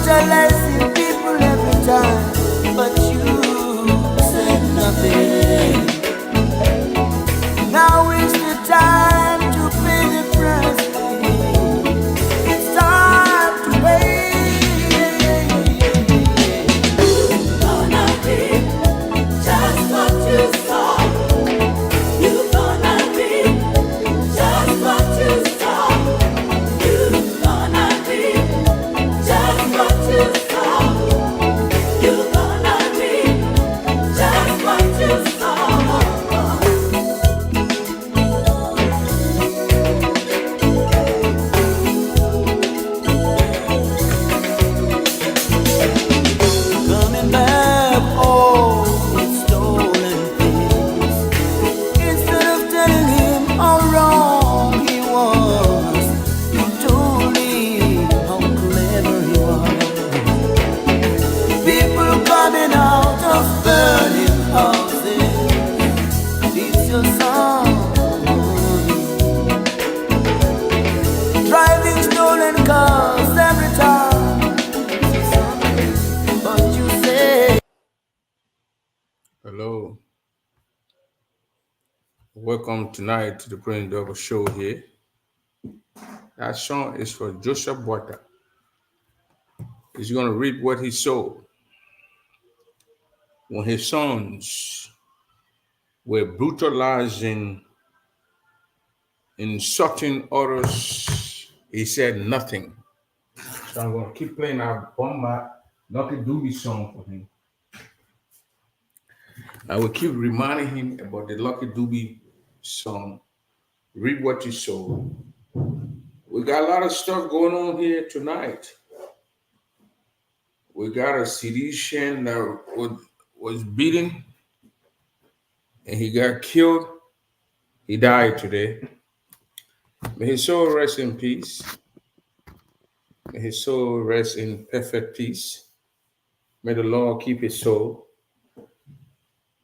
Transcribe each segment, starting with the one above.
brutalizing people every time, but you said nothing. Now is the time to pay the price. It's time to pay. Gonna be just what you saw. You gonna be just what you saw. You gonna be just what you saw. You gonna be just what you saw. Coming back home with stolen things. Instead of telling him how wrong he was, you told him how clever he was. People coming out of burning houses. It's your song. Driving stolen cars every time. But you say Hello, welcome tonight to the Brain Double Show here. That song is for Joseph Boyka. He's going to read what he sowed. When his sons were brutalizing, insulting others, he said nothing. So I'm going to keep playing our Bomba Lucky Doobie song for him. I will keep reminding him about the Lucky Doobie song. Read what you sowed. We got a lot of stuff going on here tonight. We got a Sidishan that was beaten and he got killed. He died today. May his soul rest in peace. May his soul rest in perfect peace. May the Lord keep his soul.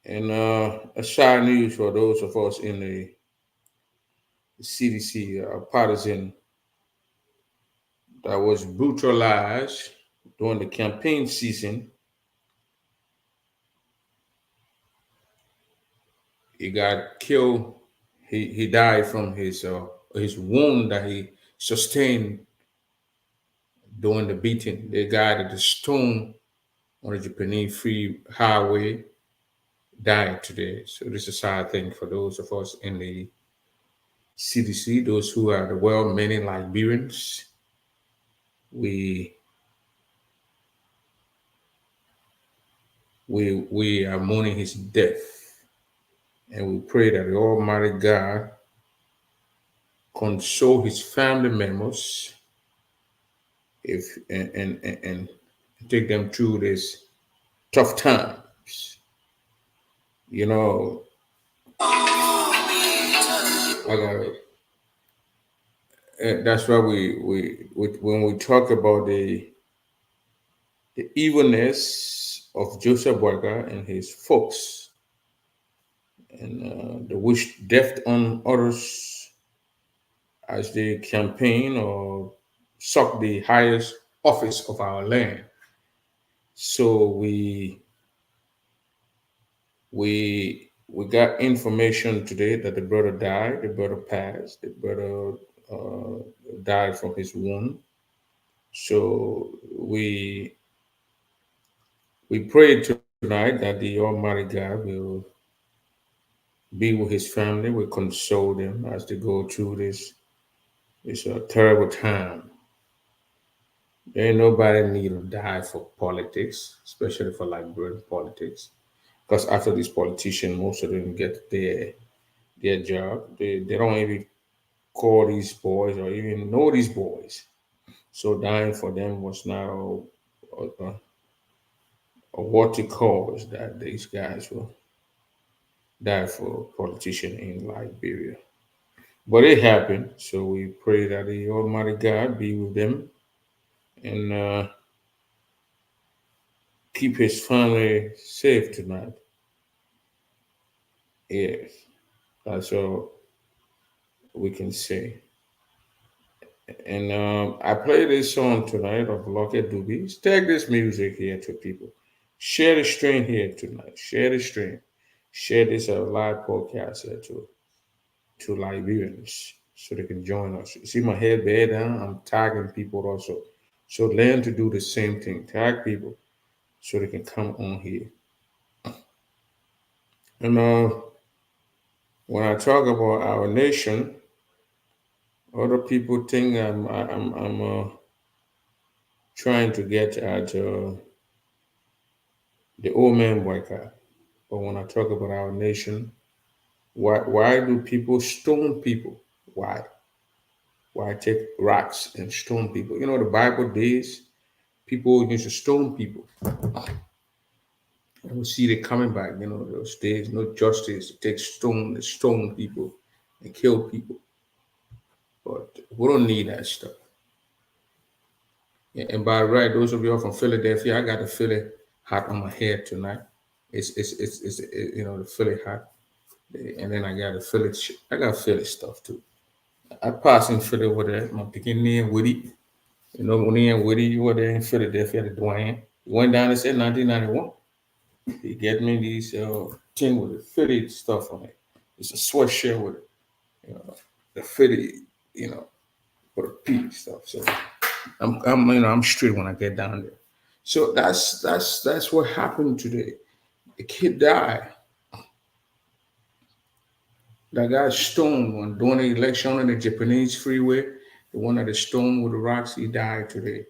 And a sad news for those of us in the CDC partisan that was brutalized during the campaign season. He got killed. He died from his wound that he sustained during the beating. They got at the stone on the Japanese Free Highway died today. So this is a sad thing for those of us in the CDC, those who are the well-meaning Liberians. We are mourning his death, and we pray that the Almighty God console his family members if and take them through this tough times. You know, I got that's why we when we talk about the evilness of Joseph Boyka and his folks and the wish death on others as they campaign or suck the highest office of our land. So we got information today that the brother died, the brother passed, the brother died from his wound. So we pray tonight that the Almighty God will be with his family, will console them as they go through this terrible time. There ain't nobody need to die for politics, especially for Liberian politics. Because after these politicians, most of them get their job. They don't even call these boys or even know these boys. So dying for them was not what it calls that these guys will die for politician in Liberia. But it happened, so we pray that the Almighty God be with them and keep his family safe tonight. Yes, that's all we can say. And I play this song tonight of Lucky Doobies. Take this music here to people. Share the stream here tonight. Share the stream. Share this live podcast here to Liberians so they can join us. You see my head bad down? I'm tagging people also. So learn to do the same thing. Tag people so they can come on here. And when I talk about our nation, other people think I'm trying to get at the old man boycott. But when I talk about our nation, why do people stone people? Why? Why take rocks and stone people? You know, the Bible days, people used to stone people. And we see it coming back, you know, those days, no justice, take stone people and kill people. But we don't need that stuff. And by right, those of you all from Philadelphia, I got the Philly hat on my head tonight. You know, the Philly hat. And then I got the Philly, I got Philly stuff too. I passed in Philly with my beginning name Woody. You know, when he and Woody, you were there in Philadelphia, the Dwayne. He went down and said 1991. He get me these thing with the Philly stuff on it. It's a sweatshirt with it, you know, the Philly, you know, with a P stuff. So I'm straight when I get down there. So that's what happened today. The kid died. That guy stoned when during the election on the Japanese freeway. The one that is stoned with the rocks, he died today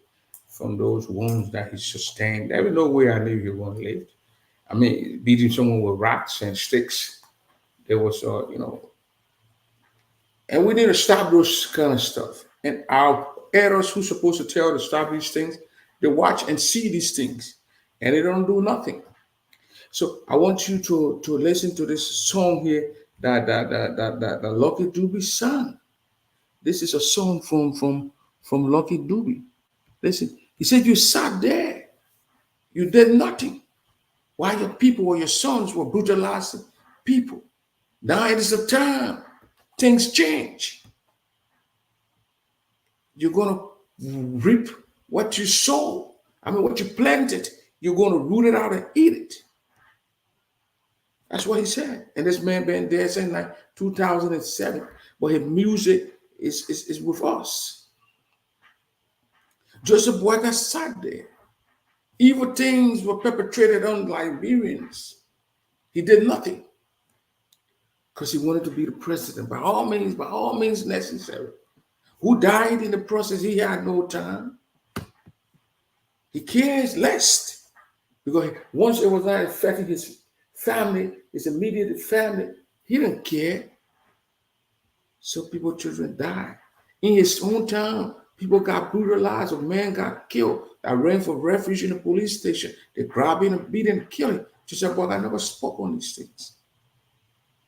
from those wounds that he sustained. There was no way I knew he was going to live. I mean, beating someone with rocks and sticks. There was, and we need to stop those kind of stuff. And our elders who's supposed to tell to stop these things, they watch and see these things, and they don't do nothing. So I want you to listen to this song here that Lucky Dube sang. This is a song from Lucky Dube. Listen, he said, "You sat there, you did nothing, while your people or your sons were brutalizing people. Now it is the time. Things change. You're gonna reap what you sow. I mean, what you planted, you're gonna root it out and eat it." That's what he said. And this man been there since like 2007. But his music is with us. Joseph Boyka sat there. Evil things were perpetrated on Liberians. He did nothing because he wanted to be the president by all means necessary. Who died in the process? He had no time. He cares less because once it was not affecting his family, his immediate family, he didn't care. So people, children died. In his hometown, people got brutalized, a man got killed. I ran for refuge in the police station. They grabbed him and beat him and killed him. She said, "Boy, I never spoke on these things."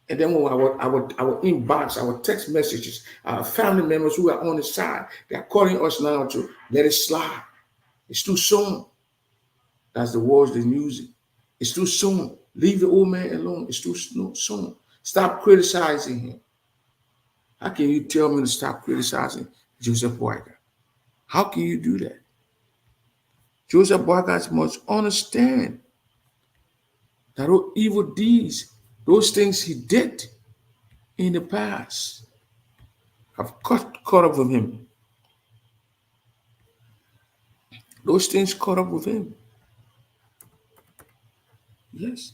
And then when our inbox, our text messages, our family members who are on the side, they're calling us now to let it slide. It's too soon. That's the words they're using. It's too soon. Leave the old man alone. It's too soon. Stop criticizing him. How can you tell me to stop criticizing Joseph Boyka? How can you do that? Joseph Boyka must understand that those evil deeds, those things he did in the past, have caught up with him. Those things caught up with him. Yes.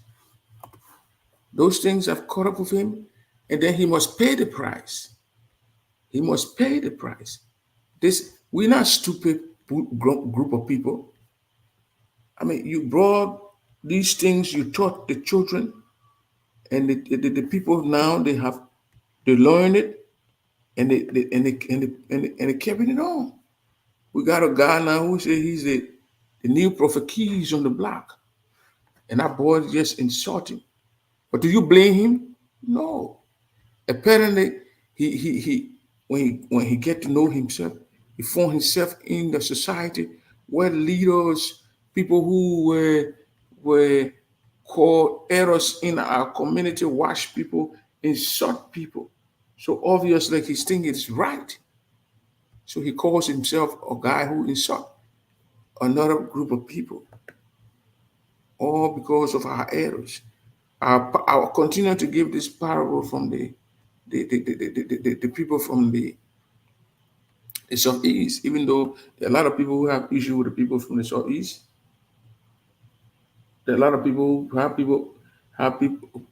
Those things have caught up with him, and then he must pay the price. He must pay the price. We're not stupid group of people. I mean, you brought these things, you taught the children, and the people now they learn it, and they carry it on. We got a guy now who said he's the new Prophet Keys on the block, and that boy just insulting. But do you blame him? No. Apparently, he when he get to know himself, he found himself in the society where leaders, people who were called errors in our community, watch people, insult people. So obviously, he's thinking it's right. So he calls himself a guy who insult another group of people, all because of our errors. I'll continue to give this parable from the people from the southeast, even though there are a lot of people who have issue with the people from the southeast. There are a lot of people who have people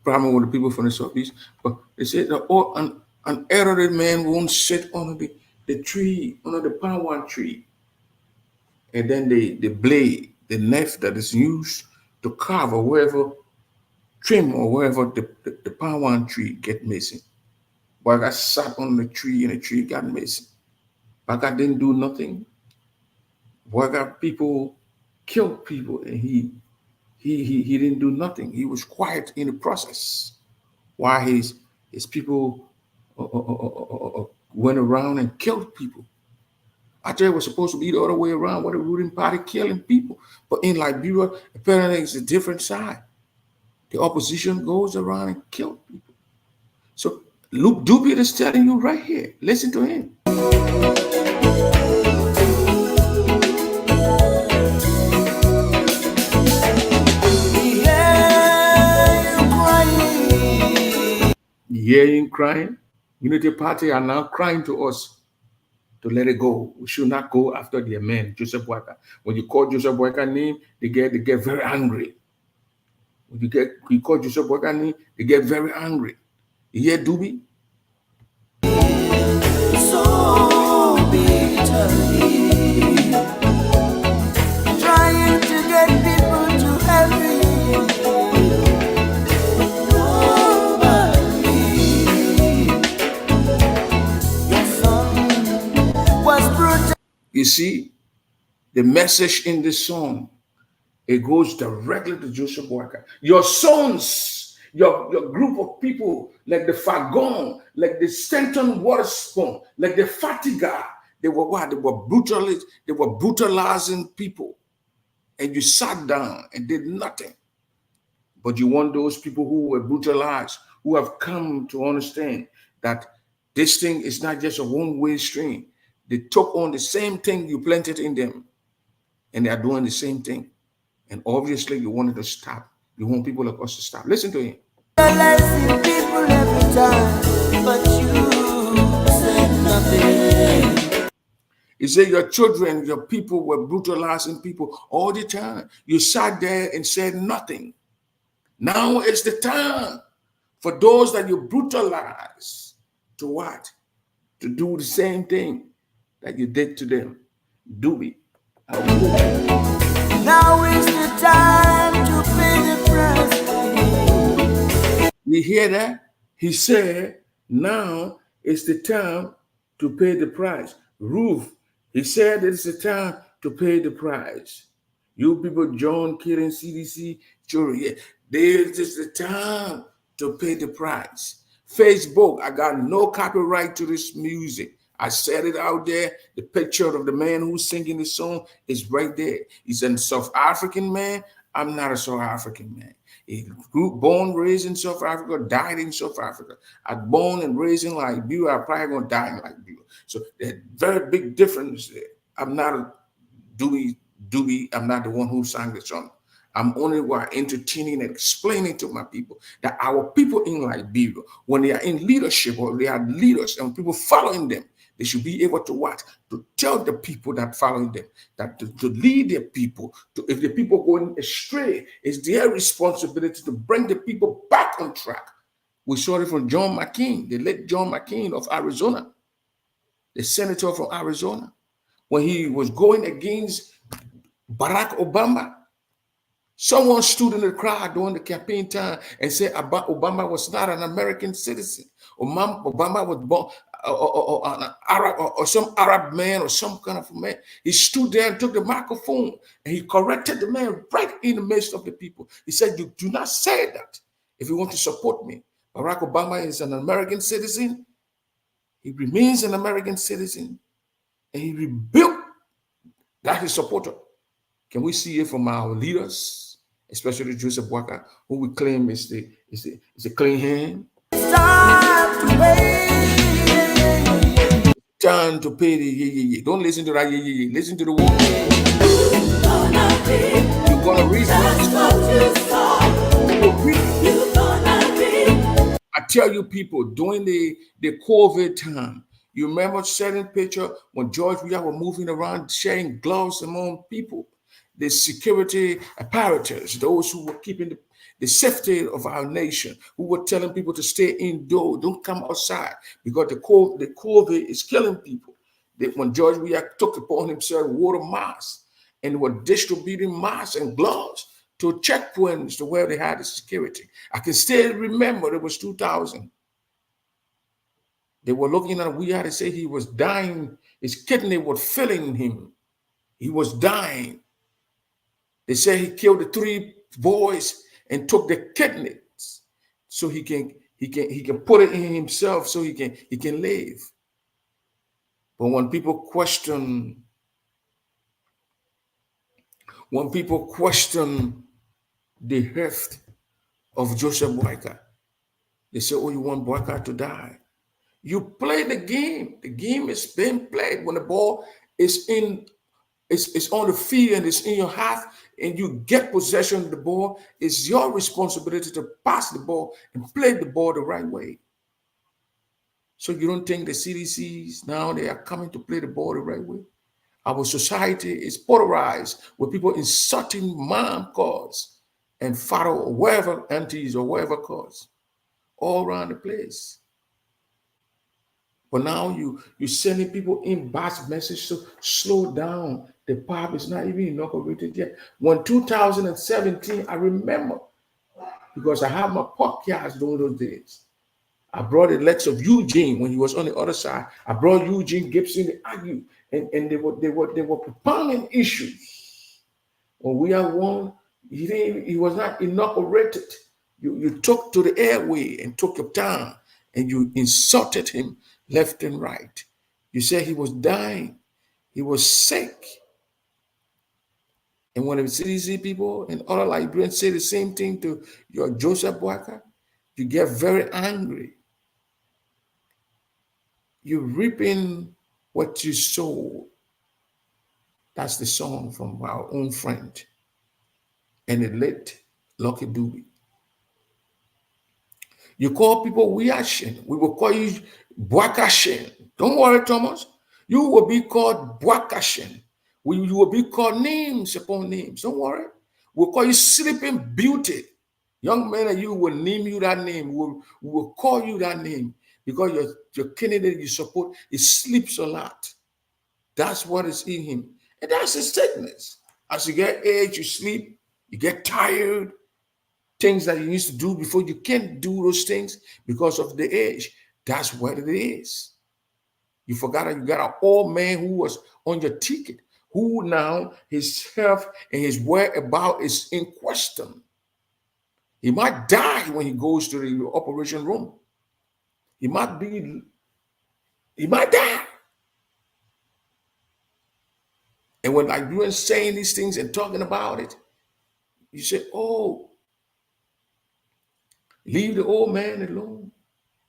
problem with the people from the southeast. But they say that an elderly man won't sit under the tree, under the palm one tree. And then the blade, the knife that is used to carve or wherever trim or wherever the palm one tree get missing. But I got sat on the tree and the tree got missing. But I didn't do nothing. Boy, got people killed people and he didn't do nothing. He was quiet in the process. While his people went around and killed people. I tell you, it was supposed to be the other way around, where the ruling party killing people. But in Liberia, apparently it's a different side. The opposition goes around and kills people. So Luke Dubiet is telling you right here. Listen to him. You hear him crying? Unity Party are now crying to us to let it go. We should not go after their man, Joseph Boyka. When you call Joseph Boyka's name, they get very angry. When you call Joseph Boyka's name, they get very angry. You hear Dubi? So bitterly, trying to get people to help you. Nobody. Your son was brutal. You see, the message in this song, it goes directly to Joseph Boyka. Your sons, your group of people, like the Fagon, like the Stanton Waterspoon, like the Fatiga, they were what? They were brutalizing people. And you sat down and did nothing. But you want those people who were brutalized, who have come to understand that this thing is not just a one-way stream. They took on the same thing you planted in them, and they are doing the same thing. And obviously, you wanted to stop. You want people like us to stop. Listen to him. Realizing people every time, but you said nothing. He said your children, your people were brutalizing people all the time. You sat there and said nothing. Now it's the time for those that you brutalize to what? To do the same thing that you did to them. Do it. Now is the time to pay the price. You hear that? He said, now is the time to pay the price. Ruth, he said it's the time to pay the price. You people, John, Killing, CDC, jury, this is the time to pay the price. Facebook, I got no copyright to this music. I said it out there. The picture of the man who's singing the song is right there. He's a South African man. I'm not a South African man. He grew, born, raised in South Africa, died in South Africa. I'm born and raised in Liberia. I'm probably going to die in Liberia. So there's very big difference there. I'm not a Doobie. I'm not the one who sang the song. I'm only entertaining and explaining to my people that our people in Liberia, when they are in leadership or they are leaders and people following them, they should be able to what? To tell the people that following them, that to lead their people. If the people going astray, it's their responsibility to bring the people back on track. We saw it from John McCain, the late John McCain of Arizona, the senator from Arizona, when he was going against Barack Obama. Someone stood in the crowd during the campaign time and said Obama was not an American citizen. Obama was born an Arab or some Arab man or some kind of man. He stood there and took the microphone and he corrected the man right in the midst of the people. He said, "You do not say that if you want to support me. Barack Obama is an American citizen. He remains an American citizen, and he rebuilt that his supporter." Can we see it from our leaders, especially Joseph Boyka, who we claim is the clean hand? It's time to pay. time to pay the yeah. Don't listen to that yeah. Listen to the word. Gonna be You're gonna read just what you saw. You gonna be I tell you, people, during the COVID time, you remember certain picture when George Weah were moving around sharing gloves among people, the security apparatus, those who were keeping the safety of our nation, who were telling people to stay indoors, don't come outside because the COVID is killing people. When George Weah took upon himself wore a mask and were distributing masks and gloves to checkpoints to where they had the security. I can still remember it was 2000. They were looking at Weah to say he was dying. His kidney was failing him. He was dying. They said he killed the 3 boys and took the kidneys so he can put it in himself so he can live. But when people question the health of Joseph Boyka, they say, "Oh, you want Boyka to die?" You play the game. The game is being played. When the ball is it's on the field and it's in your half, and you get possession of the ball, it's your responsibility to pass the ball and play the ball the right way. So you don't think the CDCs now they are coming to play the ball the right way? Our society is polarized with people insulting mom cause and father or wherever aunties or wherever cause all around the place. But now you're sending people in bad message to slow down. The pub is not even inaugurated yet. When 2017, I remember because I had my podcast during those days. I brought the Lex of Eugene when he was on the other side. I brought Eugene Gibson to argue, and they were propounding issues. When we are one, he was not inaugurated. You took to the airway and took your time, and you insulted him left and right. You said he was dying, he was sick. And when the CDC people and other Liberians say the same thing to your Joseph Boyka, you get very angry. You're reaping what you sow. That's the song from our own friend and the late Lucky Dube. You call people Weashin. We will call you Boakashin. Don't worry, Thomas. You will be called Boakashin. You will be called names upon names. Don't worry. We'll call you Sleeping Beauty. Young men and you will name you that name. We will call you that name because your candidate you support, he sleeps a lot. That's what is in him. And that's his sickness. As you get age, you sleep, you get tired. Things that you used to do before, you can't do those things because of the age. That's what it is. You forgot that you got an old man who was on your ticket, who now his health and his whereabouts is in question. He might die when he goes to the operation room. He might die. And when like you are saying these things and talking about it, you say, "Oh, leave the old man alone.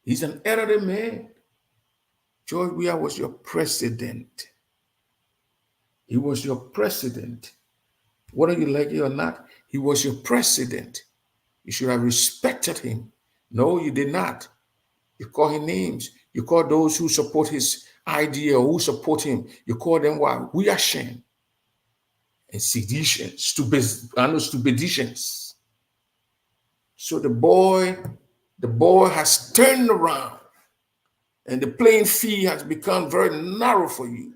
He's an elderly man." George Weah was your president. He was your president. Whether you like it or not, he was your president. You should have respected him. No, you did not. You call him names. You call those who support his idea or who support him, you call them what? Weashin and seditions, stupidicians. So the boy has turned around and the playing field has become very narrow for you.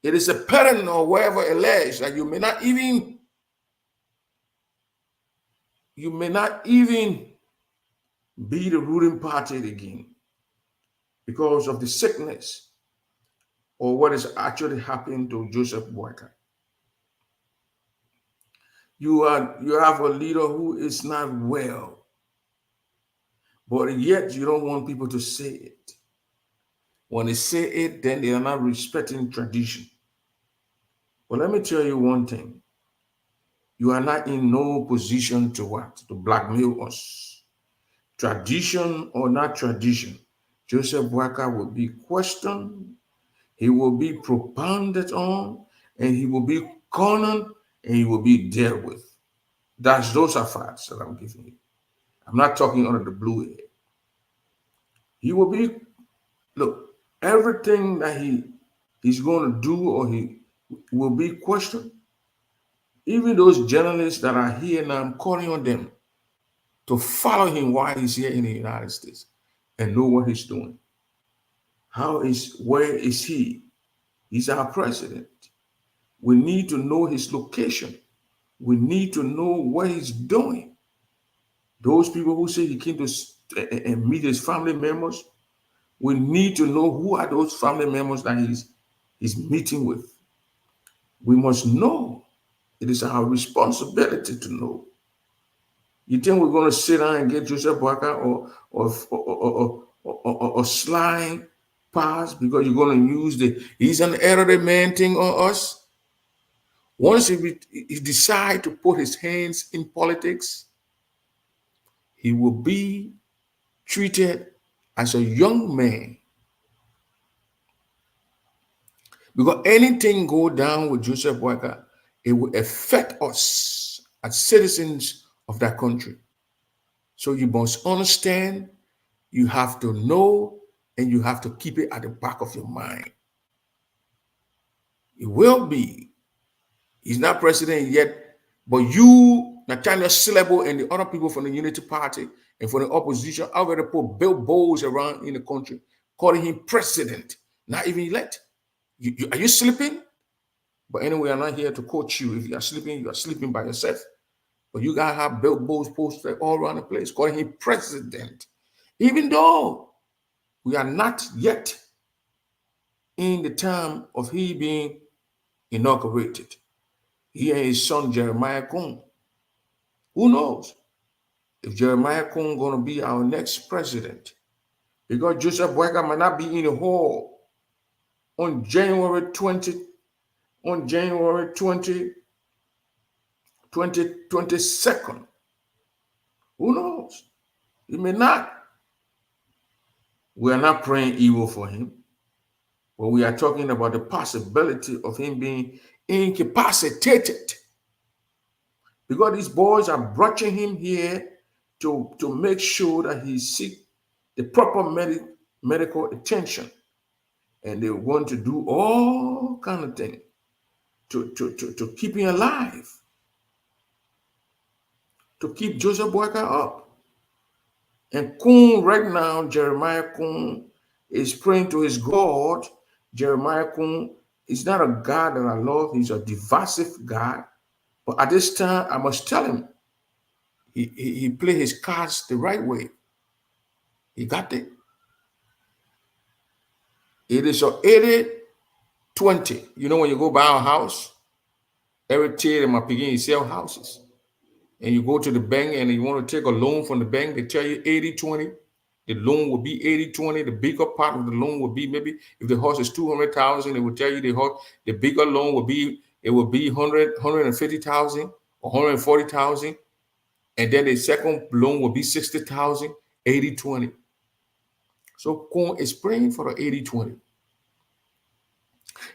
It is a parent or wherever alleged that you may not even be the ruling party again because of the sickness or what is actually happening to Joseph Boyka. You have a leader who is not well, but yet you don't want people to say it. When they say it, then they are not respecting tradition. But let me tell you one thing. You are not in no position to what? To blackmail us. Tradition or not tradition, Joseph Boyka will be questioned he will be propounded on, and he will be cornered, and he will be dealt with. Those are facts that I'm giving you. I'm not talking under the blue air. He will be, look, everything that he's going to do or he will be questioned. Even those journalists that are here now, I'm calling on them to follow him while he's here in the United States and know what he's doing. Where is he? He's our president. We need to know his location. We need to know what he's doing. Those people who say he came to and meet his family members, we need to know who are those family members that he's meeting with. We must know. It is our responsibility to know. You think we're going to sit down and get Joseph Boakai or slime pass because you're going to use he's an elderly man thing on us? Once he decide to put his hands in politics, he will be treated as a young man. Because anything go down with Joseph Boakai, it will affect us as citizens of that country. So you must understand, you have to know, and you have to keep it at the back of your mind. It will be. He's not president yet, but you, Nathaniel Syllable, and the other people from the Unity Party and from the opposition already put billboards around in the country calling him president, not even elect. Are you sleeping? But anyway, I'm not here to coach you. If you are sleeping by yourself. But you guys have billboards posted all around the place calling him president, even though we are not yet in the time of he being inaugurated. He and his son Jeremiah Kun. Who knows if Jeremiah Kun going to be our next president? Because Joseph Boakai might not be in the hall on January 22nd. Who knows? He may not. We are not praying evil for him, but we are talking about the possibility of him being incapacitated. Because these boys are broughting him here to make sure that he seeks the proper medical attention. And they want to do all kind of things to keep him alive, to keep Joseph Boakai up. And Kun right now, Jeremiah Kun is praying to his God. Jeremiah Kun is not a God that I love. He's a divisive God. But at this time, I must tell him, he played his cards the right way. He got it. It is a 80-20. You know, when you go buy a house, every day in my beginning, you sell houses. And you go to the bank and you want to take a loan from the bank, they tell you 80-20. The loan will be 80-20. The bigger part of the loan will be, maybe if the house is 200,000, they will tell you the bigger loan will be 150,000 or 140,000. And then the second loan will be 60,000, 80-20. So Kun is praying for the 80-20.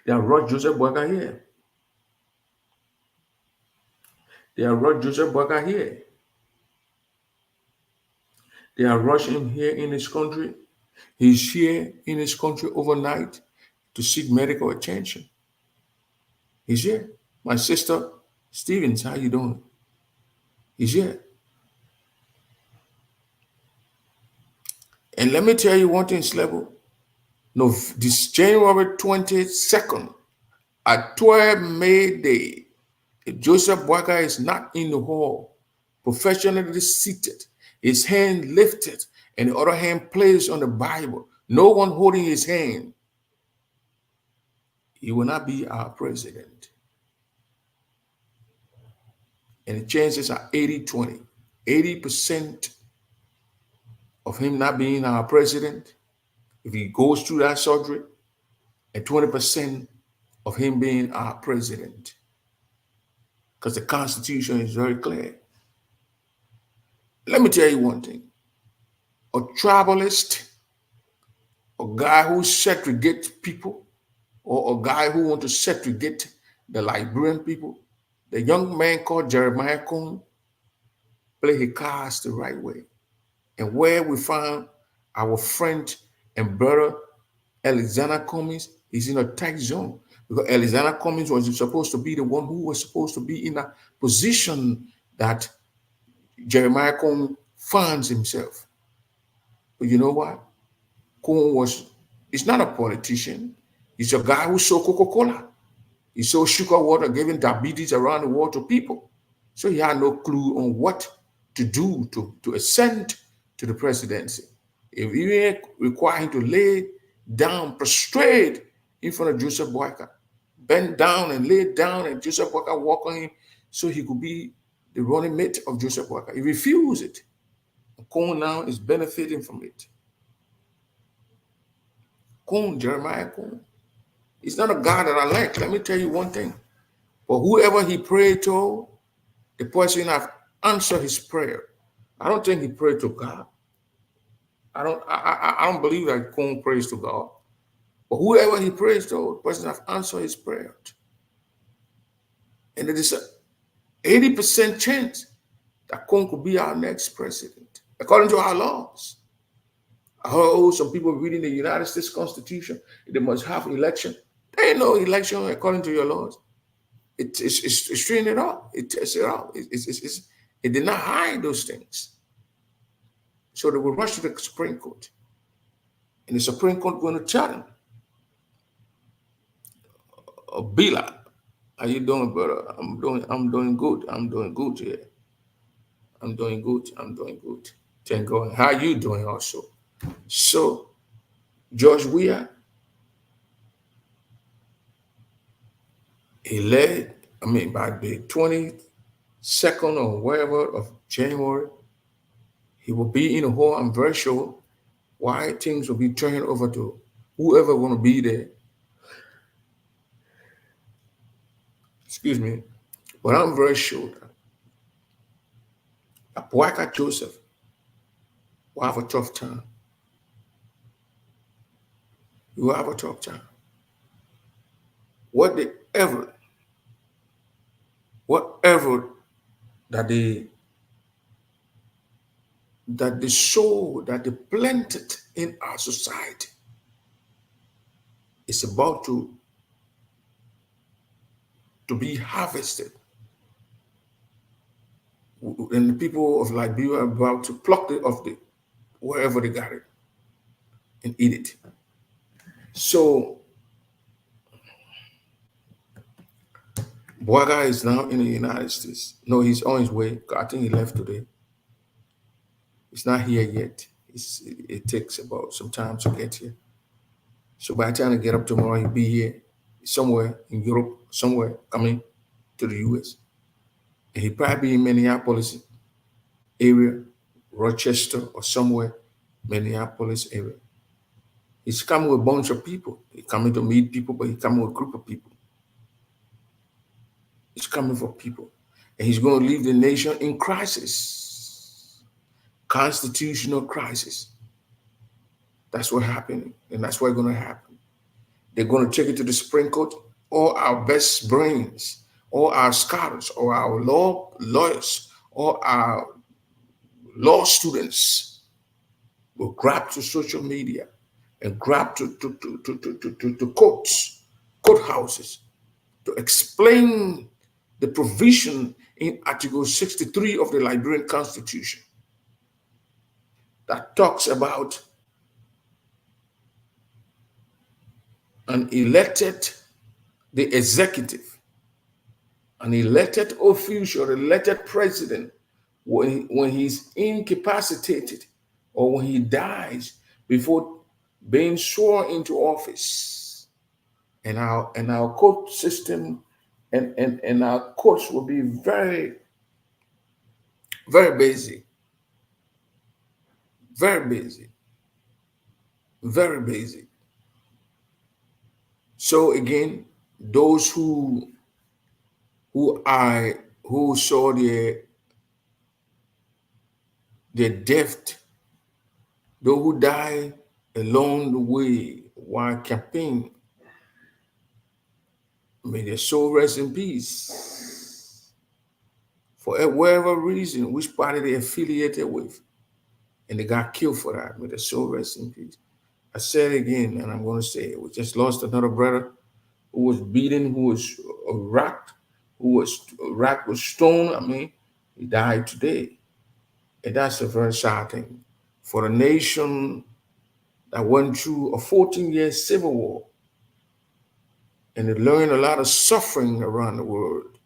They have brought Joseph Boakai here. They have brought Joseph Boakai here. They are rushing him here in his country. He's here in his country overnight to seek medical attention. He's here. My sister Stevens, how you doing? He's here. And let me tell you one thing, Slebo. No, this January 22nd at 12 May Day, if Joseph Boakai is not in the hall, professionally seated, his hand lifted, and the other hand placed on the Bible, no one holding his hand, he will not be our president. And the chances are 80-20. 80% of him not being our president, if he goes through that surgery, and 20% of him being our president. Because the Constitution is very clear. Let me tell you one thing. A tribalist, a guy who segregates people, or a guy who want to segregate the Liberian people. The young man called Jeremiah Cone played his cards the right way. And where we found our friend and brother Alexander Cummings is in a tight zone because Alexander Cummings was supposed to be the one who was supposed to be in a position that Jeremiah Cone finds himself. But you know what? Cone he's not a politician. He's a guy who sold Coca-Cola. He sold sugar water, giving diabetes around the world to people. So he had no clue on what to do to ascend to the presidency. If you require him to lay down, prostrate in front of Joseph Boyka, bend down and lay down, and Joseph Boyka walk on him so he could be the running mate of Joseph Boyka. He refused it. Cone now is benefiting from it. Cone, Jeremiah Cone. He's not a guy that I like. Let me tell you one thing. But whoever he prayed to, the person have answered his prayer. I don't think he prayed to God. I don't believe that Cone prays to God. But whoever he prays to, the person have answered his prayer. And it is an 80% chance that Cone could be our next president, according to our laws. I heard some people reading the United States Constitution, they must have election. There ain't no election according to your laws. It's straightened it out. It tests it out. It did not hide those things. So they will rush to the Supreme Court. And the Supreme Court going to tell them, Bila, how you doing, brother? I'm doing good. I'm doing good here. I'm doing good. Thank God. How you doing also? So George Weah, he led, by the 22nd or whatever of January, he will be in a hole. I'm very sure why things will be turned over to whoever want to be there. Excuse me. But I'm very sure that Boyka Joseph will have a tough time. He will have a tough time. Whatever that the soul that they planted in our society is about to be harvested. And the people of Liberia are about to pluck it off wherever they got it and eat it. So Boyka is now in the United States. No, he's on his way. I think he left today. He's not here yet. It takes about some time to get here. So by the time I get up tomorrow, he'll be here somewhere in Europe, somewhere coming to the US. And he'll probably be in Minneapolis area, Rochester or somewhere, Minneapolis area. He's coming with a bunch of people. He's coming to meet people, but he's coming with a group of people. He's coming for people. And he's going to leave the nation in crisis. Constitutional crisis. That's what's happening. And that's what's going to happen. They're going to take it to the Supreme Court. All our best brains, all our scholars, or our lawyers, or our law students will grab to social media and grab to courthouses to explain the provision in Article 63 of the Liberian Constitution that talks about the executive, an elected official, elected president, when he's incapacitated or when he dies before being sworn into office. And our court system and our courts will be very, very busy. Very busy. Very busy. So again, those who saw their death, those who died along the way while campaigning, May their soul rest in peace. For whatever reason, which party they affiliated with, and they got killed for that. May their soul rest in peace. I said it again, and I'm going to say it. We just lost another brother who was beaten, who was racked, who was racked with stone. I mean, he died today. And that's a very sad thing. For a nation that went through a 14-year civil war and they learned a lot of suffering around the world,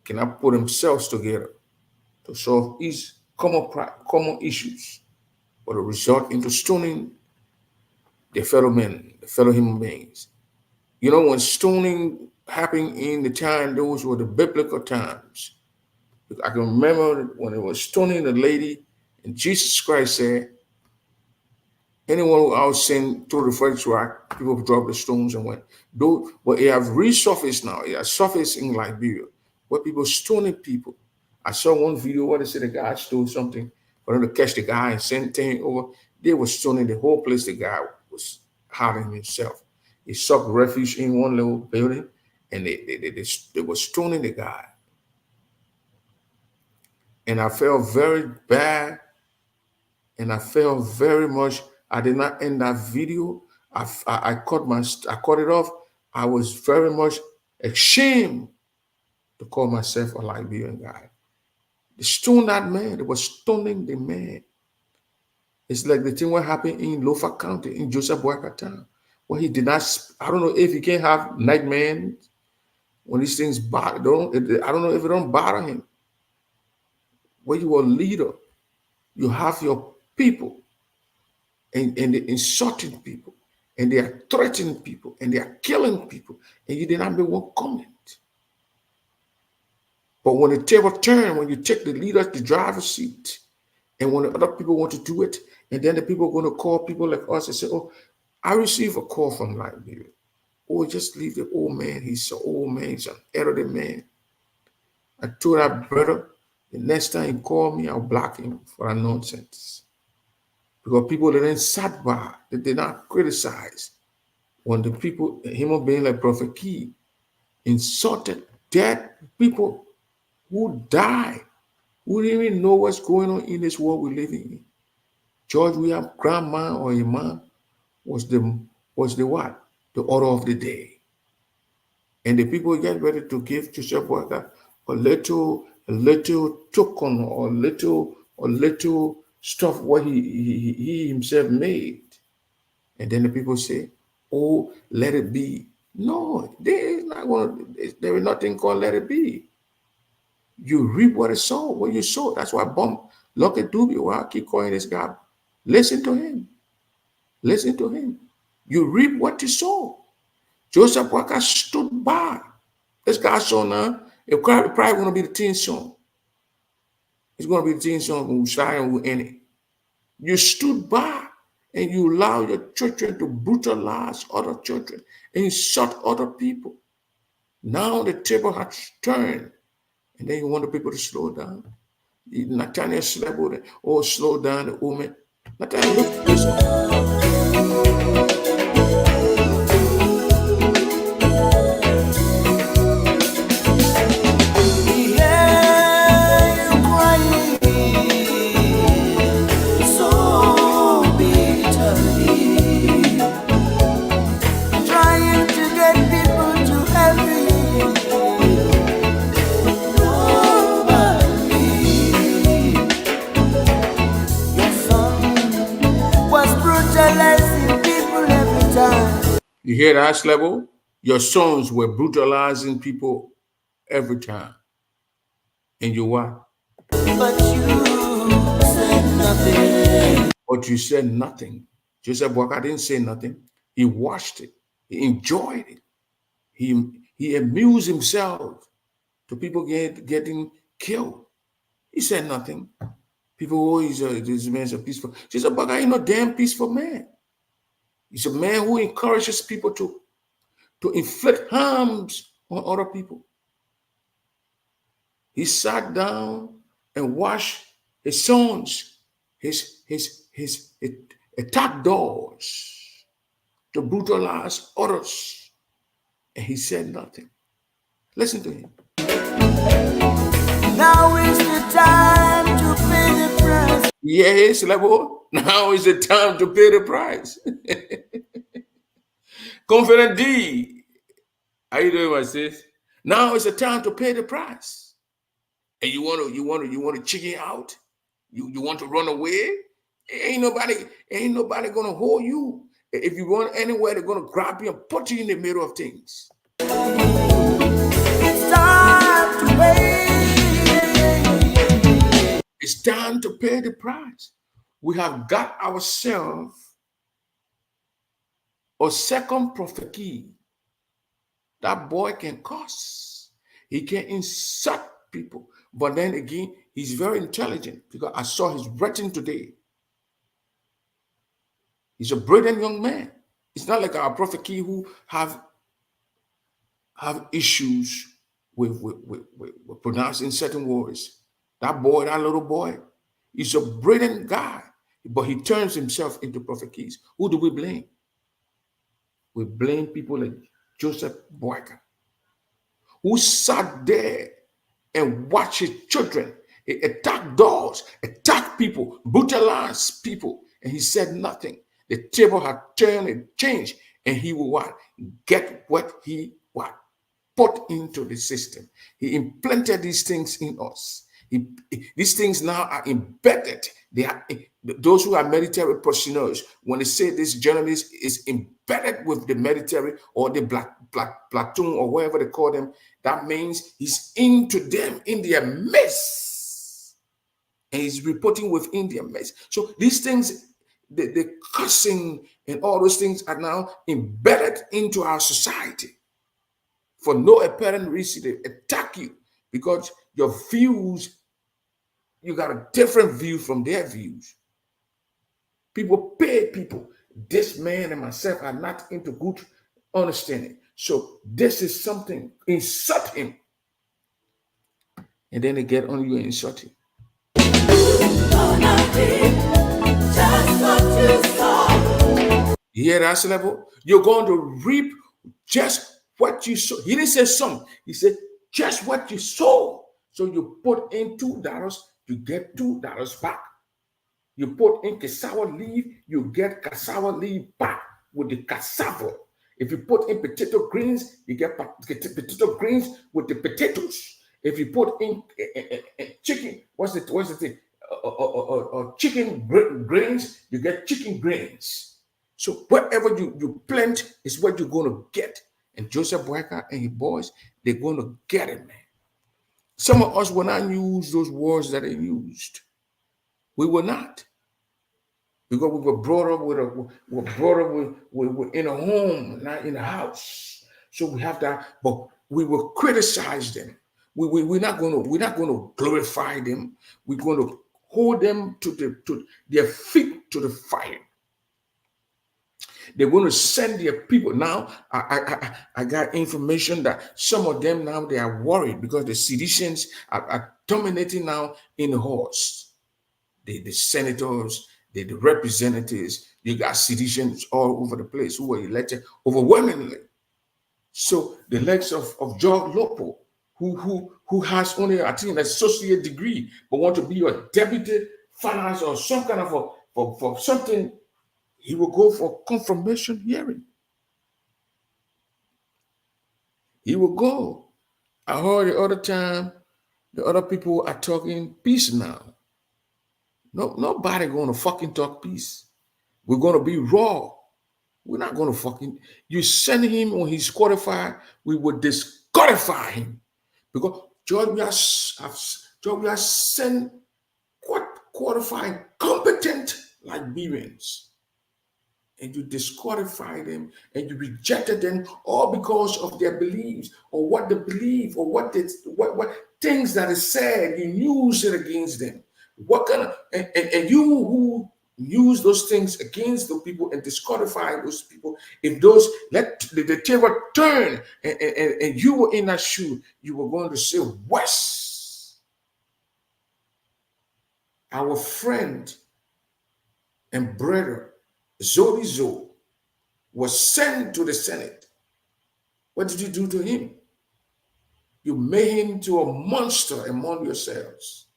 cannot put themselves together to solve these common issues, but to resort into stoning their fellow men, the fellow human beings. You know, when stoning happened in the time, those were the biblical times. I can remember when it was stoning the lady, and Jesus Christ said, anyone who out sinned through the first rock, people dropped the stones and went. Though, but it have resurfaced now. It has surfaced in Liberia, where people stoning people. I saw one video where they said the guy stole something for them to catch the guy and send thing over. They were stoning the whole place. The guy was hiding himself. He sought refuge in one little building, and they were stoning the guy. And I felt very bad, and I felt very much. I did not end that video. I cut it off. I was very much ashamed to call myself a Liberian guy. They stoned that man. They were stoning the man. It's like the thing what happened in Lofa County in Joseph Boyka town, where he did not. I don't know if he can have nightmares when these things bother. I don't know if it don't bother him. When you are a leader, you have your people, and they're insulting people, and they are threatening people, and they are killing people, and you did not make one comment. But when the table turns, when you take the leader to the driver's seat, and when the other people want to do it, and then the people are going to call people like us and say, oh, I received a call from Liberia. Oh, just leave the old man. He's an old man. He's an elderly man. I told that brother, the next time he call me, I'll block him for that nonsense. Because people that didn't sat by, they did not criticize. When the people, human being like Prophet Key, insulted dead people who died, who didn't even know what's going on in this world we're living in. George William grandma or imam was the what? The order of the day. And the people get ready to give Joseph Boyka a little token or little stuff what he himself made. And then the people say, oh, let it be. No, there is nothing called let it be. You reap what is sown, what you sow. That's why Lucky Dube, why I keep calling this guy. Listen to him. Listen to him. You reap what you sow. Joseph Boyka stood by. This guy song now, it probably going to be the teen song. It's going to be the teen song with Shai and with Annie. You stood by and you allow your children to brutalize other children and insult other people. Now the table has turned, and then you want the people to slow down. Nathaniel slept with it. Oh, slow down, the woman. Nathaniel, look at this one. You hear that level? Your sons were brutalizing people every time. And you what? But you said nothing. But you said nothing. Joseph Boyka didn't say nothing. He watched it. He enjoyed it. He amused himself to people getting killed. He said nothing. People always, this man's a peaceful. Joseph Boyka ain't no damn peaceful man. He's a man who encourages people to inflict harms on other people. He sat down and watched his sons, his attack dogs to brutalize others. And he said nothing. Listen to him. Now is the time to pay the price. Yes, level. Now is the time to pay the price. Confident D. How you doing, my sis? Now is the time to pay the price. And you want to chicken out? You want to run away? Ain't nobody gonna hold you. If you run anywhere, they're gonna grab you and put you in the middle of things. It's time to pay. It's time to pay the price. We have got ourselves a second prophet key. That boy can curse. He can insult people. But then again, he's very intelligent because I saw his writing today. He's a brilliant young man. It's not like our prophet key who have issues with pronouncing certain words. That boy, that little boy, he's a brilliant guy, but he turns himself into prophet keys. Who do we blame? We blame people like Joseph Boyka, who sat there and watched his children attack dogs, attack people, brutalize people, and he said nothing. The table had turned and changed, and he will what? Get what he what? Put into the system. He implanted these things in us. These things now are embedded. They are those who are military personnel. When they say this journalist is embedded with the military or the black platoon or whatever they call them, that means he's into them in their mess, and he's reporting within their mess. So these things, the cussing and all those things are now embedded into our society. For no apparent reason, they attack you because your views, you got a different view from their views. People pay people. This man and myself are not into good understanding. So this is something, insult him. And then they get on you and insult him. You hear that level? You're going to reap just what you sow. He didn't say some. He said just what you sow. So you put in $2, you get $2 back. You put in cassava leaf, you get cassava leaf back with the cassava. If you put in potato greens, you get potato greens with the potatoes. If you put in chicken, what's the thing? Chicken grains, you get chicken grains. So whatever you plant is what you're going to get. And Joseph Boyka and his boys, they're going to get it, man. Some of us will not use those words that they used. We will not. Because we were brought up with in a home, not in a house. So we have that, but we will criticize them. We're not going to glorify them. We're going to hold them to their feet to the fire. They're going to send their people. Now, I got information that some of them now, they are worried because the seditions are dominating now in the horse. The senators, the representatives, you got seditions all over the place who were elected overwhelmingly. So the likes of George Lopo, who has only, I think, an associate degree, but want to be a deputy finance or some kind of for something, he will go for confirmation hearing. He will go. I heard the other time, the other people are talking peace now. No, nobody going to fucking talk peace. We're going to be raw. We're not going to fucking, you send him when he's qualified, we will disqualify him. Because George, we are sent qualified, competent Liberians. And you disqualified them and you rejected them all because of their beliefs or what they believe or what things that is said, you use it against them. What kind of and you who use those things against the people and disqualify those people, if those let the table turn and you were in that shoe, you were going to say, West, our friend and brother Zodi Zo was sent to the Senate What did you do to him? You made him to a monster among yourselves,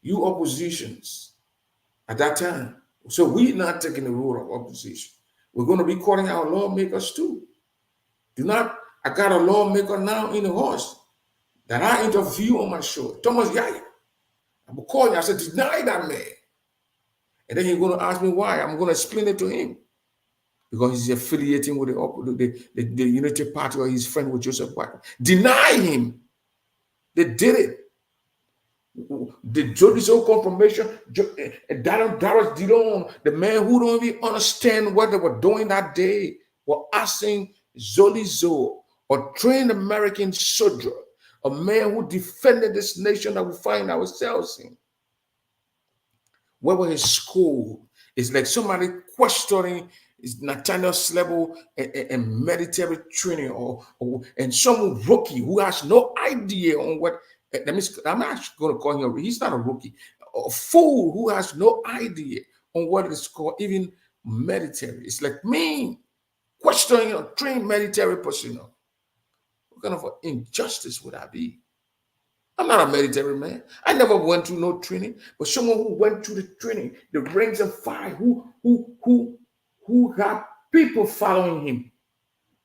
you oppositions at that time. So we're not taking the role of opposition. We're going to be calling our lawmakers too. Do not, I got a lawmaker now in the horse that I interview on my show, Thomas Yaya. I'm going to call you. I said, deny that man. And then he's going to ask me why. I'm going to explain it to him. Because he's affiliating with the Unity Party, or he's friend with Joseph White. Deny him. They did it. The judicial confirmation, Darius Dillon, the man who don't even understand what they were doing that day, were asking Zolizo, a trained American soldier, a man who defended this nation that we find ourselves in. Where was his school? It's like somebody questioning is Nathaniel's level and military training, and some rookie who has no idea on what. I'm actually going to call him. He's not a rookie, a fool who has no idea on what it's called, even military. It's like me questioning a trained military personnel. What kind of injustice would that be? I'm not a military man. I never went through no training, but someone who went through the training, the ranks and file, who had people following him.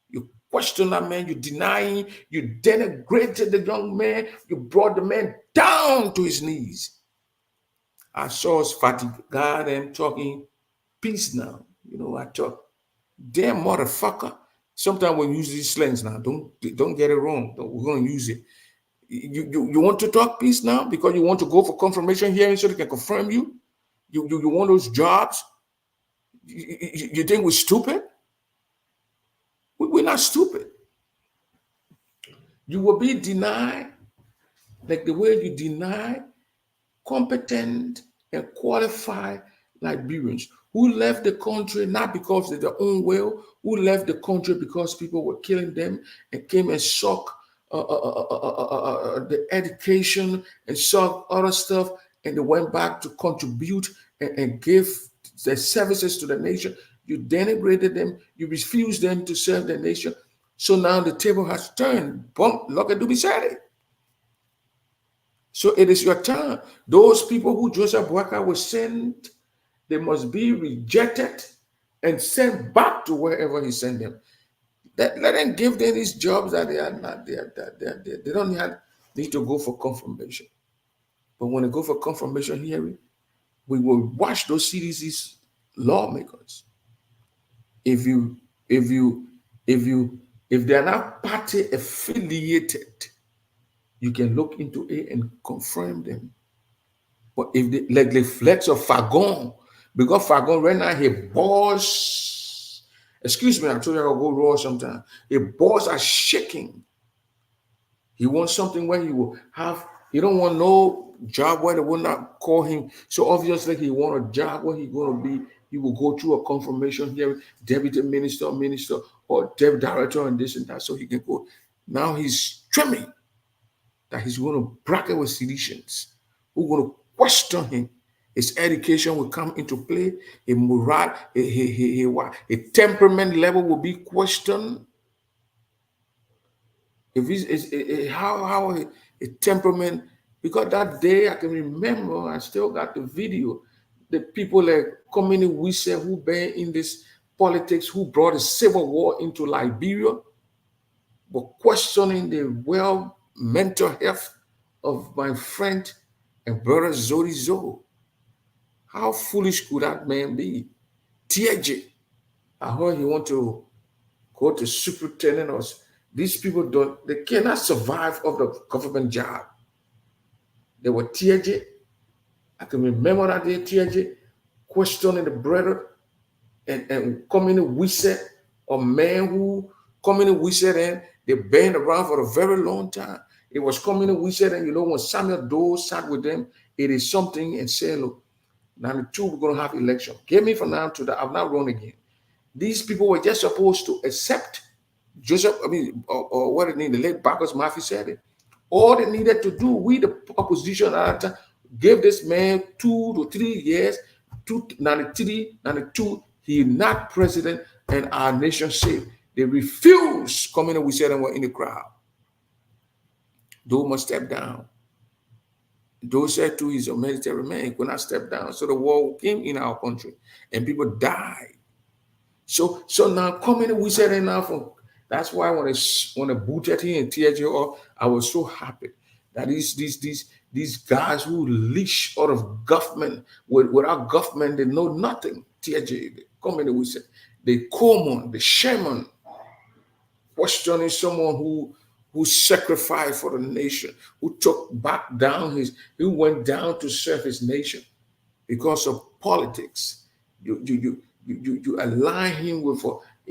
You question that man, you deny him, you denigrated the young man, you brought the man down to his knees. I saw his fatigue God and talking peace now. You know, I talk, damn motherfucker. Sometimes we use these slangs now. Don't get it wrong. We're going to use it. You want to talk peace now because you want to go for confirmation hearing so they can confirm you? You want those jobs? You think we're stupid? We're not stupid. You will be denied like the way you deny competent and qualified Liberians who left the country not because of their own will, who left the country because people were killing them and came and sucked the education and saw other stuff, and they went back to contribute and give their services to the nation. You denigrated them, you refused them to serve the nation. So now the table has turned. Bump, look at Dubi said it. So it is your time. Those people who Joseph Boakai was sent, they must be rejected and sent back to wherever he sent them. Let them give them these jobs that they are not there. They don't need to go for confirmation. But when they go for confirmation hearing, we will watch those CDC's lawmakers. If they're not party affiliated, you can look into it and confirm them. But if they like the flex of Fagon, because Fagon right now he boss. Excuse me, I told you I'll go raw sometime. His balls are shaking. He wants something where he will have. He don't want no job where they will not call him. So obviously he want a job where he's going to be. He will go through a confirmation hearing, deputy minister, or deputy director, and this and that, so he can go. Now he's trimming that he's going to bracket with seditions who are going to question him. His education will come into play. A morale, a temperament level will be questioned. If he's how a temperament, because that day I can remember, I still got the video. The people like Komini Wise who been in this politics, who brought a civil war into Liberia, were questioning the mental health of my friend and brother Zodi Zo. How foolish could that man be? TJ, I heard he want to go to superintendent or these people they cannot survive off the government job. They were TJ. I can remember that day TJ questioning the brother and coming to Wise, a man who coming to Wise and they've been around for a very long time. It was coming to Wise and when Samuel Doe sat with them, it is something and say, look, now the two we're going to have election. Get me from now to that. I've not run again. These people were just supposed to accept Joseph, or what it needed, the late Bacchus Murphy said it. All they needed to do, we the opposition at that time, gave this man 2 to 3 years, 93, 92, he not president, and our nation saved. They refused coming and we said and were in the crowd. Those must step down. Those said to his military man, he could not step down. So the war came in our country and people died. So now coming we said enough. That's why when I booted him and teared you up, I was so happy that these guys who leash out of government without government, they know nothing. TJ, coming we said, the common, the shaman, questioning someone who sacrificed for the nation, who took back down who went down to serve his nation because of politics. You align him with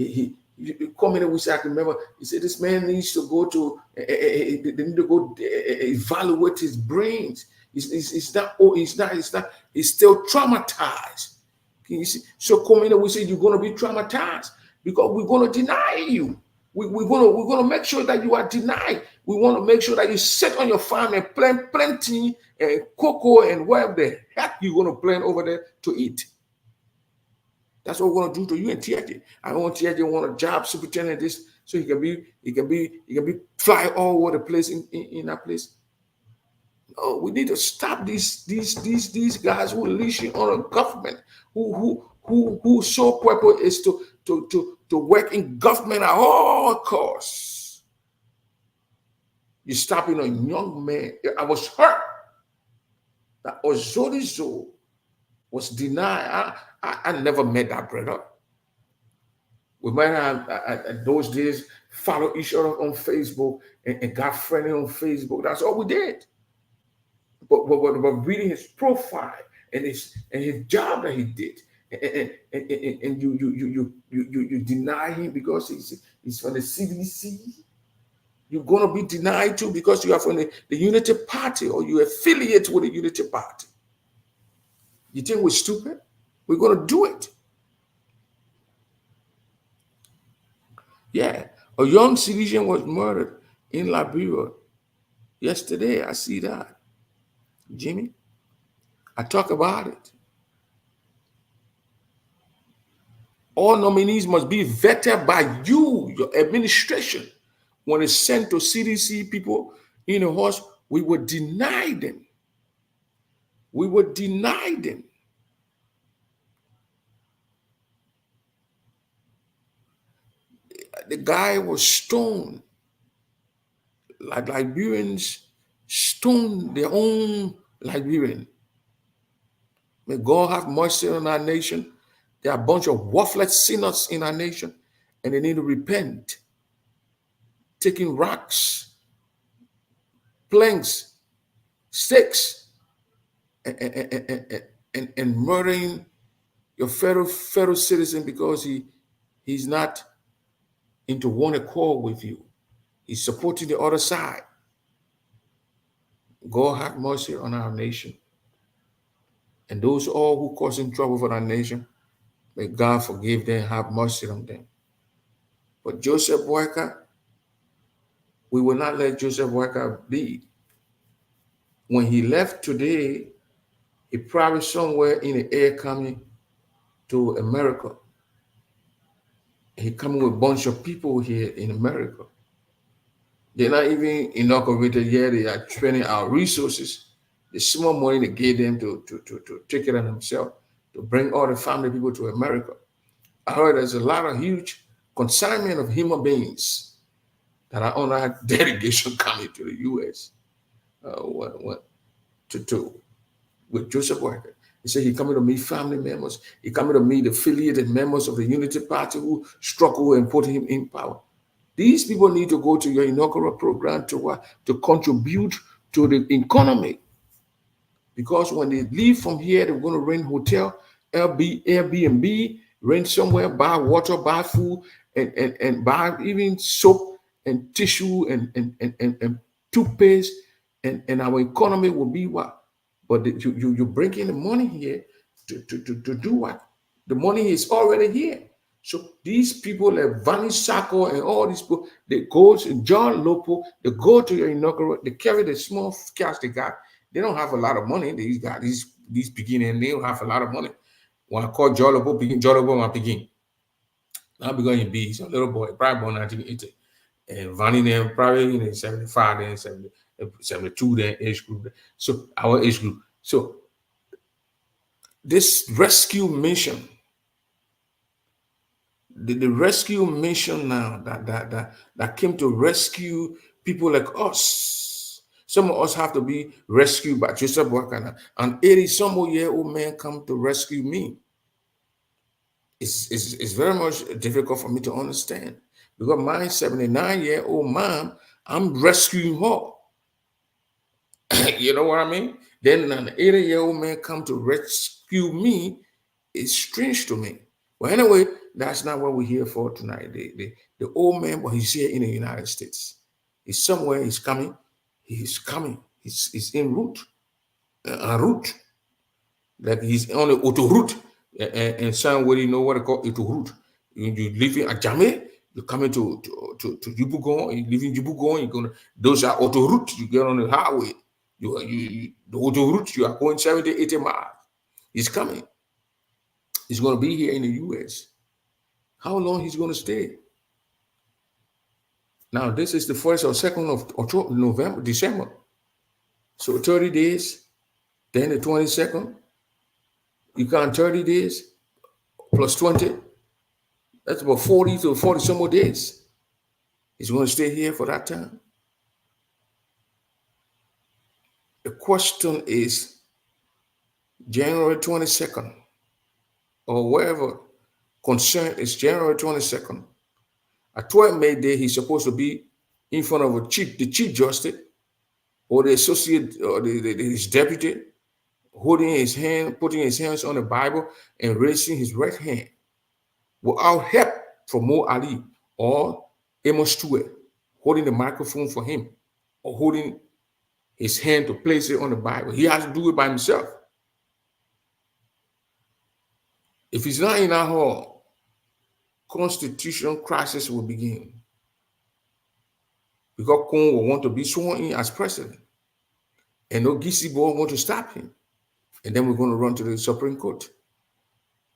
you come in and we say, I can remember, he said this man needs to go to they need to go evaluate his brains. He's still traumatized. Can you see? So come in and we say you're going to be traumatized because we're going to deny you. We're going to make sure that you are denied. We want to make sure that you sit on your farm and plant plenty cocoa and whatever the heck you're going to plant over there to eat. That's what we're going to do to you and TJ. I want TJ want a job superintendent this so he can be fly all over the place in that place. No, we need to stop these guys who are leashing on a government who sole purpose is to work in government at all costs. You're stopping a young man. I was hurt that Ozodizo was denied. I never met that brother. We might have at those days follow each other on Facebook and got friendly on Facebook. That's all we did. But reading his profile and his job that he did, and you deny him because he's from the CDC. You're gonna be denied too because you are from the Unity Party or you affiliate with the Unity Party. You think we're stupid? We're gonna do it. Yeah, a young citizen was murdered in Liberia yesterday. I see that. Jimmy, I talk about it. All nominees must be vetted by you, your administration. When it's sent to CDC people in a horse, we would deny them. We would deny them. The guy was stoned. Like Liberians stone their own Liberian. May God have mercy on our nation. There are a bunch of worthless sinners in our nation, and they need to repent. Taking rocks, planks, sticks, and murdering your fellow citizen because he's not into one accord with you. He's supporting the other side. God have mercy on our nation. And those all who causing trouble for our nation, may God forgive them, have mercy on them. But Joseph Boyka, we will not let Joseph Boyka be. When he left today, he probably somewhere in the air coming to America. He coming with a bunch of people here in America. They're not even inaugurated yet. They are training our resources. The small money they gave them to take it on themselves, to bring all the family people to America. I heard there's a lot of huge consignment of human beings that are on our delegation coming to the U.S. With Joseph Boyka. He said he coming to meet family members. He coming to meet affiliated members of the Unity Party who struggle and put him in power. These people need to go to your inaugural program to contribute to the economy. Because when they leave from here, they're going to rent hotel, Airbnb, rent somewhere, buy water, buy food, and buy even soap and tissue and toothpaste, and our economy will be what? But you bring in the money here to do what? The money is already here. So these people like Vanny Sacco and all these people, they go to John Lopo, they go to your inaugural, they carry the small cash they got. They don't have a lot of money. These guys, these beginners, they don't have a lot of money. When I call John Lopo, John Lopo, my begin. Now because he be he's a little boy, probably born 1980. And Vonnie then probably in 75 then 70, 72 then age group. So our age group. So this rescue mission, the rescue mission now that came to rescue people like us. Some of us have to be rescued by Joseph Boakana. An 80-some-year-old man come to rescue me. It's very much difficult for me to understand because my 79-year-old mom, I'm rescuing her. You know what I mean? Then an 80-year-old man come to rescue me. It's strange to me. Well, anyway, that's not what we're here for tonight. The old man, but he's here in the United States. He's somewhere. He's coming. He's coming. He's en route. En route. Like he's on the autoroute. And somewhere you know what I call autoroute. You live in Ajame, you're coming to Jubugon, you live in Jubugon, you're gonna those are autoroute. You get on the highway. The autoroute, you are going 70, 80 miles. He's coming. He's going to be here in the US. How long he's going to stay? Now, this is the 1st or 2nd of October, November, December. So 30 days, then the 22nd. You count 30 days plus 20. That's about 40 to 40 some more days. He's going to stay here for that time. The question is January 22nd or wherever concern is January 22nd. At 12 May Day, he's supposed to be in front of the Chief Justice or the associate or his deputy, holding his hand, putting his hands on the Bible and raising his right hand without help from Mo Ali or Amos Stewart holding the microphone for him or holding his hand to place it on the Bible. He has to do it by himself. If he's not in our hall, constitutional crisis will begin. Because Kong will want to be sworn in as president. And no Gisi boy want to stop him. And then we're going to run to the Supreme Court.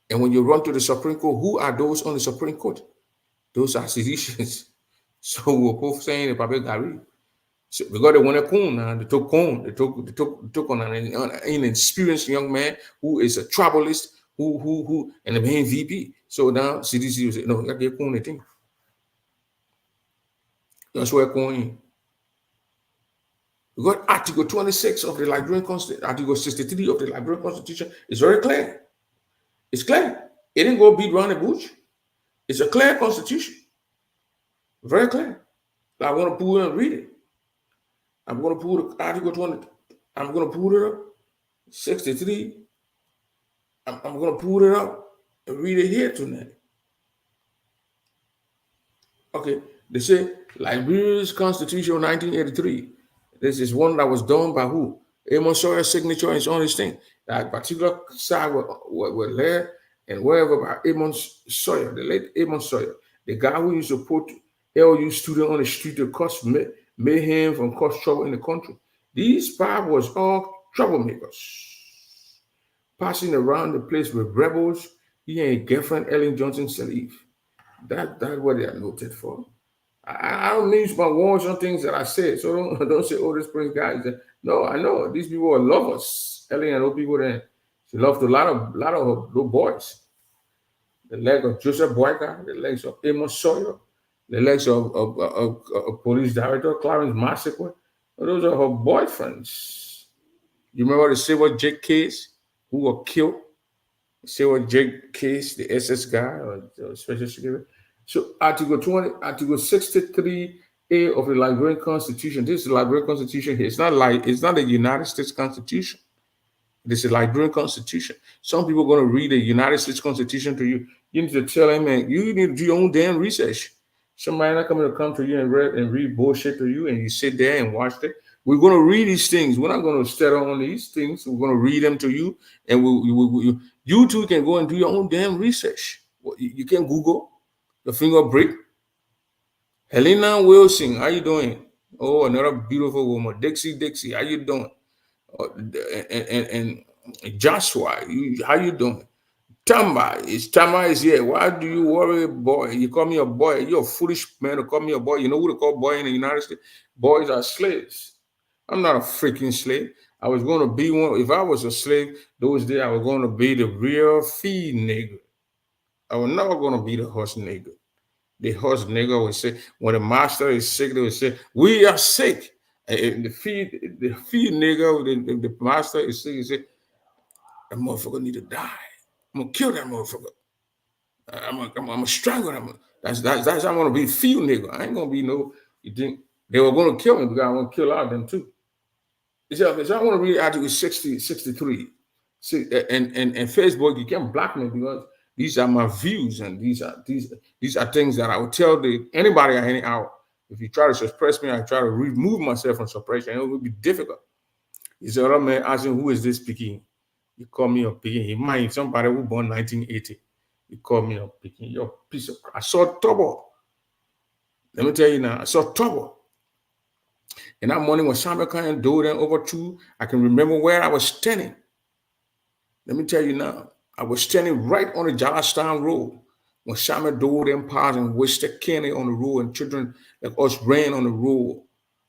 And when you run to the Supreme Court, who are those on the Supreme Court? Those are seditionists. So we're both saying the Papa Gary. So because they want a Kong now, they took Kong, they took on an inexperienced young man who is a tribalist, who and the main VP. So now CDC will say, no, you get Kong the thing. That's where Kong in. We got Article 26 of the Liberian Constitution, Article 63 of the Liberian Constitution. It's very clear. It's clear. It didn't go beat around the bush. It's a clear constitution. Very clear. I want to pull it and read it. I'm going to pull the Article 20. I'm going to pull it up. 63. I'm going to pull it up and read it here tonight. Okay. They say Liberia's Constitution of 1983. This is one that was done by who? Amos Sawyer's signature is on this thing. That particular side were there and wherever by Amos Sawyer, the late Amos Sawyer, the guy who used to put LU student on the street to cause mayhem and cause trouble in the country. These five was all troublemakers, passing around the place with rebels. He and his girlfriend Ellen Johnson Sirleaf. That's what they are noted for. I don't mince my words on things that I said, so don't say, "Oh, this Prince guy." No, I know these people are lovers. Ellen and those people there, she loved a lot of little boys. The legs of Joseph Boyka, the legs of Amos Sawyer, the legs of police director Clarence Massacre. Those are her boyfriends. You remember the Silver Jake case who were killed? Silver Jake case, the SS guy or the special security. So Article 63A of the Liberian Constitution. This is the Liberian Constitution here. It's not the United States Constitution. This is the Liberian Constitution. Some people are going to read the United States Constitution to you. You need to tell them, man, you need to do your own damn research. Somebody not coming to come to you and read bullshit to you, and you sit there and watch it. We're going to read these things. We're not going to study on these things. We're going to read them to you, and you too can go and do your own damn research. You can Google the finger break. Helena Wilson, how you doing? Oh, another beautiful woman. Dixie, how you doing? And Joshua, how you doing? Tamba is here. Why do you worry, boy? You call me a boy. You're a foolish man to call me a boy. You know who to call boy in the United States? Boys are slaves. I'm not a freaking slave. I was going to be one. If I was a slave, those days I was going to be the real feed nigger. I was never going to be the horse nigger. The horse nigger would say, when the master is sick, they would say, "We are sick." And the feed nigger, the master is sick, he say, "That motherfucker need to die. I'm gonna kill that motherfucker. I'm gonna strangle him." That's I'm gonna be field nigga. I ain't gonna be no. You think they were gonna kill me because I want to kill all of them too. So I want to read Article 60, 63. See, and Facebook, you can't block me because these are my views and these are things that I would tell anybody at any hour. If you try to suppress me, I try to remove myself from suppression. It would be difficult. You say, "Other man asking who is this speaking?" You call me a picking. He might somebody who born 1980. You call me a picking. You're a piece of crap. I saw trouble. Let me tell you now, I saw trouble. And that morning when Samuel Khan dove in over two, I can remember where I was standing. Let me tell you now, I was standing right on the Jarlastown Road when Samuel dove in past and wasted Kenny on the road and children like us ran on the road.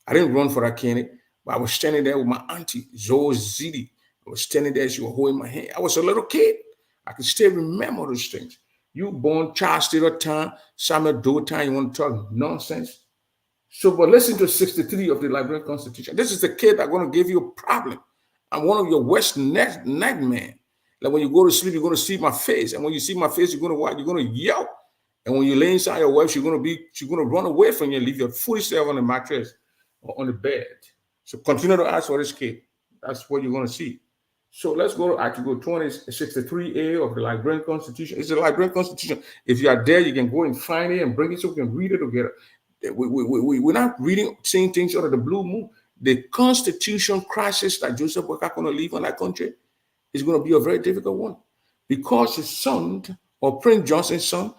I didn't run for that Kenny, but I was standing there with my auntie, Zoe Zidi. I was standing there, she was holding my hand. I was a little kid. I can still remember those things. You born Charles Taylor time, Samuel Doe time, you want to talk nonsense? So, but listen to 63 of the Liberian Constitution. This is the kid that's going to give you a problem. I'm one of your worst nightmare. Like when you go to sleep, you're going to see my face. And when you see my face, you're going to what? You're going to yell. And when you lay inside your wife, she's going to run away from you and leave your foolish self on the mattress or on the bed. So continue to ask for this kid. That's what you're going to see. So let's go to Article 2063A of the Liberian Constitution. It's the Liberian Constitution. If you are there, you can go and find it and bring it so we can read it together. We're not reading, saying things out of the blue moon. The constitution crisis that Joseph Boyka going to leave on that country is going to be a very difficult one because his son, or Prince Johnson's son,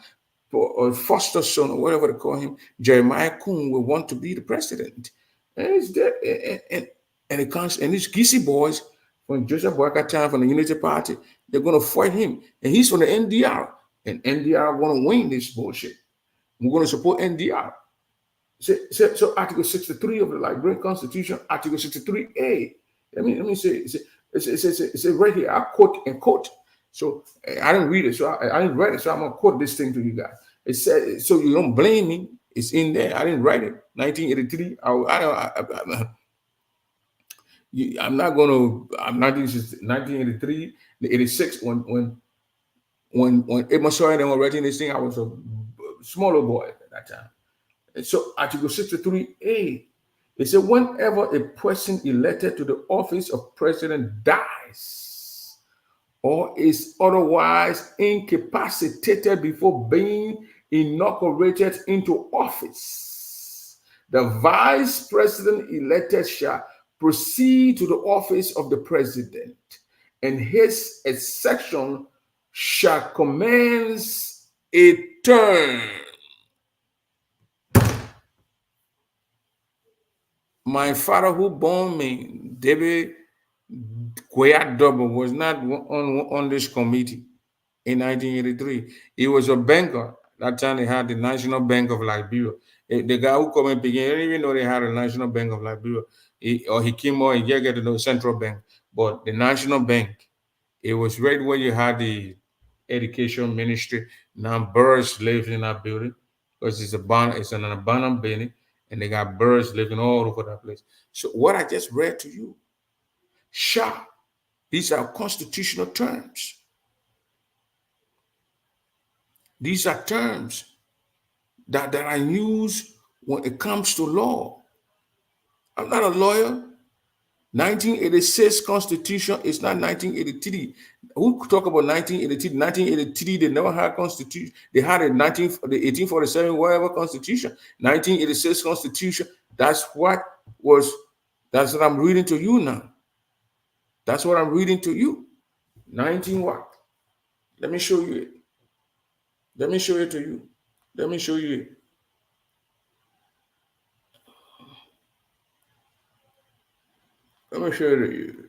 or Foster's son, or whatever they call him, Jeremiah Kuhn, will want to be the president. And it's there, and it comes, and these Gisi boys from Joseph Boyka time from the Unity Party, they're going to fight him. And he's from the NDR, and NDR want to win this bullshit. We're going to support NDR. So Article 63 of the Liberian Constitution, Article 63A. Let me say, it's right here. I quote. So I didn't read it, so I didn't write it. So I'm gonna quote this thing to you guys. It said, so you don't blame me. It's in there. I didn't write it. 1983. I'm not gonna. I'm not. This is 1983, 86. When Emma Sawyer and they were writing this thing, I was a smaller boy at that time. So Article 63A, it said whenever a person elected to the office of president dies or is otherwise incapacitated before being inaugurated into office, the vice president elected shall proceed to the office of the president, and his section shall commence a term. My father who born me, David Double, was not on this committee in 1983. He was a banker. That time they had the National Bank of Liberia. The guy who come and began, I didn't even know they had a National Bank of Liberia. He came on, he get to know Central Bank. But the National Bank, it was right where you had the education ministry. Now birds live in that building because it's an abandoned building, and they got birds living all over that place. So what I just read to you, Sha, these are constitutional terms. These are terms that are used when it comes to law. I'm not a lawyer. 1986 Constitution is not 1983. Who talk about 1983? 1983, they never had Constitution. They had the 1847 whatever Constitution. 1986 Constitution, that's what I'm reading to you now. That's what I'm reading to you. 19 what? Let me show you it. Let me show it to you. Let me show you it. Let me show it to you.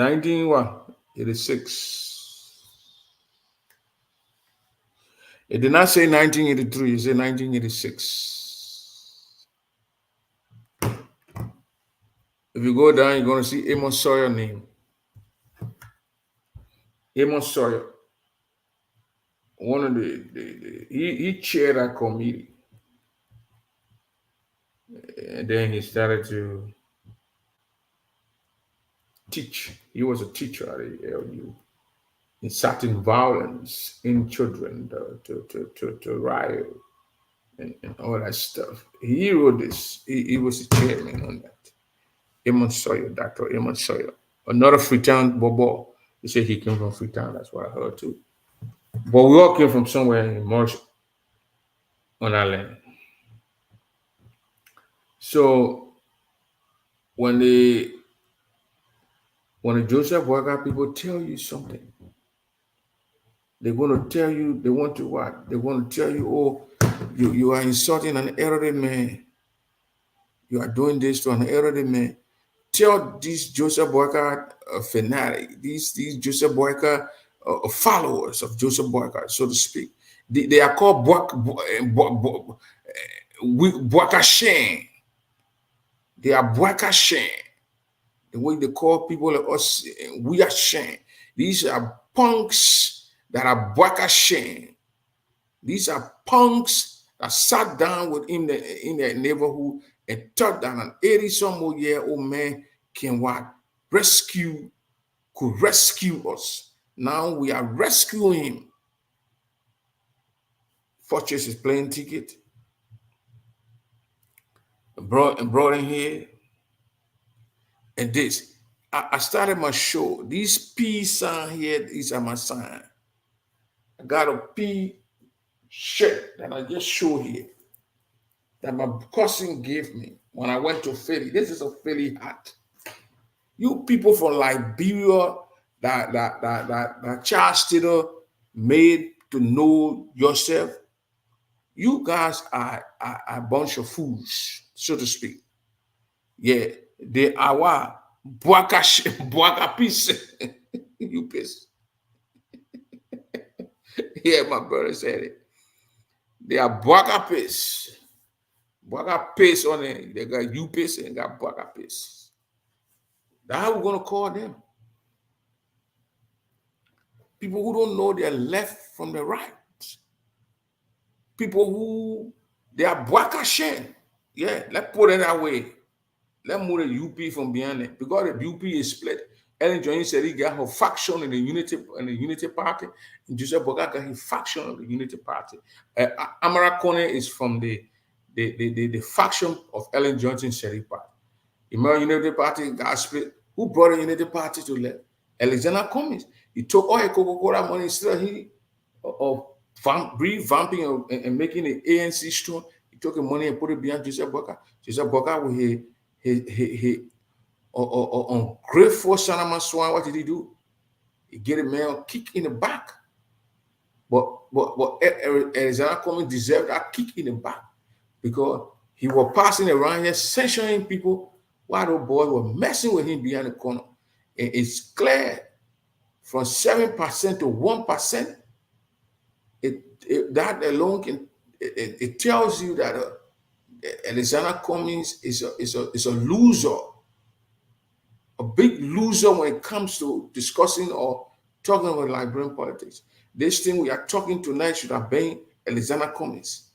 1986. It did not say 1983, it said 1986. If you go down, you're going to see Amos Sawyer name. Amos Sawyer, one of he chaired that committee. And then he started to teach. He was a teacher at the LU. Inciting violence in children to riot and all that stuff. He wrote this. He was the chairman on that. Amos Sawyer, Dr. Amos Sawyer. Another Freetown Bobo. He said he came from Freetown. That's what I heard too. But we all came from somewhere in Marsh on our land. So when the Joseph Boyka people tell you something, they're going to tell you, they want to what? They want to tell you, oh, you are insulting an elderly man. You are doing this to an elderly man. Tell these Joseph Boyka fanatic, these Joseph Boyka followers of Joseph Boyka, so to speak. They are called Boyka Shen. They are Boyka Shen. The way they call people like us, we are Shen. These are punks that are Boyka Shen. These are punks that sat down within in their neighborhood and thought that an 80-some-old-year-old man can what? Could rescue us. Now we are rescuing him. Fortress is playing ticket. And brought in here. And this. I started my show. These P sign here, these are my sign. I got a P shirt that I just showed here that my cousin gave me when I went to Philly. This is a Philly hat. You people from Liberia that Charles Taylor made to know yourself, you guys are a bunch of fools, so to speak. Yeah, they are what? Boaka piece. You piss. Yeah, my brother said it. They are Boaka piss. Boaka piss on it. They got you piss and got Boaka piss. That's how we're going to call them. People who don't know their left from the right. People who, they are Boaka Shen. Yeah, let's put it that way. Let's move the UP from behind it. Because the UP is split. Ellen Jones said he got her faction in the Unity Party. And Joseph Boyka got his faction of the Unity Party. Amara Kone is from the faction of Ellen Johnson Sherry Party. American Unity Party got split. Who brought the Unity Party to left? Alexander Cummings. He took all his Coca-Cola money instead of revamping and making the ANC strong. He took the money and put it behind Joseph Boyka. Joseph Boyka with his ungrateful son of my swine. What did he do? He get a man kick in the back. But Alexander Cummings deserved that kick in the back because he was passing around here censuring people while those boys were messing with him behind the corner. And it's clear from 7% to 1%. That alone can it tells you that Alexander Cummings is a loser, a big loser when it comes to discussing or talking about Liberian politics. This thing we are talking tonight should have been Alexander Cummings.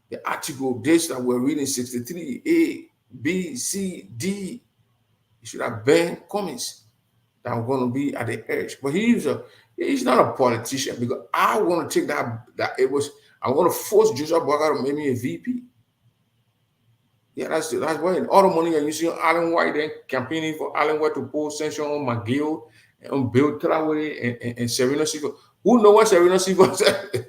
The article, this that we're reading, 63, A, B, C, D, it should have been Cummings that are going to be at the edge. But he's not a politician because I want to take I want to force Joseph Boyka to make me a VP. Yeah, that's why all the money you're using Alan White then campaigning for Alan White to pull sanction on McGill and on Bill Traore and Serena Silva. Who know what Serena Silva said?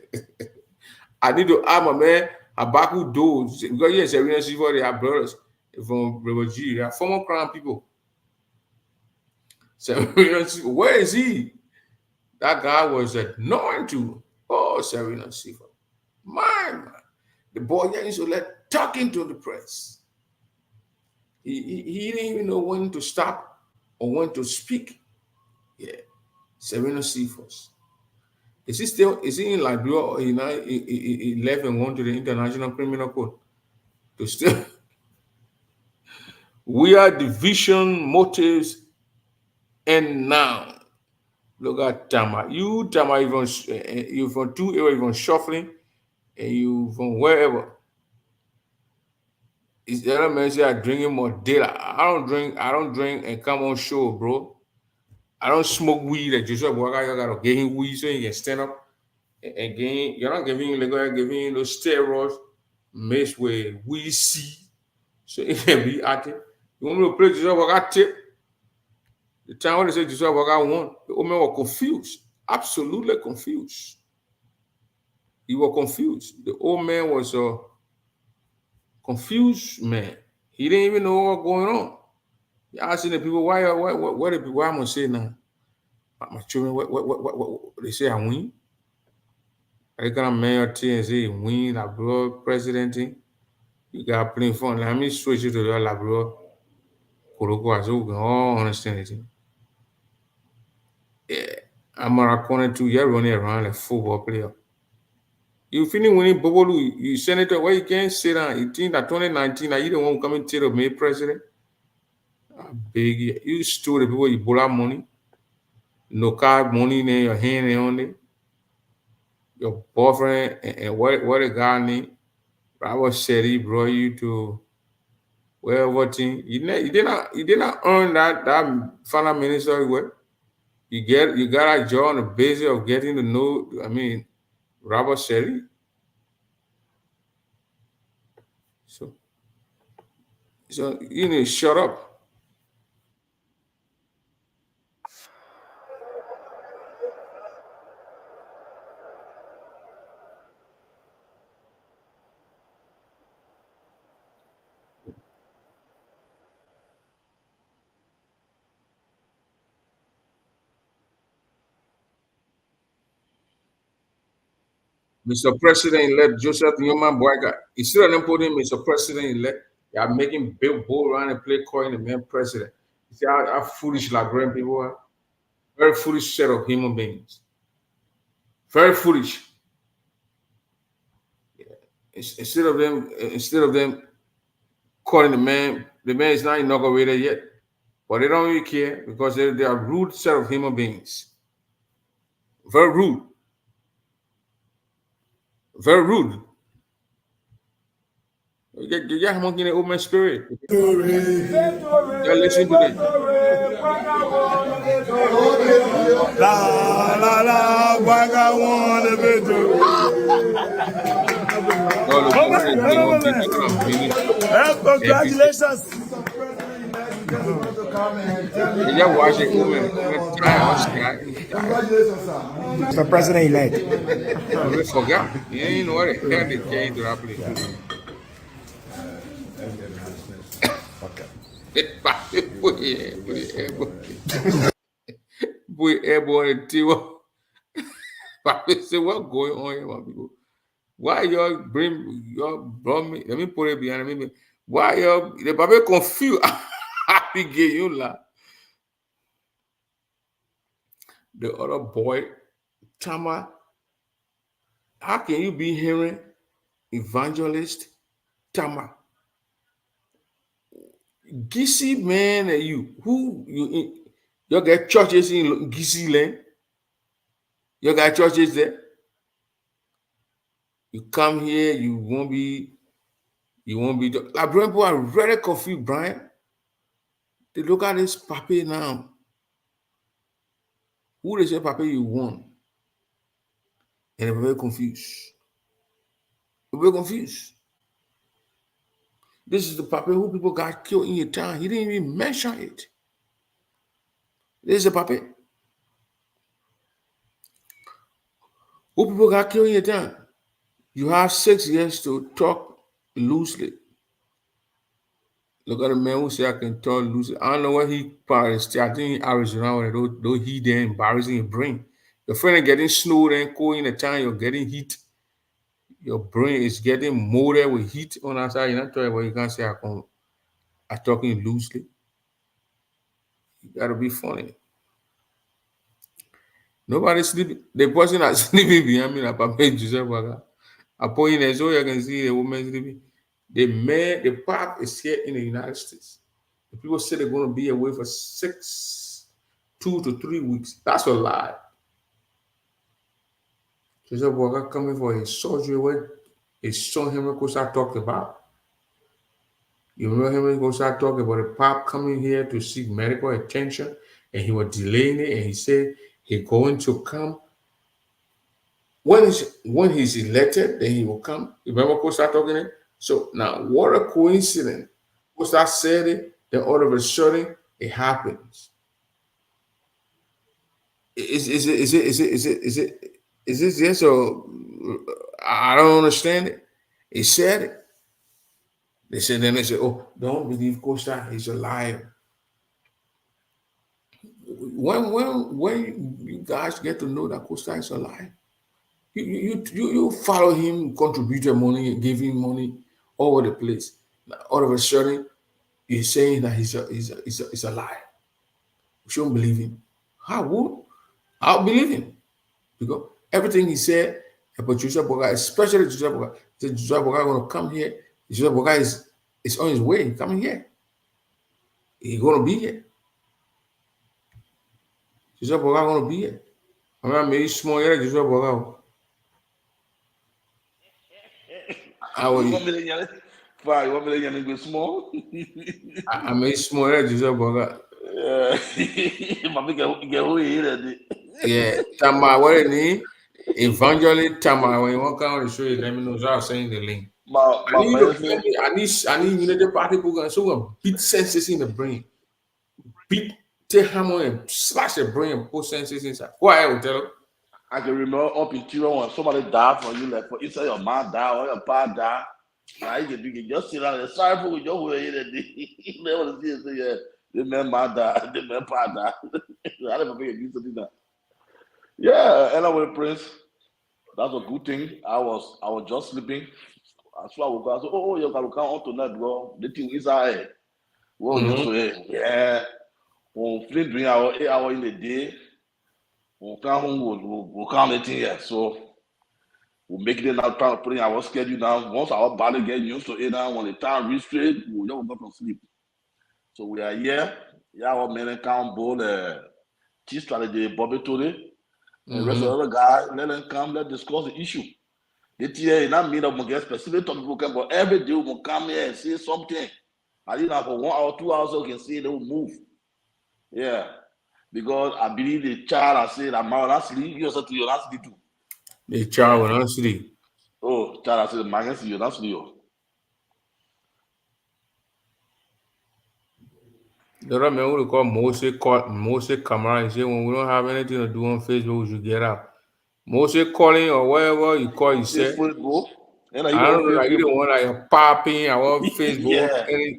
I need to ask my man Habaku Doe because yes, Serena Silva, they are brothers from River G. They are former Crown people. Serena Silva, where is he? That guy was annoying to Serena Silva. Man, the boy used to let talking to the press. He didn't even know when to stop or went to speak. Yeah, Serena Cephas. Is he in Liberia or he left and went to the International Criminal Court to still we are division motives and now look at Tama. You Tama even you from two areas even shuffling and you from wherever. Is the other man say I drinking more data. I don't drink and come on show, bro. I don't smoke weed like Joshua Boga. You gotta get him weed so he can stand up and gain. You're not giving him like you're giving him those steroids mixed with weed seed. So it can be active. You want me to play Joshua Boga tip? The time when they say Joshua Boga won, the old man was confused. Absolutely confused. He was confused. The old man was a confused man. He didn't even know what was going on. He asking the people, why the people, why I'm gonna say now? My children, what they say I win? I gonna mayor and say win Labrador president. You got playing fun. Let me switch it to the Labrador. Koroko as we can all understand it. Yeah. I'm a corner 2 year running around like football player. You finish winning Bobolu, you senator, why you can't sit down? You think that 2019, are you the one who coming to the May president? Big, you stole the people, you pull out money, no card money in your hand on it. Your boyfriend and what the guy name, Robert said he brought you to wherever thing. You did not earn that final minister work. You got a job on the basis of getting to know. I mean, Robert Sherry. So you need to shut up. Mr. President-elect Joseph Newman Boyga. Instead of them putting Mr. President-elect, they are making Bill Bull around and play calling the man president. You see how foolish Liberian people are? Very foolish set of human beings. Very foolish. Instead of them calling the man is not inaugurated yet. But they don't really care because they are rude set of human beings. Very rude. Very rude. You get monkey in the open spirit. You listen to this. La la la, Waga won the victory. Congratulations. You watch it, Mr. President-elect. we forgot. You ain't know what the hell they came to that place. Boy, airborne Tiwa. Papi say, what going on here, my people? Why y'all brought me? Let me put it behind me. Why y'all the Papi confused? Happy gay you la. The other boy, Tama, how can you be hearing evangelist Tama? Gissy man and you get churches in Gissy land. You got churches there. You come here, you won't be. Like people are very confused, Brian. They look at this papi now. Who they say papi you won? And they're very confused. They're very confused. This is the papi who people got killed in your town. He didn't even mention it. This is the papi who people got killed in your town. You have 6 years to talk loosely. Look at the man who say I can talk loosely. I don't know what he probably still. I think Arizona where those heat there embarrassing your brain. Your friend is getting snowed and cold in the town, you're getting heat. Your brain is getting molded with heat on outside. You're not talking about you can't say I'm talking loosely. You gotta be funny. Nobody sleeping. The person that's sleeping behind me, Papa Joseph Waga. I point in so you can see the woman sleeping. The park is here in the United States. The people say they're going to be away for 2 to 3 weeks. That's a lie. Joseph Waga coming for his surgery where his son Henry Kosa talked about. You remember Henry Kosa talked about the pop coming here to seek medical attention, and he was delaying it, and he said he's going to come. When he's elected, then he will come. Remember Kosa talking it? So now, what a coincidence. Kosa said it, then all of a sudden it happens. Is this yes or I don't understand it? He said it. They said, oh, don't believe Costa, he's a liar. When you guys get to know that Costa is a liar, you follow him, contributed money, give him money all over the place. Now, all of a sudden, you're saying that he's a liar. You shouldn't believe him. I'll believe him. Because everything he said about Joseph Boga, especially Joseph Boga, said Joseph Boga going to come here. Joseph Boga is on his way, coming here. He's going to be here. Joseph Boga going to be here. I'm maybe small here, Joseph Boga. You want me to go small? I made small here, Joseph Boga. Yeah, Tama, what is it? Evangelist Tama, when you want to come on the show, let me know. So I'll send the link. I need Unity Party people so we're gonna beat senses in the brain. Beat take hammer and slash the brain and put senses inside. Go ahead, will tell you. I can remember up in Tiro when somebody died for you, like for inside your man die or your pa die. Now you can just sit down and sorry for your way. You never see it say, yeah, the man man die, the man pa die. I never forget you to do that. Yeah, anyway, Prince, that's a good thing. I was just sleeping. As far as I said, oh, you can come on tonight, bro. The thing is, well, yeah. When Flint doing our 8 hours in the day, we'll come home, we'll come 18 years. So we'll make it now, putting our schedule down. Once our body get used to it now, when the time reach straight, we'll just go to sleep. So we are here. Yeah, our men account bowl, T strategy, Bobby Tony. And the rest of the other guys, let them come, let's discuss the issue. This year, not mean that we get specific topic, but every day we will come here and say something. I think for 1 hour, 2 hours, we can see they will move. Yeah. Because I believe the child has said that my last sleep, you also to your last sleep too. The child will not sleep. Oh, child has said my last sleep, last sleep. The other man will call Moses Kamara and say, when we don't have anything to do on Facebook, we should get out. Moses calling or whatever you call, you say. I don't know, like you don't want like popping our Facebook.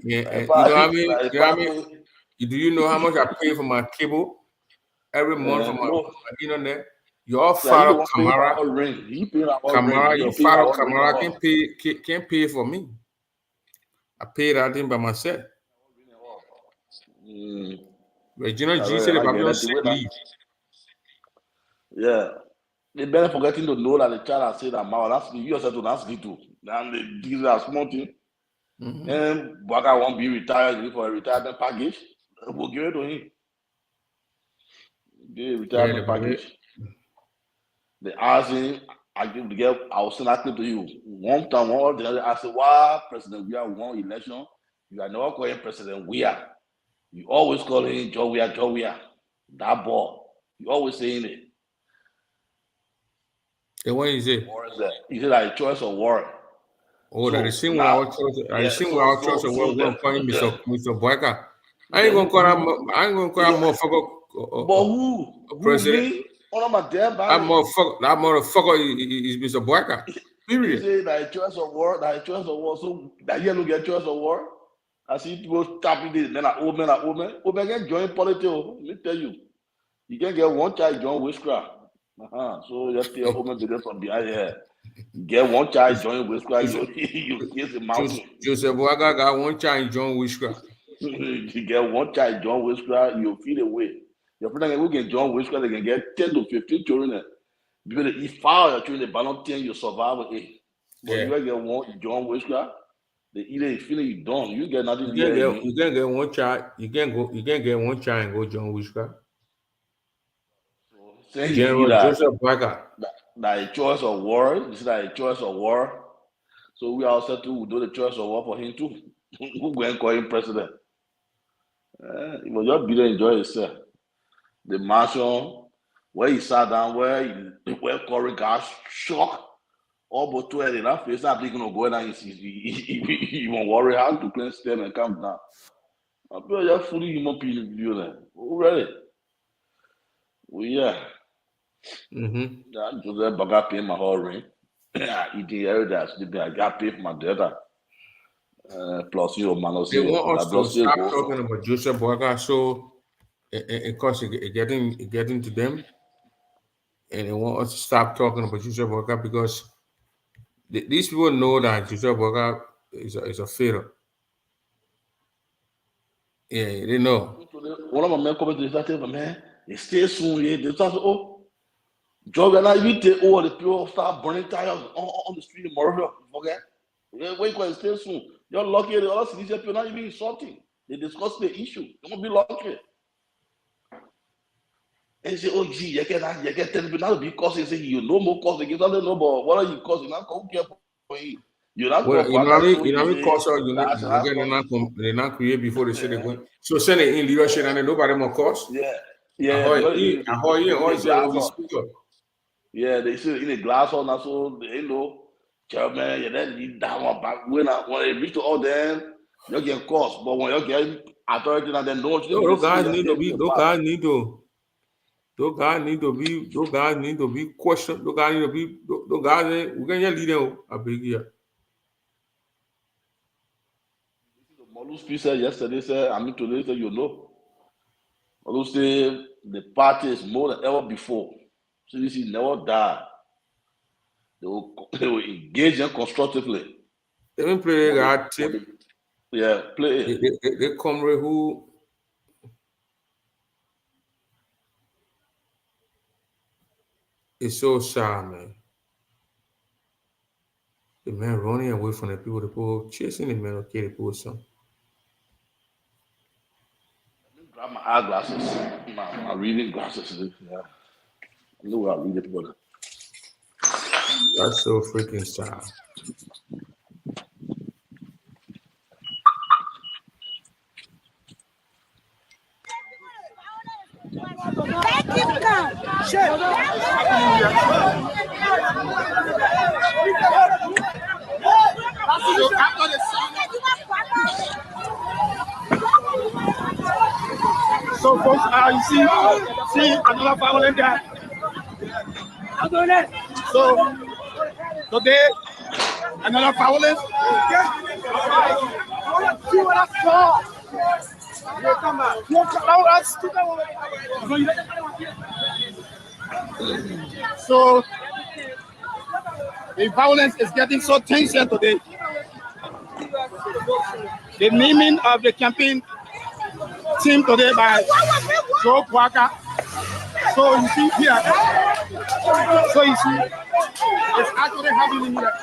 You know what I mean? Do you know how much I pay for my cable every month for my internet? Your father Kamara, your father Kamara can't pay for me. I pay that thing by myself. Regina G said if I'm not sick leave. Yeah. They better forgetting to know that the child has said that my last you yourself to ask it too. And they give that small thing. And Baka won't be retired for a retirement package. We'll give it to him. Give a retirement package. They asked him, I will send that clip to you. One time, one the other, I said, why President Weah won election? You are never calling President Weah. You always call him Joe Weah. That boy. You always saying it. And what is it? He said like choice of war. Oh, so, that is same with our choice. I seen with our choice of war. We're calling Mr. Boyka. I ain't gonna call that motherfucker. But who? President? That motherfucker is Mr. Boyka. Period. He said like choice of war. So that year look at choice of war. I see people tapping this. Then old man can join politics. Let me tell you, you can get one child join witchcraft. So just tell woman business from behind here. Get one child join witchcraft, you kiss the mountain. Joseph Boaga got one child join witchcraft. You get one child, John Whisper, you feel the way. Your friend will get John Whisper, they can get 10 to 15 children. Because if fire your children, but not 10, you survive with it. But Yeah. you get one John Whisper, they either feeling you done, you get nothing You there. can get one child. You can get one child and go John Whisper. Saying you General feel Joseph Baker. that a choice of war, you see that a choice of war. So we also too will do the choice of war for him too. Who go and call him president? He was just be there enjoy himself. The mansion where he sat down, where Corey got shocked. All but 12 that face that gonna go and he won't worry how to clean stem and come down. I'm just fully human video there. Already. Well, yeah. Joseph Baga pay my whole ring. Eating everything, sleeping. I got paid for my data. Plus, you know, They want us to stop talking about Joseph Baker, so of course it getting to them, and they want us to stop talking about Joseph Baker because these people know that Joseph Baker is a failure. Yeah, they know. One of my men commented, they said, man, it stays soon. They start, oh, Job and I, you take all the people start burning tires on the street in Morocco. Forget. Wait, because it stays soon. You're lucky. The other cities, you're not even insulting. They discuss the issue. You won't be lucky. And say, oh, gee, you get 10 people now be causing. Say, you no more causing. You don't know, but what are you causing? Now, who care for you? You're not well, you know what I mean? Cause they not create before they say they're going. So send it in leadership and then nobody more cause. Yeah. Yeah, they say in a glass or not, so they know. Chairman, you then you down back when they reach to all them, you get cost. But when you get authority and then those guys need to be questioned. Those guys need to be those guys we can lead them a big year. Molu speech said yesterday, said, I mean today, said, you know. Molu say the party is more than ever before. So this is never die. They will engage them constructively. They will play a tip. Yeah, play it. They come who it's so sad, man. The man running away from the people chasing the man, okay, the people some. Grab my eyeglasses, my reading glasses. Yeah. I know where I read it, brother. That's so freaking sad. So, folks, you see another violent guy. So, today, another violence. So, the violence is getting so tense here today. The naming of the campaign team today by Joe Walker. So you see here. So you see, it's actually happening here.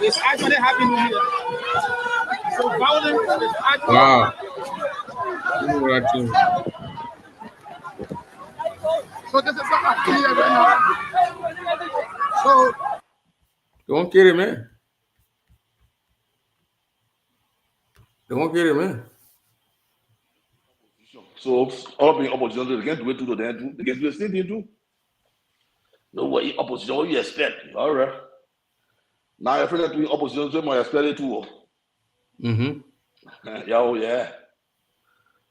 It's actually happening here. So violence is actually. Wow. So this is what happening here right now. So don't get it, man. Don't get it, man. So all being opposition, they can't do it to them. They can do the same thing too. No way, opposition, what you expect? All right. Now your friend doing opposition, so you expect it too. Yeah.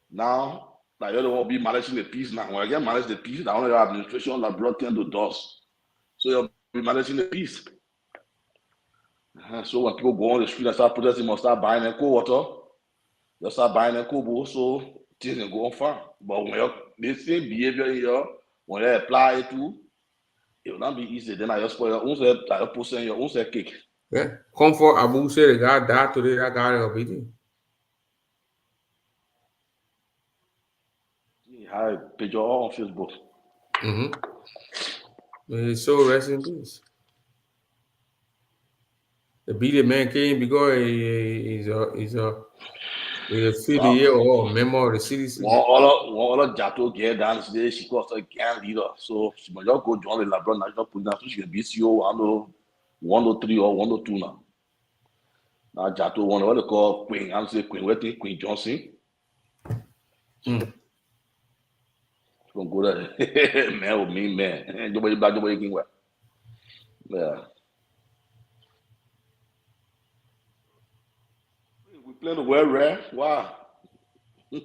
Now you don't want to be managing the peace now. When I get manage the peace, I want your administration that brought them to doors. So you'll be managing the peace. So when people go on the street and start protesting, must start buying their cold water. They start buying their cold, so things can go on far. But when the same behavior here, when you apply it to, it will not be easy. Then I just spoil your own self, like posting your own self cake. Yeah. Come for Abu say the guy died today, that guy will beat him. had a picture all on Facebook. So rest in peace. The bearded man came because he's a affiliate or member of the CDC. One other Jato get down today, she was a gang leader. So she might just go join the LeBron National Police now, so she can be CO 103 or 102 now. Now Jato one what they call Queen, I'm saying Queen Johnson. Gonna go there. Man with me, man. Nobody back, nobody can work. Yeah. We playing the well rare. Wow. He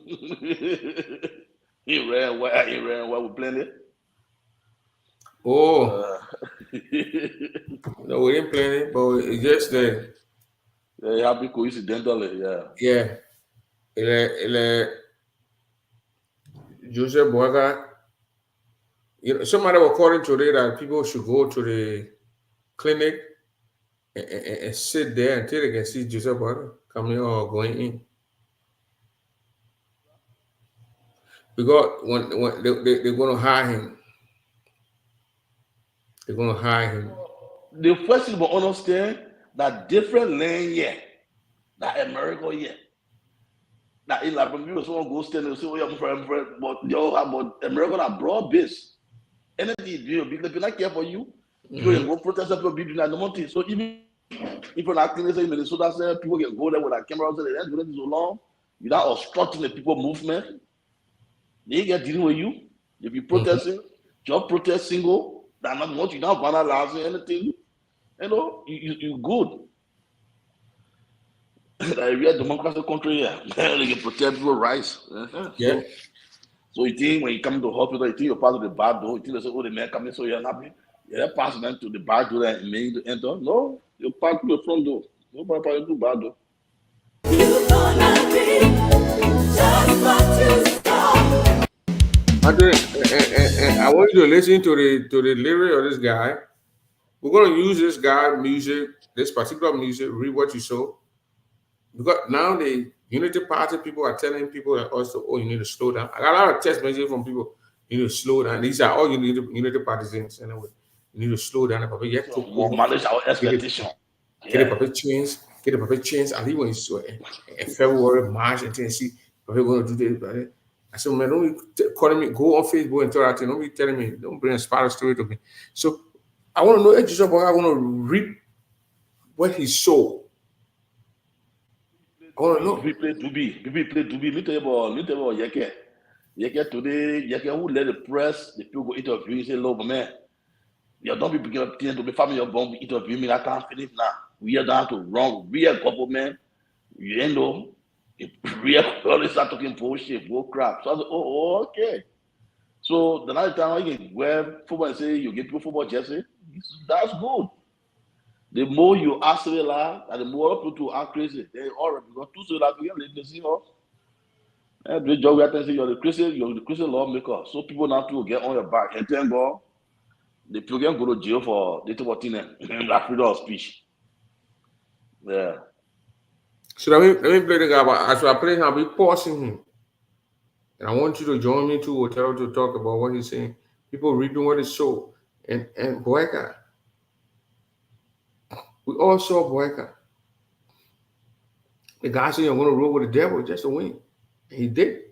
ran well, we playing it. Oh. No, we didn't play it, but it's just that. Yeah, it happened coincidentally, yeah. Yeah. Joseph Boaga, somebody was calling today that people should go to the clinic and sit there until they can see Joseph Boaga coming or going in. Because when they're going to hire him. They're going to hire him. The first thing to understand that different land here, that America here. Now, in like when people someone go stand and say, "Oh, yeah, friend," but America are broad based. Anything you do, if you're not careful, you go protest people be doing that no more thing. So even if you're not clean, say Minnesota, say people can go there with a camera, say they're doing it so long, you're not obstructing the people movement. They get dealing with you. If you protesting, just protest single. That not what you not vandalizing anything. You know, you good. Like we are democratic country here. They can protect people's rights. Yeah. So you think when you come to the hospital, you think you're part of the back door, you think they say, oh, the man coming, so you're not happy. You're passing them to the back door and make to enter. No, you're part to the front door. Nobody part to the back door. You're gonna be just what you saw. I want you to listen to the lyric of this guy. We're going to use this guy music, this particular music, read what you saw. Because now the Unity Party people are telling people that also, oh, you need to slow down. I got a lot of text messages from people, you need to slow down. These are all Unity Partisans anyway. You need to slow down. We'll manage our expectation. Get a puppet chance. And even in February, March, and Tennessee, we're going to do this. I said, man, don't be calling me, go on Facebook and interact. Don't be telling me, don't bring a spiral story to me. So I want to know, Joseph Boaga, I want to read what he saw. I want to know. We play to be. Me tell you about Yeke. Yeke today, Yeke who let the press, the people go interview, say, look, man, you don't be picking up things to be family of bomb interview me. I can't finish now. We are down to wrong real government. You know, real always start talking bullshit, bull crap. So I said, oh, okay. So the night time you can wear football and say you give people football jersey, that's good. The more you ask the lie, and the more people act crazy. They already got two so that we can see us. Every job we have to say you're the Christian lawmaker. So people now to get on your back and thank God. The people can go to jail for the like freedom of speech. Yeah. So let me play the guy, but as I play him, I'll be pausing him. And I want you to join me to hotel to talk about what he's saying. People reading what he saw. And Boaga. We all saw Boaga. The guy said, I'm going to roll with the devil just to win. And he did.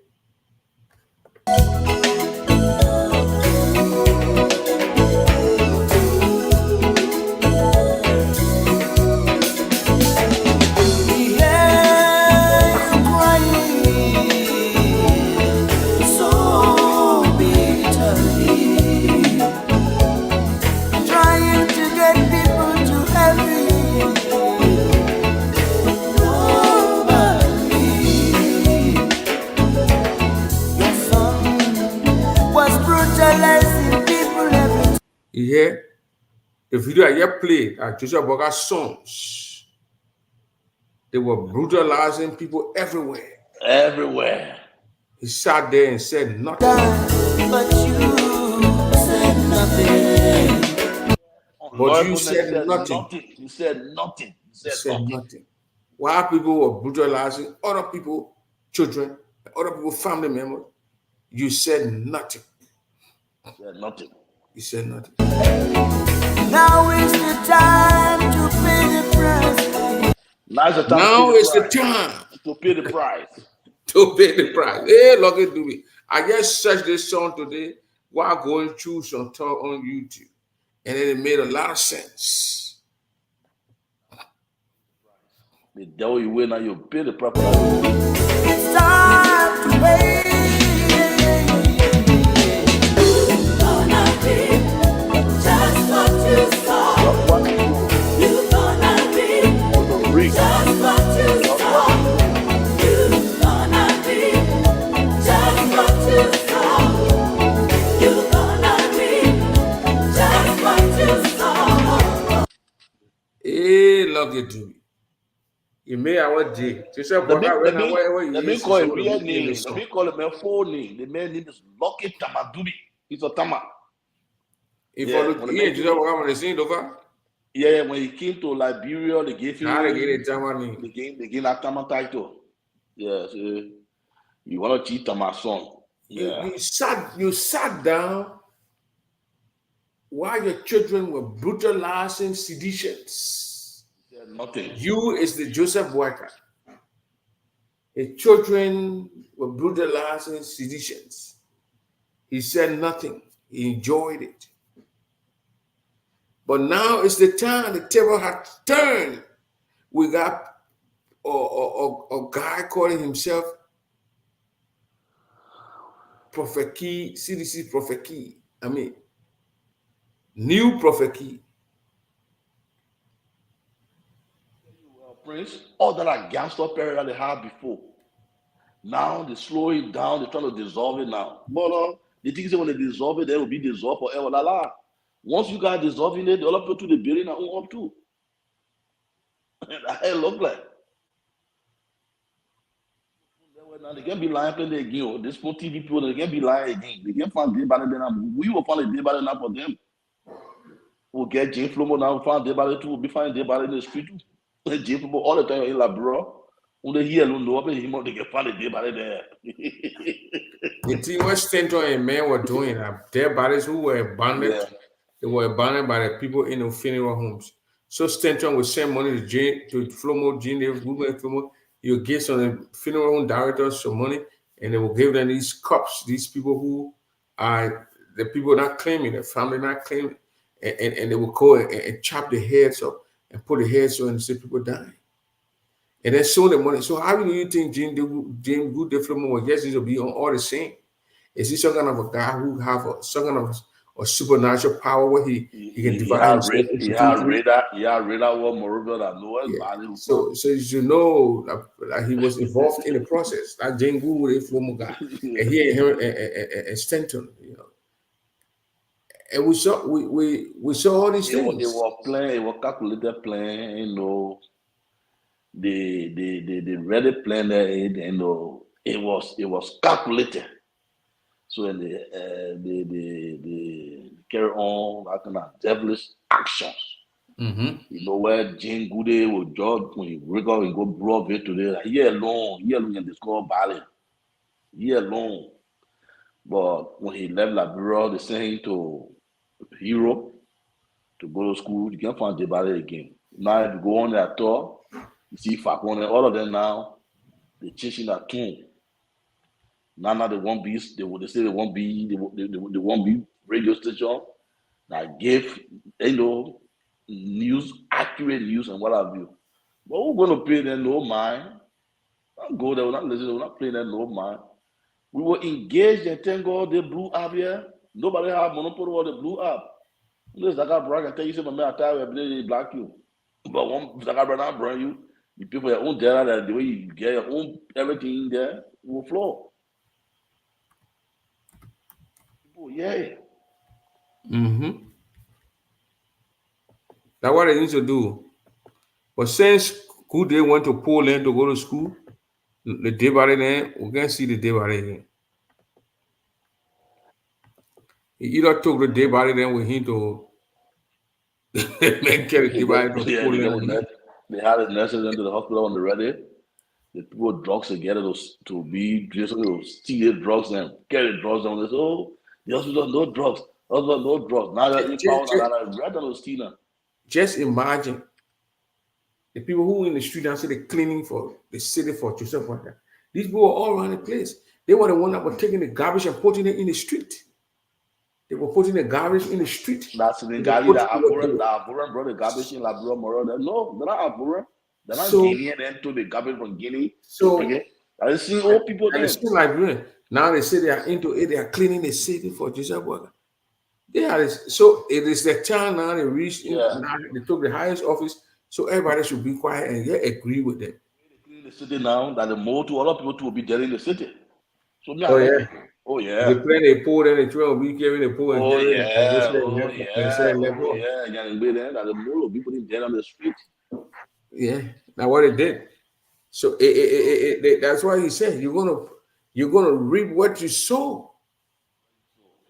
You hear the video I just played at Joseph Boaga's songs. They were brutalizing people everywhere. Everywhere. He sat there and said nothing. But you said nothing. But you said nothing. You said nothing. You said nothing. While people were brutalizing other people, children, other people, family members, You said nothing. Said nothing. You said nothing. Now is the time to pay the price. Now is the time. Now to is pay the the price. time To pay the price. to pay the price. Hey, look at me. I just searched this song today while going through some talk on YouTube, and it made a lot of sense. The devil you win, now you pay the price. It's time to pay. Gonna be just what you saw. What You gonna be to bring? just what you saw. You gonna be just what you saw. You gonna be just what you saw. Hey, look at me. You may our day. Let me call a real name. Let me call him a full name. The man's name is Lucky Tamadubi. He's a Tama. If Yeah, I look when the here, man you know what I'm saying, over. Yeah, when he came to Liberia, they gave him How to get it done? they gave that Tama title. Yeah, so you want to cheat on my son. Yeah. You sat down while your children were brutalizing seditions. Said nothing. You is the Joseph Boyka. His children were brutalizing seditions. He said nothing. He enjoyed it. But now is the time the table had turned. We got a guy calling himself Prophet Key, CDC Prophet Key. I mean, new Prophet Key. Prince, all that gangster period that they had before. Now they slow it down, they're trying to dissolve it now. But the thing is when they dissolve it, they will be dissolved forever. Once you guys dissolving it, the other people to the building and up too. That hell look like. Now they can't be lying playing the game. This for TV people, they can't be lying again. They can't find day by the now. We will find a day by the now for them. We'll get Jane Flomo now, we'll find day by the two, we'll be finding day by the in the street too. Jane Flomo all the time in La Bro. When they hear alone, no up him, they can find a day by the there. The thing what Stanton and men were doing, their bodies who were abandoned, they were abandoned by the people in the funeral homes. So Stanton would send money to Jane, to Flomo, Jane, Flomo. He would give some of the funeral home directors some money, and they will give them these cups, these people who are the people not claiming, the family not claiming, and they will go and chop the heads up and put the heads on and say people dying. And then sold the money. So how do you think Jane Good Flomo was just to be on all the same? Is he some kind of a guy who have some kind of a supernatural power where he can divide himself? He had radar what Morovia that knows. So you know that he was involved in the process. That Jane Good Flomo guy, and he and Stanton, you know. And we saw all these things. It was calculated plan, you know. The ready plan there, you know, it was calculated. So they carry on that kind of devilish actions. Mm-hmm. You know where Jane Goody will judge when you wake up and go broad it today. Like, he alone can discover Bali. He alone. But when he left Liberia, they sent him to Europe to go to school. You can't find the Bali again. Now if you go on their tour, you see Fakone, all of them now, they're changing that tune. Now they won't be. They say they won't be. They won't be radio station that give news, accurate news and what have you. But we're going to pay them no mind. Don't go there. We're not listening. We're not playing them no mind. We were engaged and thank God they blew up here. Nobody have monopoly or they blew up. Unless Zaka Brand can tell you say my man attire they black you. But one Zaka Brand brand you, you pay for your own data that the way you get your own everything there will flow. Yeah. Mm-hmm. That's what they need to do. But since Good Day went to Poland to go to school, the day by then, we can see the day by then. He either took the day by then with him to make the day by to Poland. They had his nurses into the hospital on the ready. the people drugs together to be to steal drugs and carry drugs and they say, oh, the hospital no drugs, hospital no drugs. Now that you found another red on stealer. Just imagine the people who in the street and say they're cleaning for the city for Joseph Boakai. These people were all around the place. They were the one that were taking the garbage and putting it in the street. They were putting the garbage in the street. That's the Gali that Aburan brought the garbage in Labura Moro. No, they're not Aburan. They're not Guinea and to the garbage from Guinea. So I see old people there. It's still Liberian. Now they say they are into it, they are cleaning the city for Joseph Boakai. So it is the time now they reached now they took the highest office. So everybody should be quiet and agree with them. The city now that the more to a lot of people to will be there in the city. So me, oh yeah. They play the pool, then they try to be carrying the pool. And yeah, that the more will be putting there on the street. Yeah, now what they did. So that's why he said you're gonna reap what you sow.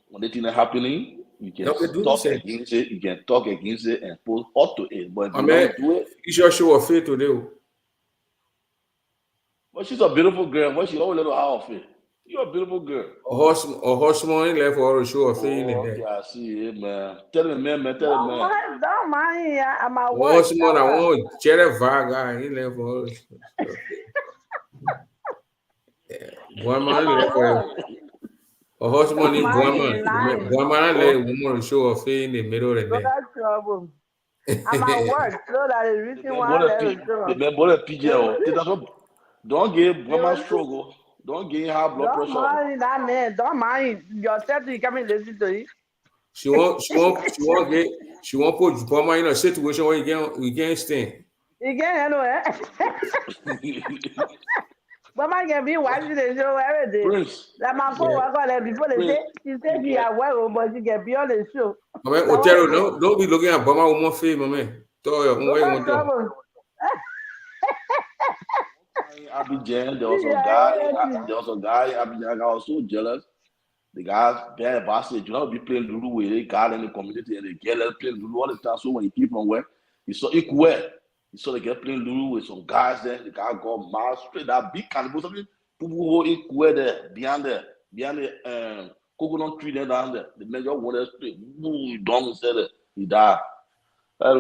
When the thing is happening, you can talk against it. You can talk against it and put up to it. But if you don't do it, you should show a faith today. But she's a beautiful girl. But she always little how of it. You're a beautiful girl. A horseman left for her to show a faith in there. Yeah, I see it, man. Tell him, man. Tell him, man. Don't mind. I'm a horseman. I want Jerry Varga. He left for her. One man left for her. A horseman in Guaman. Guaman let a woman show a face in the middle of the day. Trouble. I'm at work, so that is reason why don't give Guaman struggle. Don't give her blood pressure. Don't mind that man. Don't mind yourself. You come and listen to it. She won't put Guaman in a situation where you can't stand. You can't anyway. But my can be watching the show every day. Like my phone work on it before they say she said she at work, but she can be on the show. Otero, don't be looking at Bama woman face, my man. Abidjan, there was a guy Abidjan. I was so jealous. The guys bad bastard, you know, be playing Lulu with a guy in the community and the girl playing Lulu all the time. So when he keep on work, he saw Ikwe. He saw the girl playing Lulu with some guys there. The guy got mad straight. That big cannibal, something people who Ikwe there behind the coconut tree there down there. The man just wanted to straight. Dumb instead of he died. In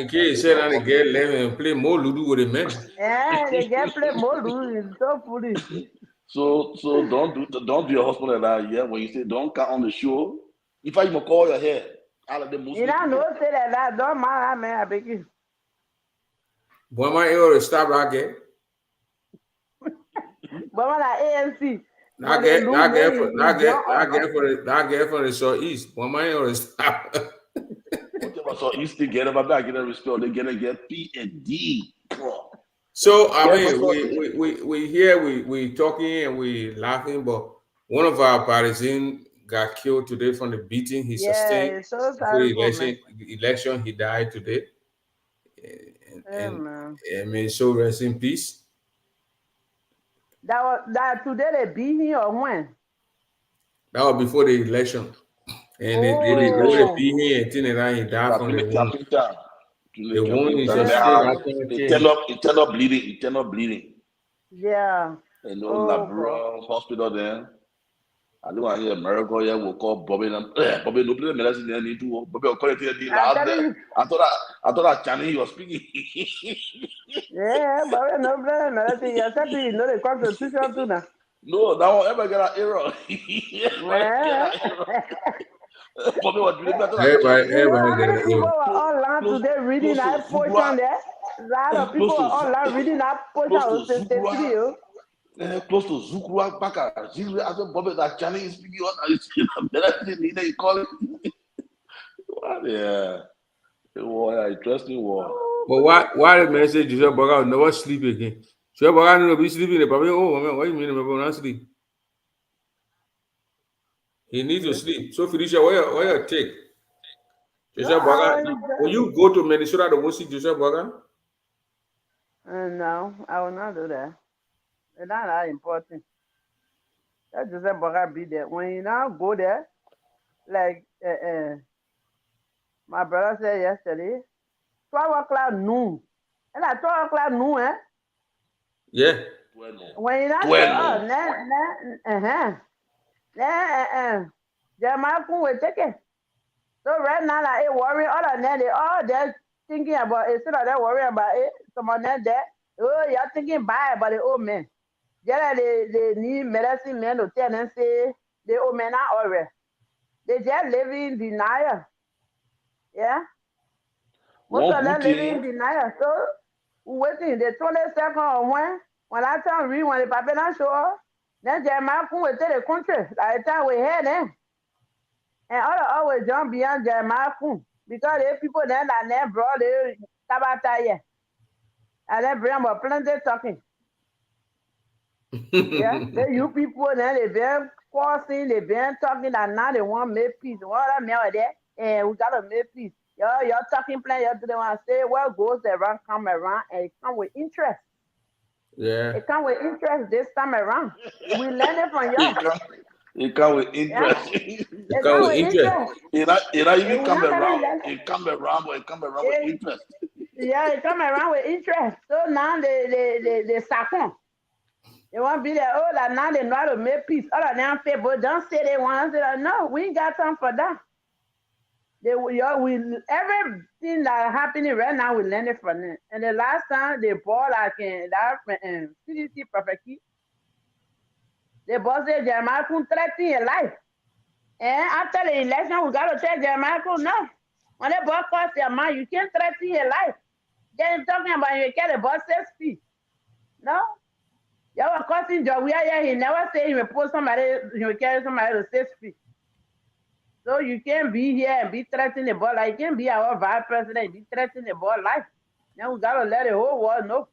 case he said that the girl left and play more Ludo with the men. Yeah, the girl play more Ludo. It's so foolish. So don't do your husband like that. Yeah, when you say don't come on the show, if I even call your hair, all of them. You don't know say that. Don't mind that man. I beg you. Boy, my ear to stop that girl. But when I ANC. That girl from the southeast. Boy, my ear to stop. So you still get about that, get a respect. They're gonna get P&D. So I mean, we here, we talking and we laughing, but one of our partisans got killed today from the beating he sustained so for the election. He died today. And I mean, so rest in peace. That today they beat him or when? That was before the election. And they go to be here and he died from the wound. The wound is just internal bleeding. Yeah. You know, Labra hospital there. I don't want to hear America here will call Bobby no play medicine there need to Bobby will call it here last there. I thought that Chinese was speaking. Yeah, Bobby no play medicine. You said you know the constitution too now. No, that won't ever get an error. Everybody get people were online today reading that portion there. A lot of people were online reading that portion of the video. Close to Zukruwa Baka. Zikri after Bobby that Chinese speaking on you call it. What it was an interesting war. But why the message Joseph Boakai will never sleep again? Joseph Boakai will be sleeping. Probably, what do you mean about not sleep? He needs to sleep. So Felicia, where you take? Joseph Boakai. Will you go to Minnesota to go see Joseph Boakai? No, I will not do that. It's not that important. Let Joseph Boakai be there. When you now go there, like my brother said yesterday, 12 o'clock noon. And at 12 o'clock noon, Yeah. When you not say, oh, Jeremiah Kun will take it. So right now, like, it worry all of them. They all they're thinking about it. Instead of they worry about it, someone else there. Oh, you're thinking bad about the old man. Yeah, they need medicine men to tell them say the old men are already. They just live in denial. Yeah. Most One of them good live in thing, denial. So waiting the 22nd or when I tell read when the paper not show up, then Jeremiah Kun will tell the country. Like the time we had them. And all always jump beyond Jeremiah Kun. Because the people then that never brought the Tabata here. And then bring about plenty talking. Yeah. Then you people then they been causing, they been talking that now they want to make peace. What I mean with that? And we gotta make peace. You're talking plenty, you didn't want to say what goes around, come around, and it come with interest. Yeah. It come with interest this time around. We learn it from y'all. it come with Yeah. interest. It Come come with with interest. interest. It not even And we come not gonna around. learn It come around, but it come around with it. interest. Yeah, it come around with interest. So now they sakon. They want to be there. Oh, that now they know how to make peace. All of them people don't say they want to say that. No, we ain't got time for that. We everything that happening right now, we learn it from them. And the last time they bought like in that CDC prophecy, they bought said Jeremiah Kun threatening your life. And after the election, we got to tell Jeremiah Kun, no. When they bought cost your mind, you can't threaten your life. Then talking about you can't the boss says speak. No. You were causing job. We are here. He never say you will post somebody, you will carry somebody to say speak. So you can't be here and be threatening the ball. Like you can't be our vice president and be threatening the ball life. Now we gotta let the whole world know.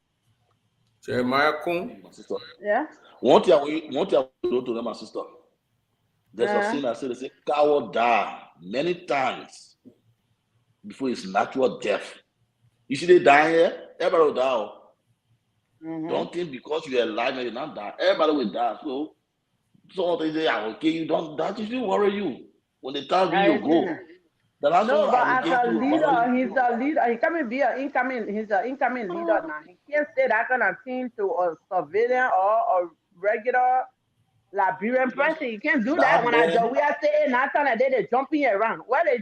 Jeremiah Kun. My sister. Yeah. One thing I want to do to them, my sister. There's a scene I say, they say, coward die many times before his natural death. You see they die here, everybody will die. Don't think because you're alive and you're not die. Everybody will die. So they say, I will kill you. Don't that should worry you. When the time you go. The last No, one but I will as get a to leader, he's a leader. He can't be an incoming. He's an incoming leader now. He can't say that kind of thing to a civilian or a regular Liberian person. He can't do that. When we are saying not that they're jumping around. What the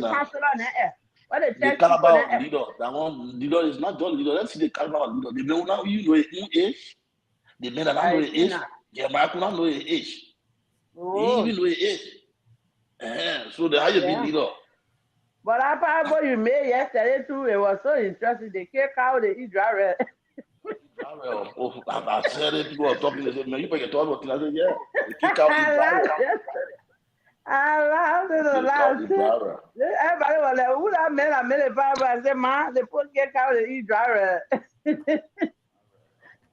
council on the air? What the the church caliber leader, that one leader is not just leader. Let's see the caliber of leader. They know now you know his age. The men that not know his age. Jeremiah could not know his age. He even know his age. So the how you be leader. But that parable you made yesterday too, it was so interesting. They kick out the Israel. I said it, people are talking, they said, man, you better talk about it. I said, yeah. They kick out Israel. I laughed at the last. Everybody was like, who that man? I made a Bible. I said, man, they put kick out the Israel.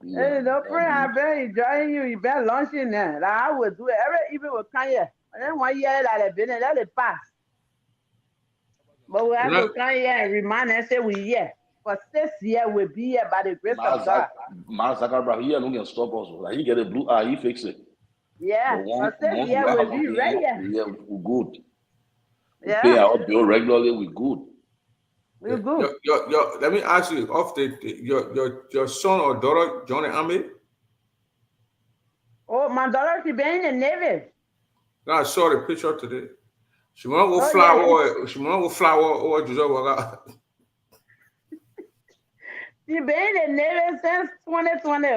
Hey, no friend, I been enjoying you. You been launching there. Like I would do it. Every even with Kanye. And then 1 year that they've been there, let it pass. But we have to come here and remind and say we here. For 6 years we'll be here by the grace of God. Mark Zuckerberg, he don't get stop us. Like he get a blue eye, he fix it. Yeah, for 6 years we'll be right here. Yeah, we're good. Yeah. We pay our bill regularly, we're good. We're good. Let me ask you, your son or daughter join the army? Oh, my daughter, she been in the Navy. No, I saw the picture today. She wanna go fly over. She wanna go fly over Joseph. She been in the Navy since 2020.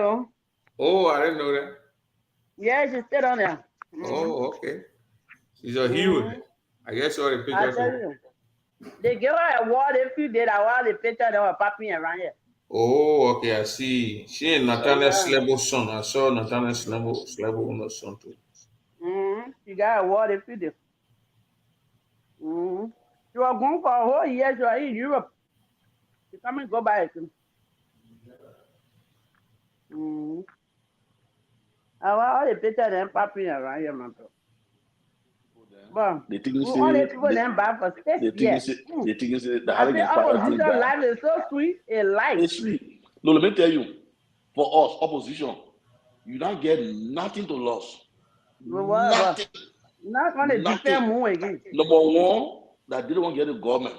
Oh, I didn't know that. Yeah, she's still on there. Oh, okay. She's a hero. I guess saw the I tell picture. you. They give her an award if you did award the picture they were popping around here. Oh, okay, I see. She and Nathaniel Slebo's son. I saw Nathaniel Slebo on the son too. She got an award if you did. She was going for a whole year. She was in Europe. She come and go back. All the pictures them popping around here, man. But they think you all the say people them back for 6 years. they think you say the I say opposition guy. life is so sweet. A life. It's sweet. No, let me tell you, for us, opposition, you don't get nothing to lose. Nothing. Not going to defend more again. Number one, that didn't want to get the government.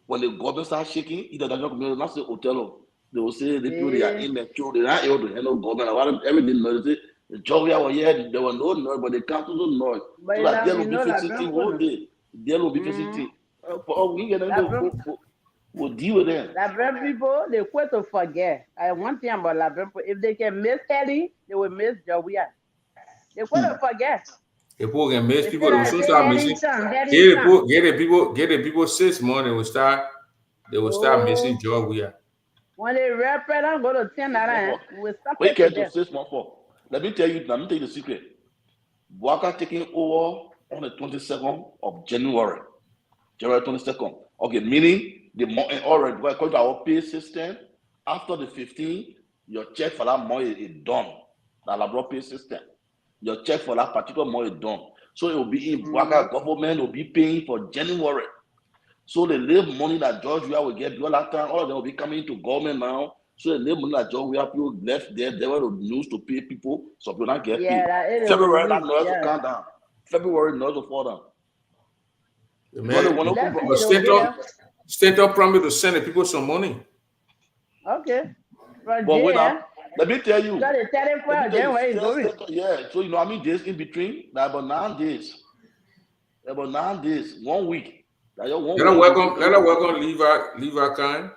When the government starts shaking, either the government not say hotel, They will say the people they are immature, they're not able to handle government. Everything knows. The Georgia was here, there was no noise, but the council don't know. But So that there will you be know la facility Brempo one no. day. There will be facility. For we get them, we'll deal with them. La Brempo people, they quit to forget. One thing about La Brempo, if they can miss Eddie, they will miss Jawia. They quit to forget. People can miss They people. say They will that soon say start Eddie missing. son, Get Eddie the son. get the people 6 months. They will start missing job. We are. When they rap it, I'm going to 10 that we stop We it can to do them. 6 months for. Let me tell you the secret. Waka taking over on the 22nd of January. January 22nd. Okay, meaning the month already according to our pay system, after the 15th, your check for that month is done. The Labrador pay system. Your check for that particular month is done. So it will be in Waka government will be paying for January. So the live money that George Weah will get because that time all of them will be coming into government now. So the live money that George Weah people left there, they were the news to pay people, so people not get paid. February that noise will come down. February noise will fall down. State up promise to send the people some money. Okay. But wait now, let me tell you. Yeah, so you know how many days in between? Like about 9 days. About 9 days, 1 week. Let us welcome Levi Khan,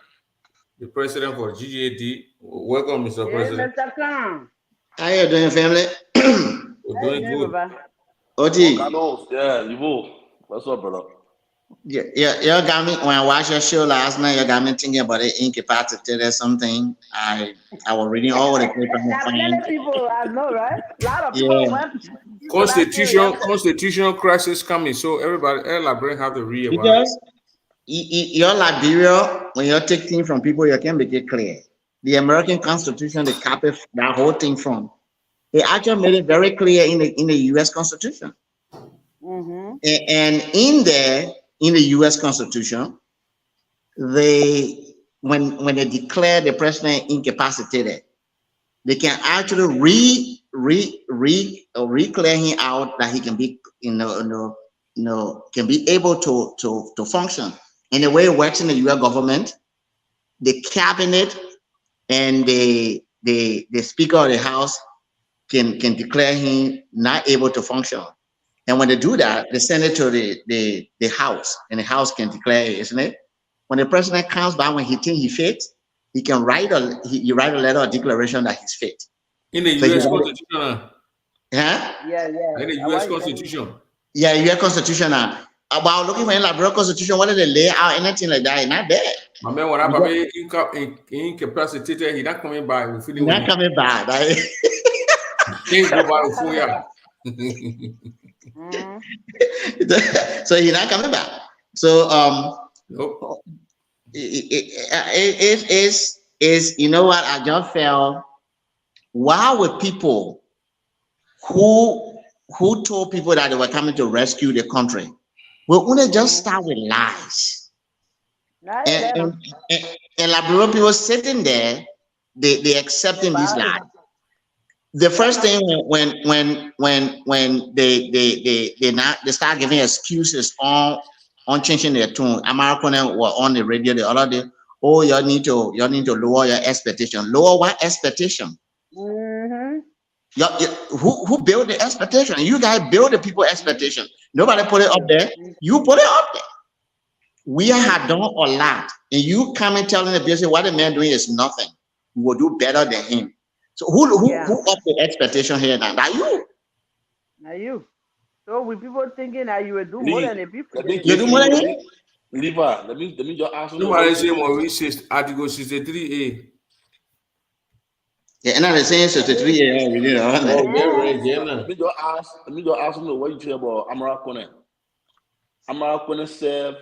the president for GGAD. Welcome, Mr. President. Mr. Khan. How you doing, family? We're doing good. Oti. Yeah, you will. What's up, brother? Yeah, you got me when I watched your show last night. You got me thinking about the incapacity or something. I was reading all the papers. People I know, right? A lot of people went. Constitutional crisis coming, so everybody, have to read about because your Liberia, when you take things from people, you can make it clear. The American Constitution, they copy that whole thing from. They actually made it very clear in the U.S. Constitution. And in there, in the U.S. Constitution, when they declare the president incapacitated, they can actually reclear him out that he can be, can be able to function. And the way it works in the U.S. government, the cabinet and the Speaker of the House can declare him not able to function. And when they do that, they send it to the House, and the House can declare it, isn't it? When the president comes back, when he thinks he's fit, he can write a letter or declaration that he's fit. In the U.S. Constitution. Yeah? In the U.S. Constitution. Yeah, U.S. Constitution. About looking for in Liberia Constitution, whether they lay out anything like that, it's not there. My man, when I'm incapacitated, he's not coming by. He's not coming by. Right? Can't go by before So he's not coming back. So nope. It is you know what, I just felt, why would people who told people that they were coming to rescue the country will only just start with lies? And Liberian people sitting there, they accepting these lies. The first thing when they start giving excuses on changing their tune. American were on the radio the other day. Oh, you need to lower your expectation. Lower what expectation? Who built the expectation? You guys build the people expectation. Nobody put it up there. You put it up there. We have done a lot, and you come and telling the business what the man doing is nothing. You will do better than him. So who up the expectation here now? Now you. Now you. So with people thinking that you will do more than the people. You do more than him? Levi, let me just ask you. Nobody say Maurice Article 63A. Yeah, and I'm saying 63A. Let me just ask you what you say about Amara Kone. Amara Kone served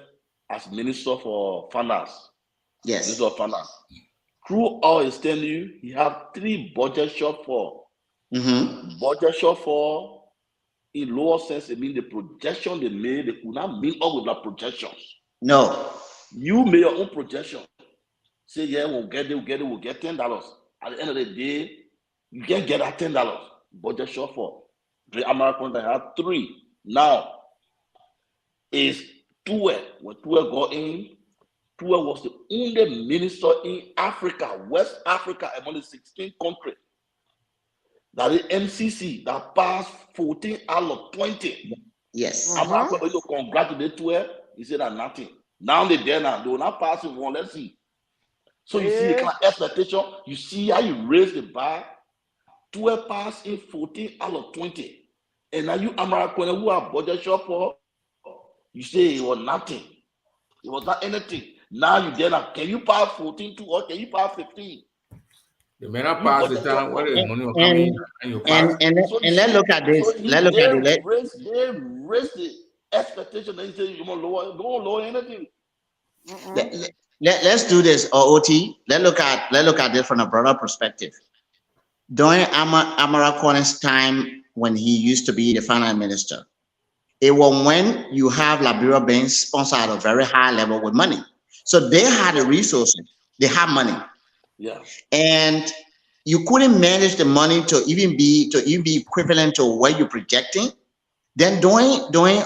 as Minister for Finance. Yes. Minister of Finance. Through all he's telling you, he have 3 budget shortfall. Budget shortfall, in lower sense, it means the projection they made, they could not meet up with the projections. No. You made your own projection. Say, yeah, we'll get $10. At the end of the day, you can't get that $10. Budget shortfall. The American they have 3. Now, is 12. When 12 go in, Tua was the only minister in Africa, West Africa, among the 16 countries, that the MCC that passed 14 out of 20. Yes. I'm not going to congratulate Tua. He said that nothing. Now they're there now. They will not pass in one. Let's see. So you see the kind of expectation. You see how you raise the bar. 12 passed in 14 out of 20. And now you American who are budget shop for, you say it was nothing. It was not anything. Now you there now. Can you pass 14 to or can you pass 15? The men are pass the time. What is money will come in and you pass. And let's look at this. Let's look at it. They raise the expectation. They say you want lower, don't lower anything. Let's do this, OT. Let's look at this from a broader perspective. During Amara Corning's time when he used to be the finance minister, it was when you have Liberia being sponsored at a very high level with money. So they had the resources, they had money. Yeah. And you couldn't manage the money to even be equivalent to what you're projecting. Then during a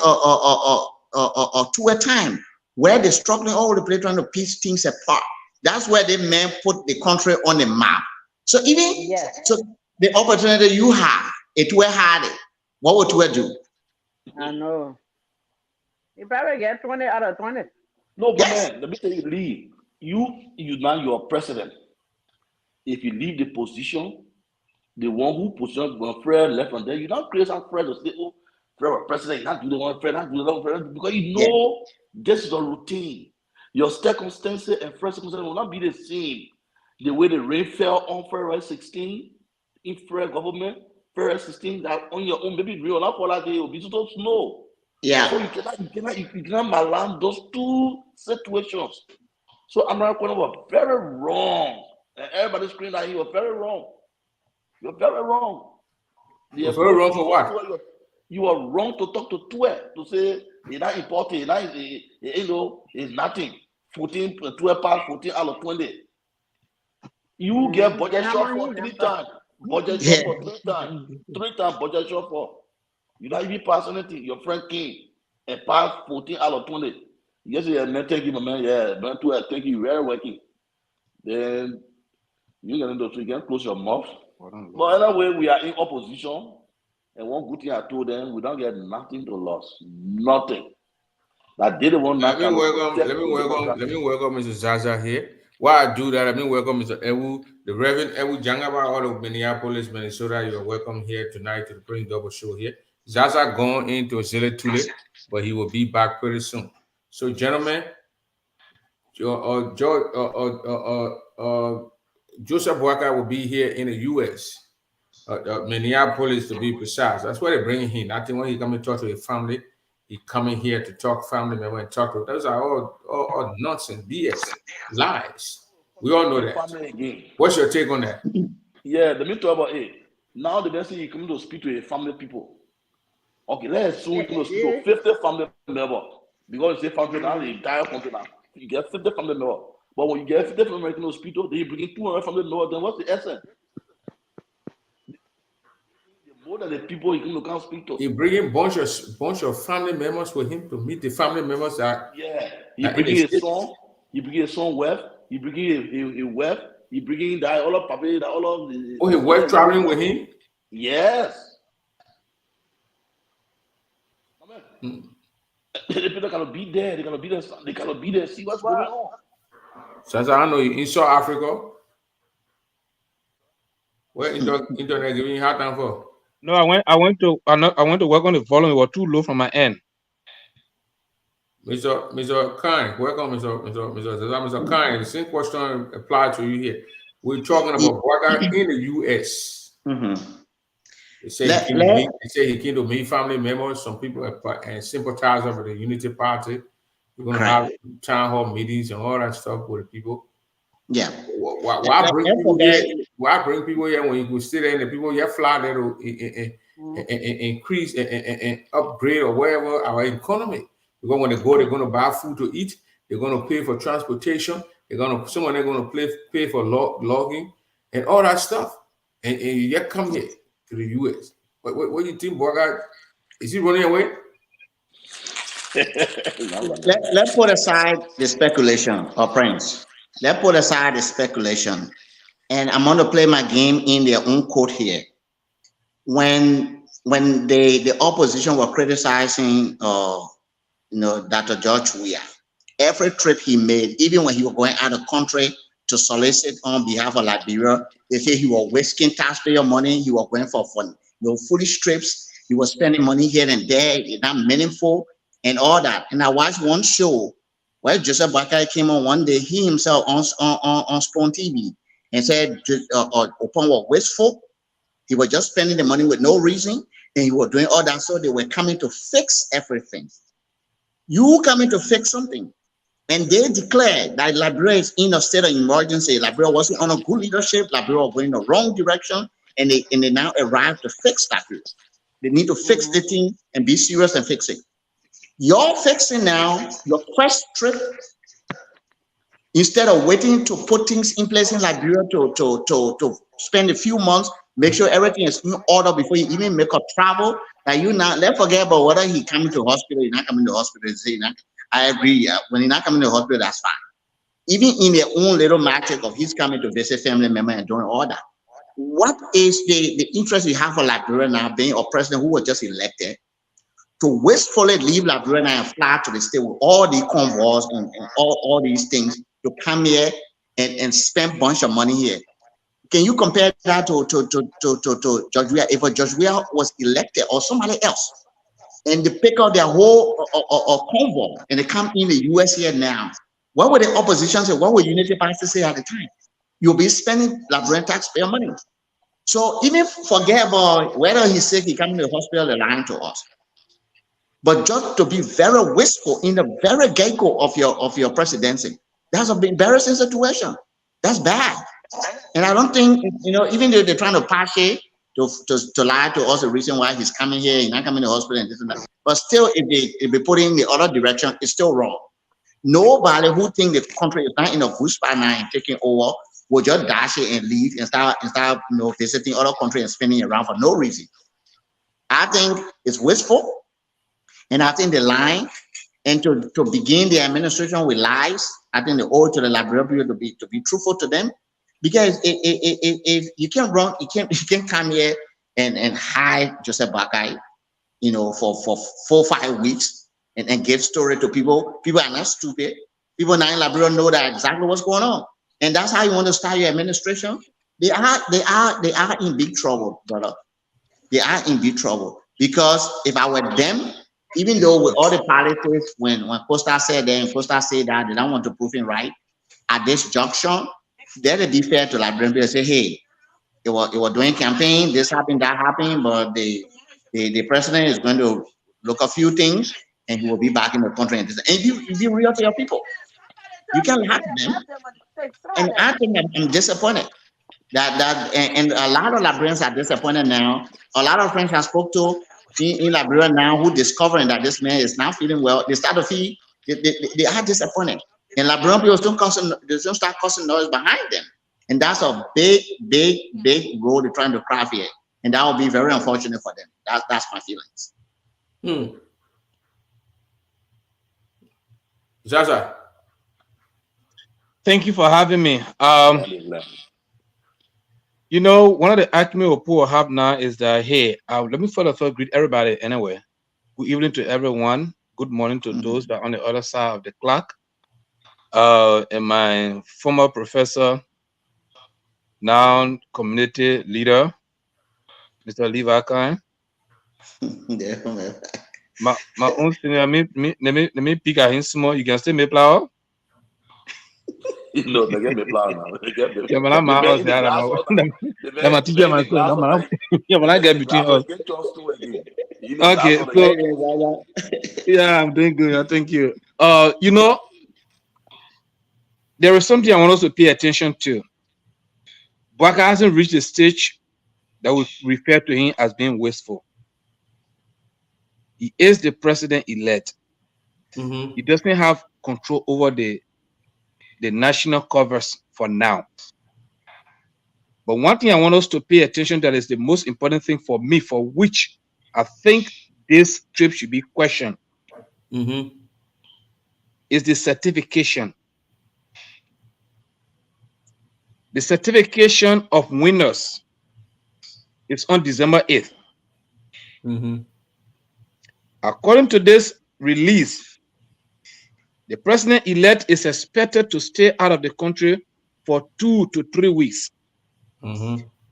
tour time where they're struggling all over the place trying to piece things apart, that's where they put the country on the map. So even so the opportunity you have, it will had it. What would you do? I know. You probably get 20 out of 20. No, but man, let me tell you, leave. You're president. If you leave the position, the one who positions when Fred left from there, you don't create some Fred to say, oh, Fred was president, you not do the one Fred, not do the one Fred, because you know this is a routine. Your circumstances and Fred's circumstances will not be the same. The way the rain fell on February 16 in Fred government, February 16, that on your own baby rain will not fall that day, it will be total snow. Yeah. So you cannot malign those two situations. So American was very wrong. And everybody screamed that he was very wrong. You're very wrong. You're very wrong for what? You are wrong to talk to Tue to say it's not important, it's nothing. 14, 12 past 14 out of 20. You get budget shot for 3 times. Budget shot for 3 times. 3 times budget shot for. You don't even pass anything. Your friend came and passed 14 out of 20. Yes, man, thank you, my man. Yeah, man, Tue, thank you. Very working. Then you can close your mouth. But anyway, we are in opposition. And one good thing I told them, we don't get nothing to lose. Nothing. That they don't want let me welcome Mr. Zaza here. While I do that, let me welcome Mr. Ewu, the Reverend Ewu Jangaba out of Minneapolis, Minnesota. You are welcome here tonight to the Prince Double Show here. Zaza gone into Zille Tule, but he will be back pretty soon. So, gentlemen, Joseph Boakai will be here in the U.S., Minneapolis to be precise. That's why they bring him. I think when he come and talk to his family, he coming here to talk family member and talk to. Those are all nonsense, BS, lies. We all know that. What's your take on that? Yeah, let me talk about it. Now the best thing you come to speak to a family people. Okay, let's assume you come to speak to 50 family members. Because you say family now, the entire country now. You get 50 family members. But when you get 50 family members to speak to, then you bring in 200 family members, then what's the essence? More than the people you can speak to. He bring in bunch of family members with him to meet the family members that. Yeah, he bring in his son. He bring his son wife. He bring in a wife. He bring in that all of Papi, that all of the. Oh, his wife traveling with him. Yes. Amen. The people cannot be there. They cannot be there. They cannot be there. See what's going on. So as I know you in South Africa. What internet giving you hard time for? No, I went to work on the volume. It was too low from my end. Mr. Khan, welcome, Mr. Khan. The same question applied to you here. We're talking about Boakai in the U.S. Mm-hmm. They say he came to meet family members, some people and sympathizers of the Unity Party. We're going to have town hall meetings and all that stuff with the people. Yeah. Why bring people here when you could sit there and the people here fly there to increase and upgrade or whatever our economy? Because when they go, they're going to buy food to eat. They're going to pay for transportation. Someone they're going to pay for logging and all that stuff. And you yet come here to the U.S. What do you think, Boakai? Is he running away? Let's put aside the speculation, or Prince. Let's put aside the speculation, and I'm going to play my game in their own quote here. When the opposition were criticizing, Dr. George Weah, every trip he made, even when he was going out of country to solicit on behalf of Liberia, they say he was wasting taxpayer money. He was going for foolish trips. He was spending money here and there, not meaningful, and all that. And I watched one show where Joseph Boakai came on one day, he himself on Spawn TV, and said Upon was wasteful. He was just spending the money with no reason, and he was doing all that. So they were coming to fix everything. You coming to fix something. And they declared that Liberia is in a state of emergency. Liberia wasn't on a good leadership. Liberia was going in the wrong direction. And they now arrived to fix Liberia. They need to fix the thing and be serious and fix it. You're fixing now your first trip. Instead of waiting to put things in place in Liberia to spend a few months, make sure everything is in order before you even make a travel. That you now, let's forget about whether he coming to hospital, he's not coming to hospital. I agree. When he's not coming to hospital, that's fine. Even in their own little magic of he's coming to visit family member and doing all that. What is the interest you have for Liberia now, being a president who was just elected, to wastefully leave Liberia and fly to the state with all the convoys and all these things to come here and spend a bunch of money here? Can you compare that to George Weah? If George Weah was elected or somebody else, and they pick up their whole convoy and they come in the US here now, what would the opposition say? What would Unity Party say at the time? You'll be spending Liberian taxpayer money. So even forget about whether he's sick, he coming to the hospital, they're lying to us. But just to be very wistful in the very get-go of your presidency, that's an embarrassing situation. That's bad. And I don't think, even though they're trying to patch it to lie to us the reason why he's coming here, he's not coming to the hospital and this and that. But still, if they put it in the other direction, it's still wrong. Nobody who thinks the country is not in a good spot now and taking over will just dash it and leave and start visiting other countries and spinning around for no reason. I think it's wasteful, and I think the line, and to begin the administration with lies, I think they owe it to the Liberian people to be truthful to them. Because if you can't run, you can't come here and hide Joseph Boakai, for 4 or 5 weeks and give story to people. People are not stupid. People now in Liberia know that exactly what's going on, and that's how you want to start your administration. They are in big trouble, brother. They are in big trouble, because if I were them, even though with all the politics, when Costa said that and Costa said that they don't want to prove him right at this junction, that'd be fair to Liberian people. Say, hey, it was doing campaign, this happened, that happened, but the president is going to look a few things and he will be back in the country. And you be real to your people. You can lie to them. And I think I'm disappointed and a lot of Liberians are disappointed now. A lot of friends I spoke to in Liberia now who discovering that this man is not feeling well, they start to feel they are disappointed. And Liberian people don't start causing noise behind them. And that's a big road they're trying to craft here. And that will be very unfortunate for them. That's my feelings. Zaza. Thank you for having me. One of the arguments we have now is that, hey, let me first greet everybody anyway. Good evening to everyone. Good morning to those that are on the other side of the clock. And my former professor, now community leader, Mr. Levi Kine. My own senior, let me pick at him small. You can still make flower. No, they get me flower now. They get me. Yeah, but I'm my house. I'm a teacher myself. Yeah, but I get between us. Okay, so yeah, I'm doing good. Thank you. There is something I want us to pay attention to. Boakai hasn't reached the stage that we refer to him as being wasteful. He is the president-elect. Mm-hmm. He doesn't have control over the national covers for now. But one thing I want us to pay attention to that is the most important thing for me, for which I think this trip should be questioned. is the certification. The certification of winners is on December 8th. According to this release, the president-elect is expected to stay out of the country for 2 to 3 weeks.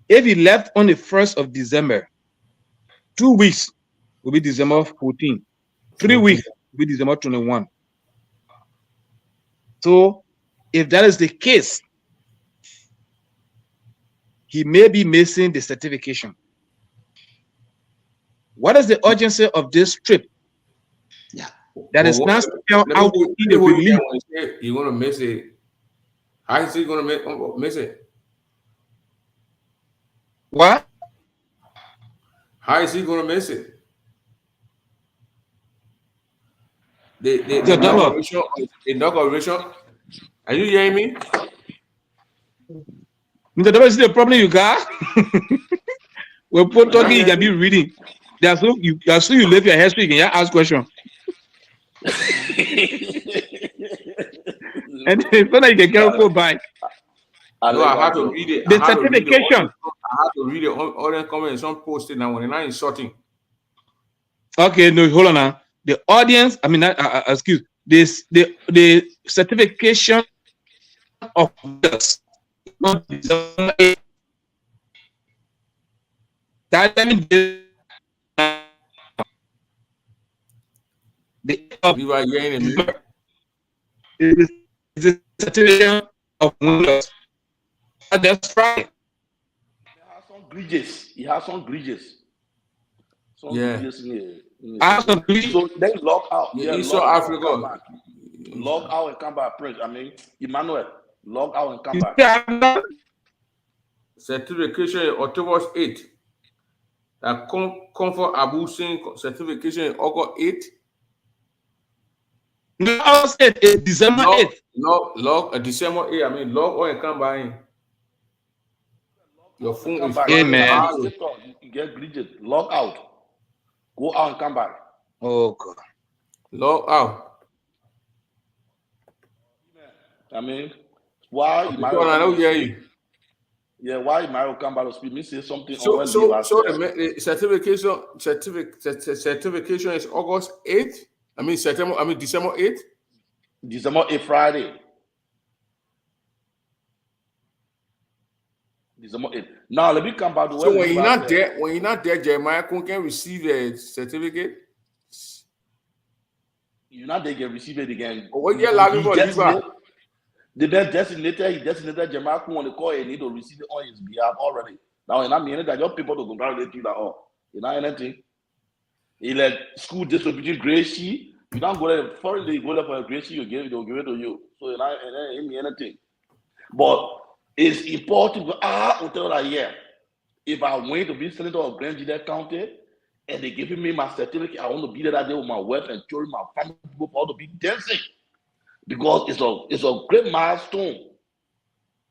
If he left on the 1st of December, 2 weeks will be December 14. 3 weeks will be December 21. So if that is the case, he may be missing the certification. What is the urgency of this trip? Yeah. That is not out to see the relief. You're going to miss it. How is he going to miss it? What? How is he going to miss it? The inauguration. Are you hearing me? Mr. Double, is the problem you got? When people talking, you can be reading. That's so you live your history, you can ask questions. And so that you can carry back. No, I have to read it. The certification. I have to read it. All the comments, some posted now when I'm insulting. Okay, no, hold on now. The audience, I mean, excuse this. The certification of this. That means you are hearing me. Is the certification of winners. That's right. He has some bridges. Yeah. Bridges in So then log out. Yeah, South Africa. Log out and come back, Prince. I mean, Emmanuel, log out and come back. Certification October 8th. That Comfort Abu Singh certification in August 8th. No, I said it's December 8th. Log December 8th. I mean, log out and come back. Your phone is Amen. You get bridges. Log out. Go out and come back. Oh God. Log out. I mean, why you might I don't hear you. Yeah, why you might come back to speak? Me say something. So the certification is August 8th. I mean December 8th. December 8th, Friday. December 8th. Now let me come back to so when you're not there, Jeremiah can receive a certificate. You're not there, can receive it again. What you're allowing for Liva? The best designated Jeremiah on the call and need to receive it on his behalf already. Now, you're not meaning that your people to congratulate you that you're not anything. You let school distributing grace sheet. You don't go there foreign, you go there for a grace sheet, they'll give it to you. So you're not anything. But it's important until that year. If I went to be senator of Grand Gillette County and they giving me my certificate, I want to be there that day with my wife and children, my family, people all to be dancing. Because it's a great milestone.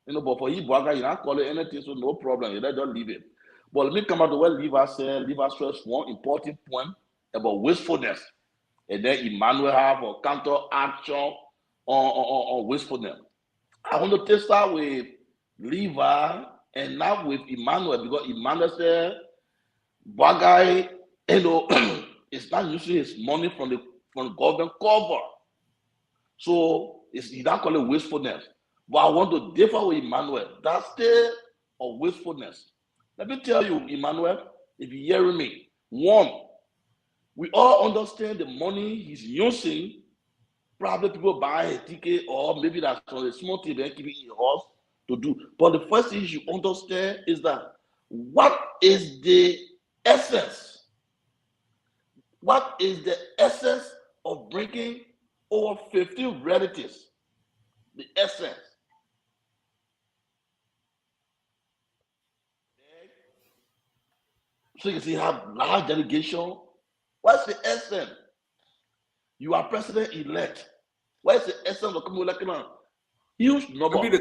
But for you, Boaga, you not call it anything, so no problem. You just leave it. But let me come out to what Levi said. Levi stressed one important point about wastefulness. And then Emmanuel have a counter action on wastefulness. I want to start with Levi and not with Emmanuel, because Emmanuel said, Boaga, it's not using his money from the government cover. So you don't call it wastefulness. But I want to differ with Emmanuel. That's still a wastefulness. Let me tell you, Emmanuel, if you're hearing me, one, we all understand the money he's using. Probably people buy a ticket, or maybe that's on a small thing they're keeping in your house to do. But the first thing you understand is that what is the essence? What is the essence of bringing over 50 relatives? The essence. So you can see how large delegation. What's the essence? You are president-elect. What's the essence of coming like a huge number? Maybe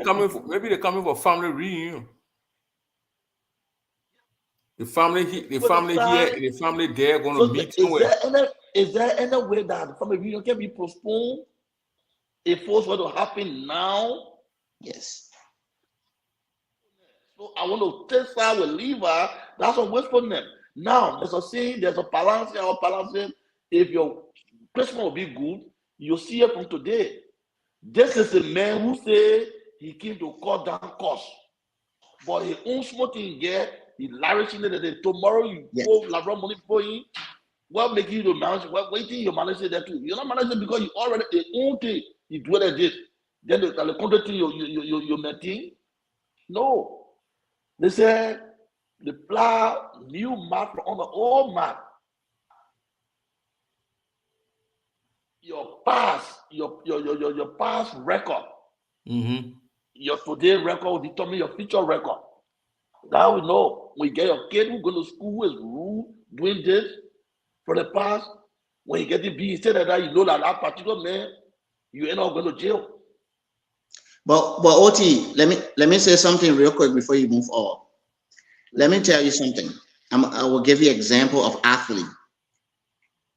they're coming for family reunion. The family here and the family there are going to So meet somewhere. is there any way that the family reunion can be postponed? If it's going to happen now, Yes. so I want to test her with Levi. That's a whisperment. Now there's a saying, there's a balancing or balancing. If your Christmas will be good, you'll see it from today. This is a man who say he came to cut down costs, but he own smoking here. He lavishing it. Tomorrow you go lavishing money for him. What make you to manage? What waiting you manage that too? You're not managing because you already own thing. You do it this. Then the contract thing you maintain. No, they say the plow new map on the old map. Your past record, your today record will determine your future record. Now we know when you get your kid who go to school who is rude, doing this for the past. When you get to be instead of that, you know that particular man, you end up going to jail. But OT, let me say something real quick before you move on. Let me tell you something. I will give you an example of athlete.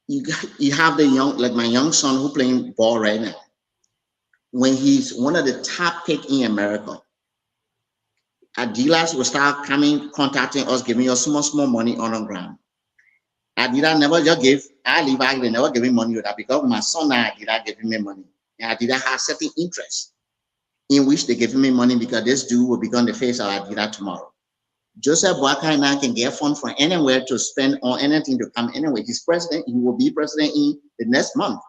You have the young, like my young son who playing ball right now. When he's one of the top pick in America, Adidas will start contacting us, giving us small money on the ground. Adidas never just give, they never give me money with that because my son now Adidas giving me money. And Adidas has certain interest in which they give me money because this dude will become the face of Adidas tomorrow. Joseph Boakai now can get funds from anywhere to spend on anything to come anyway. He's president, he will be president in the next month.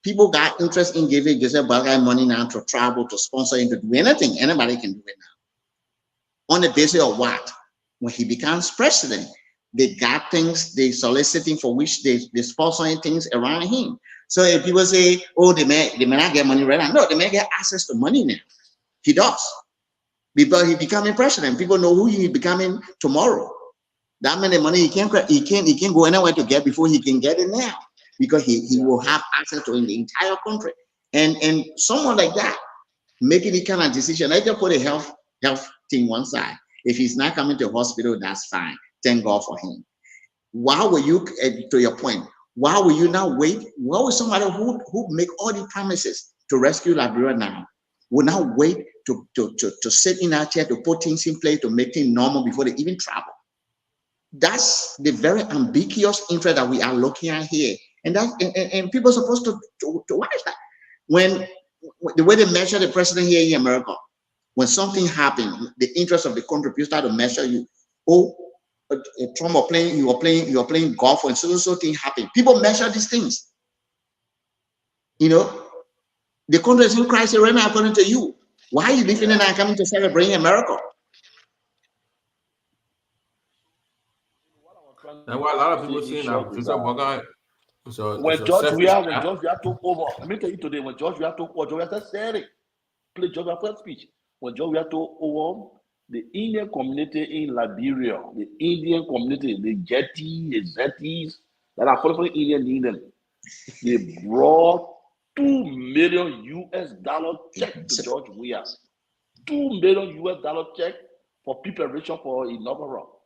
People got interest in giving Joseph Boakai money now to travel, to sponsor him, to do anything. Anybody can do it now. On the basis of what? When he becomes president, they got things they soliciting for which they sponsoring things around him. So if people say, oh, they may not get money right now. No, they may get access to money now. He does. Because he becoming president, people know who he becoming tomorrow. That many money he can't go anywhere to get before he can get it now, because he will have access to in the entire country. And someone like that making the kind of decision, I just put a health thing one side. If he's not coming to the hospital, that's fine. Thank God for him. Why will you, to your point, why will you now wait? Why will somebody who make all the promises to rescue Liberia now will now wait to sit in our chair, to put things in place, to make things normal before they even travel? That's the very ambiguous interest that we are looking at here. And people are supposed to watch that. When the way they measure the president here in America, when something happens, the interest of the country, people start to measure you. Oh, Trump you are playing golf, and so thing happen. People measure these things. You know, the country is in crisis right now, according to you. Why are you leaving and coming to celebrate America? That's why a lot of people saying that. When George Weah took over, let me tell you today, when George Weah took over, George Weah said it. Play George Weah's first speech. When George Weah took over, the Indian community in Liberia, the Indian community, the Zetis that are following Indian, they brought $2 million US check to George Weah. $2 million US check for preparation for inaugural.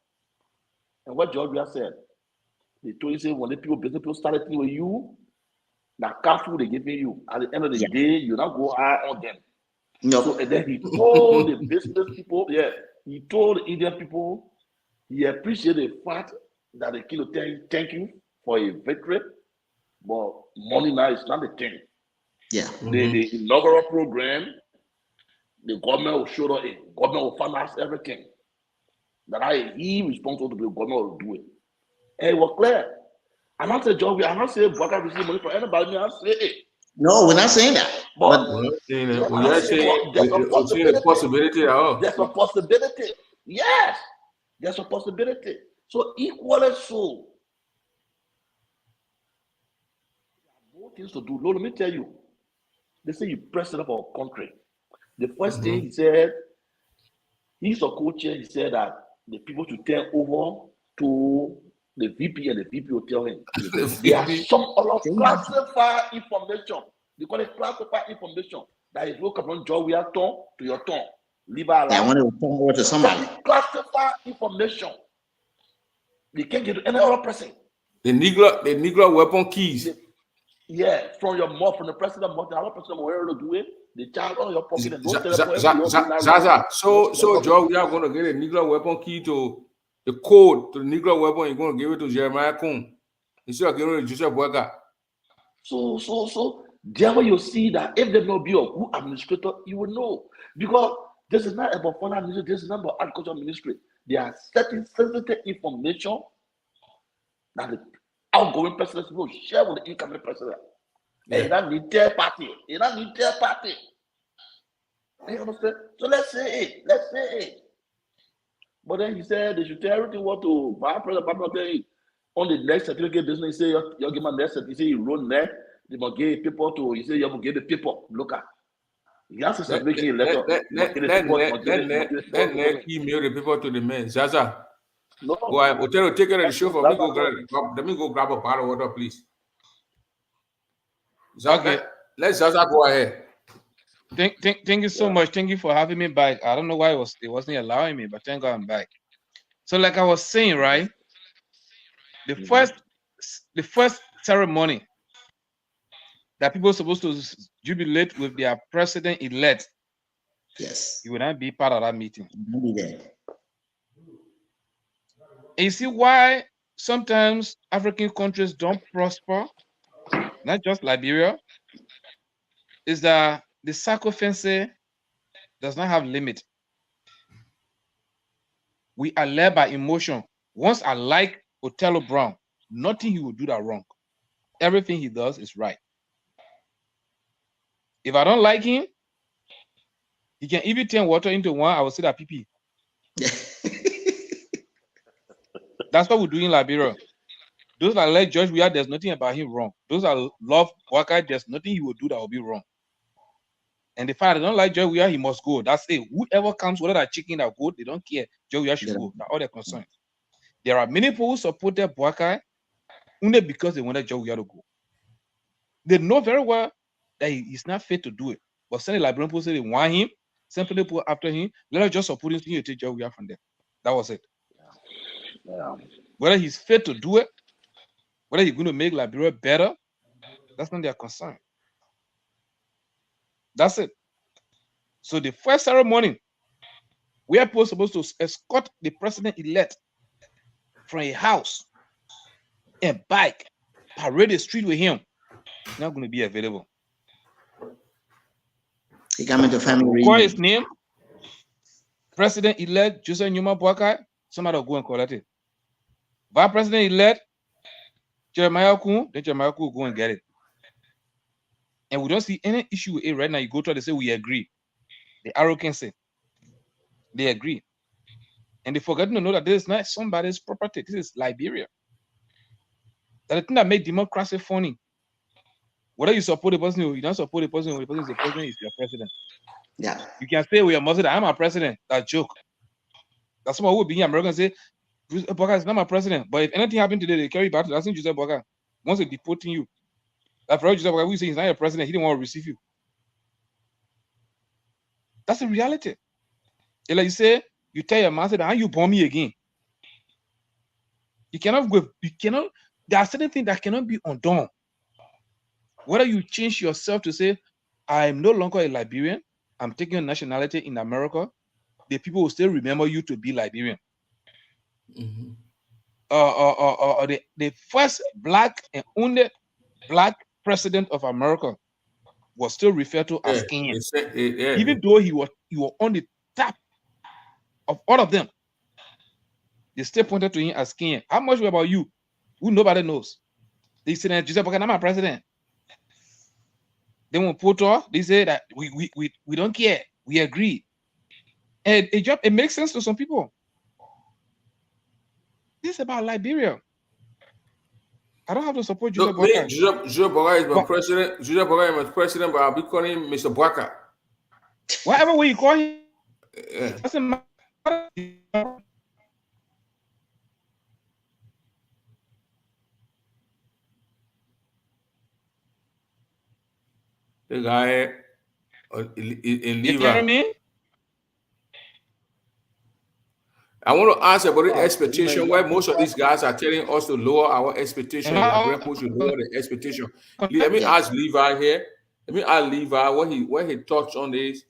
And what George Weah said, they told you, when the business people started with you, that careful they giving you. At the end of the day, you not go high on them. No. So, and then he told the business people, he told the Indian people, he appreciated the fact that they killed thank you for a victory, but money now is not the thing. Yeah. The inaugural program, the government will show up, government will finance everything. That he responsible to the government will do it. And it was clear. I'm not saying George, I'm not saying Boakai receive money from anybody, I'm saying it. No, we're not saying that. But we're not saying that. We're saying a possibility at all. There's a possibility. Yes, there's a possibility. So equally so. There are more things to do. Lord, let me tell you. They say you president of our country. The first thing he said, he's a co-chair, he said that the people should turn over to the VP, and the VP will tell him. There are some other classified information. They call it classified information that is woke up on George Weah tongue to your tongue. Leave out. I want to turn over to somebody. Classified information. You can't get to any other person. The Negro weapon keys. Yeah, from your mouth, from the president, but the other person where to do it. The child on your pocket and don't tell them. Zaza. So Joe, we are going to get a Negro weapon key to the code to the Negro weapon. You're going to give it to Jeremiah Kuhn instead of giving it to Joseph Boyka. So there you see that if there not be a good administrator, you will know. Because this is not about foreign ministry, this is not about agriculture ministry. There are certain sensitive information that the outgoing president will share with the incoming president. Yeah. And that need third party. You don't need third party. You understand? So let's say it. But then he said they should tell everything what to buy president on the next certificate business. He say you give my next certificate. He say you run there. They must give people to. He say you must give the people. Look at. He has to start making a letter. Then email the people to the men. Zaza. No. Go ahead. Otero, take care of the show for me. Let me go grab a bottle of water, please. Okay. Let Zaza go ahead. Thank you so much. Thank you for having me back. I don't know why it wasn't allowing me, but thank God I'm back. So, like I was saying, right? The first ceremony that people are supposed to jubilate with their president-elect. Yes. You would not be part of that meeting. Be there. And you see why sometimes African countries don't prosper, not just Liberia, is that the sacrifice does not have limit. We are led by emotion. Once I like Othello Brown, nothing he will do that wrong. Everything he does is right. If I don't like him, he can even turn water into wine. I will say that PP. That's what we do in Liberia. Those that like George Weah, there's nothing about him wrong. Those that love Walker, there's nothing he will do that will be wrong. And the fact they don't like George Weah, he must go. That's it. Whoever comes, whether that chicken that goat, they don't care. George Weah should go. That's all they're concerned. There are many people who supported Boakai only because they wanted George Weah to go. They know very well that he's not fit to do it. But some Liberian people say they want him, some people after him, let us just support him to take George Weah from them. That was it. Yeah. Whether he's fit to do it, whether he's going to make Liberia better, that's not their concern. That's it. So the first ceremony, we are supposed to escort the president-elect from a house and bike, parade the street with him. Not going to be available. He came into family. Call his name, President-elect Joseph Numa Boakai. Somebody will go and collect it. Vice President-elect Jeremiah Kuhn, then Jeremiah Kuhn will go and get it. And we don't see any issue with it right now. You go to they say we agree. The arrogance, they agree. And they forget to know that this is not somebody's property. This is Liberia. That the thing that made democracy funny. Whether you support the person or you don't support the person, or the person is the president, is your president. Yeah. You can say we are Muslim, I'm a president. That joke. That's why we'll be here. Americans say, Boakai is not my president. But if anything happened today, they carry back to that's Joseph Boakai. Once they deporting you, that for Joseph Boakai, we say he's not your president, he didn't want to receive you. That's the reality. And like you say, you tell your master that how you bomb me again. You cannot go, there are certain things that cannot be undone. Whether you change yourself to say, I'm no longer a Liberian, I'm taking a nationality in America, the people will still remember you to be Liberian. Mm-hmm. The first black and only black president of America was still referred to as Kenyan. Even though he was on the top of all of them, they still pointed to him as Kenyan. How much about you? Who nobody knows. They said, Joseph Boakai, I'm a president. Then when Poto, they say that we don't care. We agree. And it makes sense to some people. This is about Liberia. I don't have to support Joseph Boakai. Joseph Boakai is my president. Joseph Boakai is my president, but I'll be calling him Mr. Boakai. Whatever way you call him, doesn't matter. The guy in You hear Liva. me? I want to ask about the Oh, expectation where most of these guys are telling us to lower our expectation. Uh, We should lower the expectation. Let me ask Levi here. Let me ask Levi what he touched on this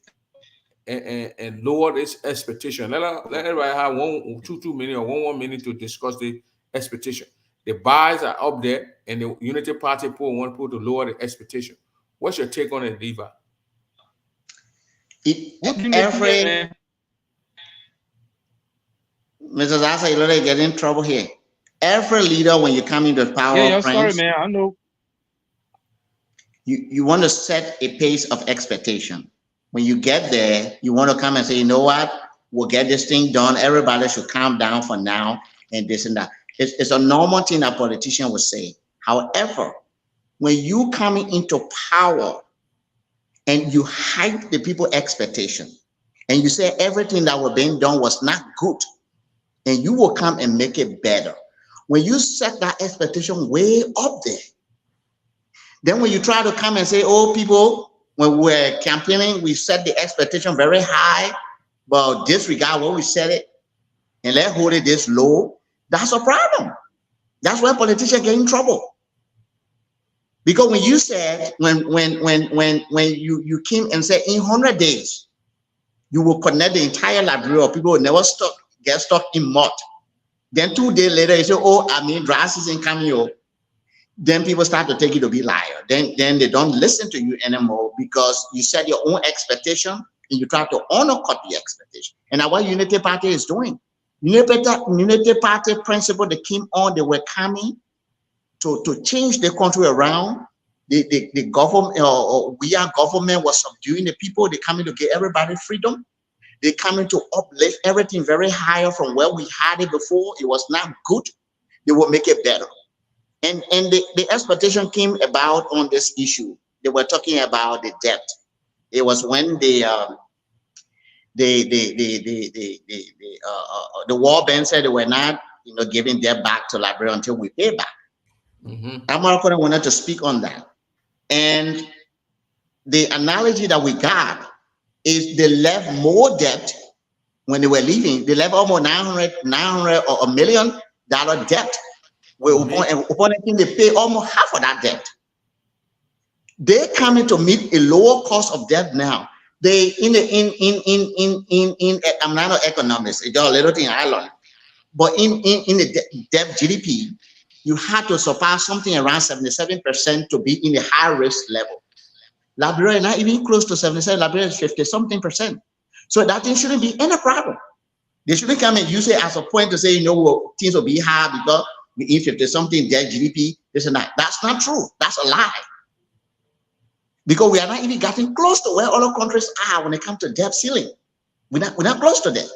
and lower this expectation. Let everybody have 2 minutes or 1 minute to discuss the expectation. The buys are up there, and the Unity Party poll want people to lower the expectation. What's your take on it, Levi? Every Mrs. Asa, you already get in trouble here. Every leader, when you come into power, yeah, friends, sorry, man. I know. You want to set a pace of expectation. When you get there, you want to come and say, you know what, we'll get this thing done. Everybody should calm down for now, and this and that. It's a normal thing that politicians would say. However, when you coming into power and you hide the people's expectation, and you say everything that was being done was not good, and you will come and make it better. When you set that expectation way up there, then when you try to come and say, oh, people, when we're campaigning, we set the expectation very high, but disregard what we set it, and let's hold it this low, that's a problem. That's why politicians get in trouble. Because when you said, when you came and said in 100 days, you will connect the entire library, or people will never get stuck in mud. Then 2 days later, you say, oh, I mean, dry season coming. Then people start to take you to be liar. Then they don't listen to you anymore because you set your own expectation and you try to undercut the expectation. And that's what Unity Party is doing. Unity Party principle, they came on, they were coming to change the country around. The government, we are government was subduing the people. They coming to give everybody freedom. They coming to uplift everything very higher from where we had it before. It was not good. They will make it better. And the expectation came about on this issue. They were talking about the debt. It was when the World Bank said they were not, giving debt back to Liberia until we pay back. Amarako wanted to speak on that. And the analogy that we got is they left more debt when they were leaving. They left almost 900 or $1 million debt. Upon they pay almost half of that debt. They coming to meet a lower cost of debt now. They I'm not an economist, it's just a little thing I learned. But in the debt GDP, you had to surpass something around 77% to be in the high risk level. Liberia is not even close to 77, Liberia is 50-something%. So that thing shouldn't be any problem. They shouldn't come and use it as a point to say, things will be hard because we in 50-something debt GDP, this and that. That's not true. That's a lie. Because we are not even getting close to where other countries are when it comes to debt ceiling. We're not close to that.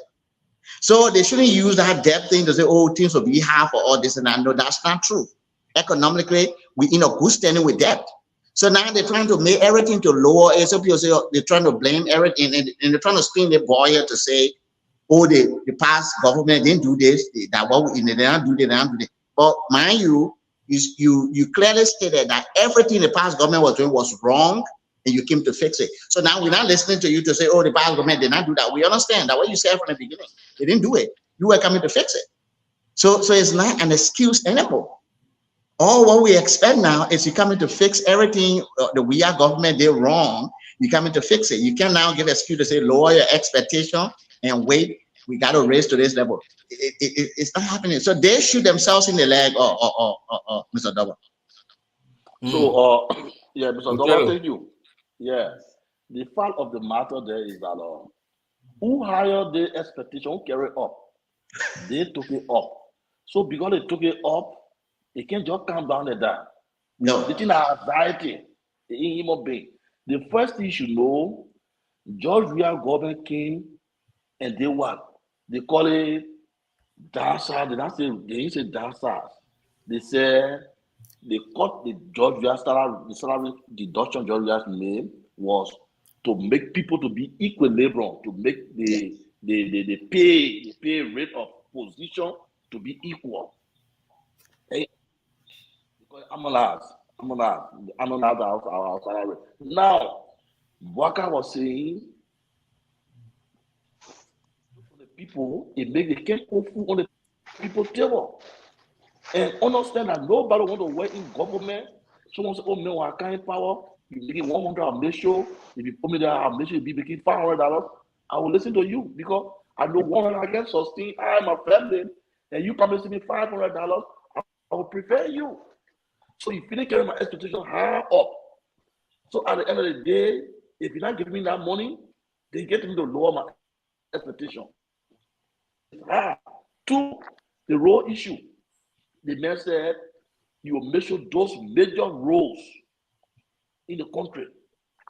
So they shouldn't use that debt thing to say, oh, things will be hard for all this and that. No, that's not true. Economically, we're in a good standing with debt. So now they're trying to make everything to lower it. So people say they're trying to blame everything, and they're trying to spin the boy to say, oh, the past government didn't do this, they don't do that. But mind you, you clearly stated that everything the past government was doing was wrong, and you came to fix it. So now we're not listening to you to say, oh, the past government did not do that. We understand that what you said from the beginning. They didn't do it. You were coming to fix it. So it's not an excuse anymore. All what we expect now is you coming to fix everything the we are government did wrong. You coming to fix it. You can now give excuse to say lower your expectation and wait. We got to raise to this level. It's not happening. So they shoot themselves in the leg, Mr. Double. So, yeah, Mr. Double, thank you. Yeah, the fact of the matter there is that who hired the expectation, who carry up, they took it up. So because they took it up, it can't just come down like that. No. The thing is anxiety, the human being. The first thing you should know, George Weah government came and they what? They call it dancer. They didn't say dancers. They said they cut the George Weah salary deduction George Weah made was to make people to be equilibrium, to make the pay rate of position to be equal. Hey, because I'm not our salary. Now, Bouaka was saying people, they can't put food on the people's table. And understand that nobody want to work in government. Someone say, oh man, I can't power. You make it 100, I'll make sure. If you put me there, I'll make sure you be making $500. I will listen to you because I know 100 I can sustain. I am a family, and you promise me $500. I will prefer you. So if you didn't carry my expectation high up, so at the end of the day, if you're not giving me that money, they get me to lower my expectation. Two, the road issue. The man said, you will make sure those major roads in the country,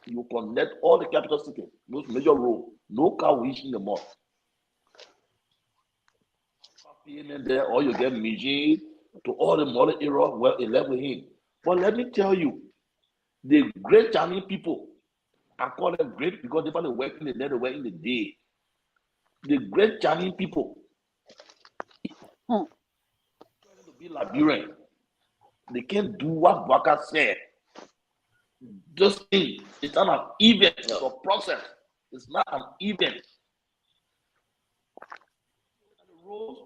you connect all the capital cities, those major roads, no car will reach in the mall. There, or you get Mijin to all the modern era, well, it left with him. But let me tell you, the great Chinese people, I call them great because they probably work in the day, they work in the day. The great Chinese people, to be Liberian, they can't do what Baka said. This thing, it's not an event, it's a process. It's not an event.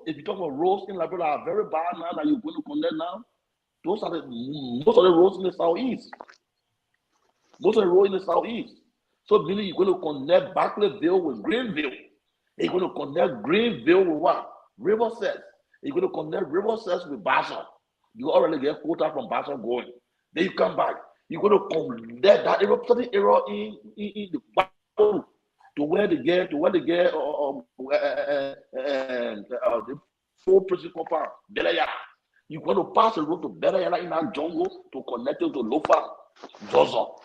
If you talk about roads in Liberia are very bad now that you're going to connect now, those are most of the roads in the southeast. Most of the roads in the southeast. So meaning you're going to connect Barclayville with Greenville. You're going to connect Greenville with what? Riverside. You're going to connect Riverside with Basel. You already get quota from Basel going. Then you come back. You're going to connect that certain area in the Bible to where they get the full principal compound, Belaya. You're going to pass the road to Belaya in that jungle to connect it to Lofa, Zozo.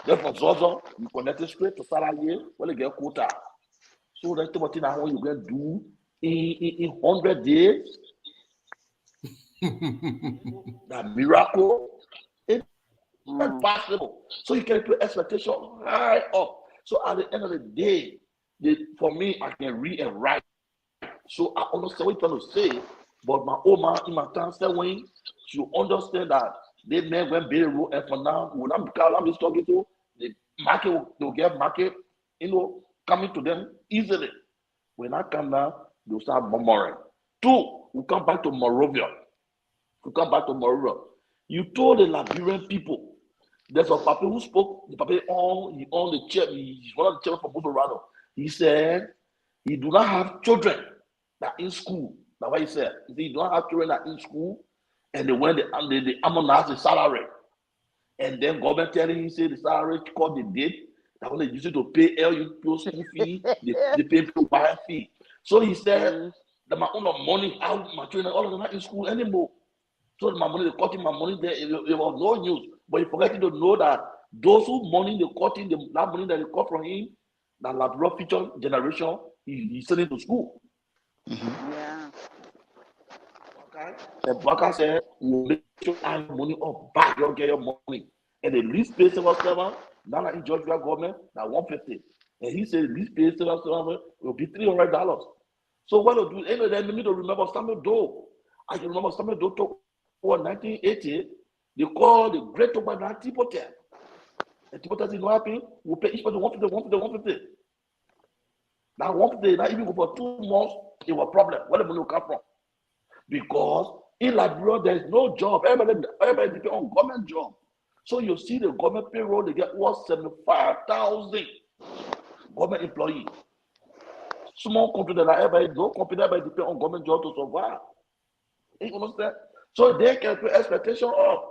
Then from Zozo, you connect it straight to Sarajevo where they get quota. So that's what you're going to do in 100 days. That miracle, it's not possible. So you can put expectation high up. So at the end of the day, for me, I can read and write. So I understand what you're trying to say. But my old man in my town said when you understand that they men went build a road, and for now, when I'm just talking to the market, they'll get market, coming to them easily. When I come down, they'll start murmuring. Two, we come back to Monrovia. You told the Liberian people, there's a papa who spoke, the papa on the chair, he's one of the children from Botorado. He said he do not have children that in school. That's what he said. He said he do not have children that in school, and they went the harmonize the salary. And then government telling him, say the salary called the date, that when they use it to pay LU school fee, they pay to buy fee. So he said that my own money out, my children, all of them not in school anymore. So my money, they cutting my money there, it was no news. But he forgetting to know that those who money they cutting, that money that they cut from him, that Labrador future generation, he's sending to school. Yeah. Okay. The Baka said, we'll make sure I have money up back, you'll get your money. And the least pay civil servant, now in Georgia government, that 150. And he said, least pay civil servant will be $300. So what to do? Anyway, then we need to remember Samuel Doe. I can remember Samuel Doe talk for 1980. They call the great Tobago Tipotel. And Tipotel is not happy. We pay each person 150. Now 150, not even for 2 months, it was a problem. Where the money will come from? Because in Liberia, there is no job. Everybody depends on government job. So you see the government payroll, they get 75,000 government employees. Small company that everybody, no company, everybody depend on government job to survive. You understand? So they can put expectation up.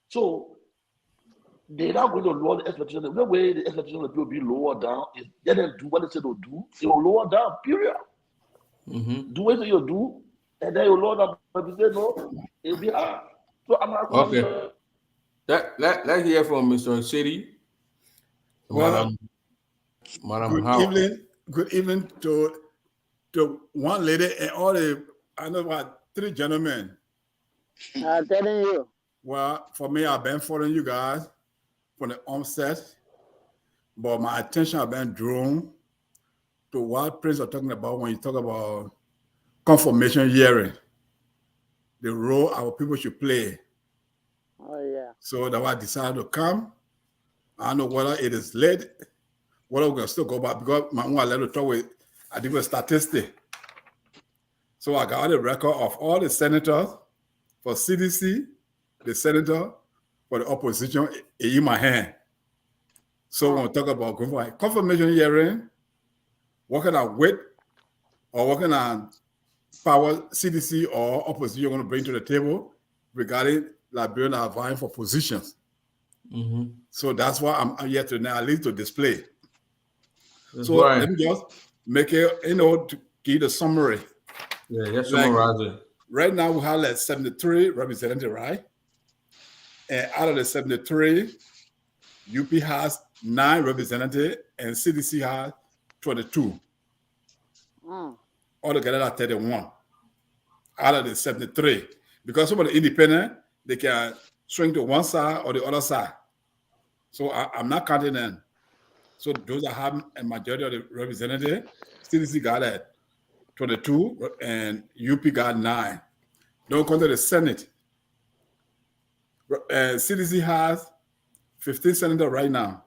So they're not going to lower the expectation. The way the expectation will be lower down is let them do what they say they'll do. It will lower down, period. Do what you do, and then you lower down. But if you say no, it'll be hard. So I'm not okay. Let's hear from Mr. City. Well, Madam good evening to one lady and all the, I know what, 3 gentlemen. I'm telling you. Well, for me, I've been following you guys from the onset, but my attention has been drawn to what Prince was talking about when you talk about confirmation hearing, the role our people should play. Oh, yeah. So that's why I decided to come. I don't know whether it is late what I'm gonna still go back because my own I let to talk with I did a statistic. So I got a record of all the senators for CDC, the senator for the opposition in my hand. So when we talk about going for a confirmation hearing, what kind of weight or what kind of power CDC or opposition you're going to bring to the table regarding Liberians that are vying for positions. So that's why I'm here tonight, at least to display. So let me just make it, to give the summary. Yeah, just summarize it. Right now we have like 73 representatives, right? And out of the 73, UP has 9 representatives and CDC has 22. Altogether that's 31 out of the 73. Because some of the independent, they can swing to one side or the other side. So I'm not counting them. So those that have a majority of the representatives, CDC got at 22 and UP got 9. Don't count the Senate. CDC has 15 senators right now,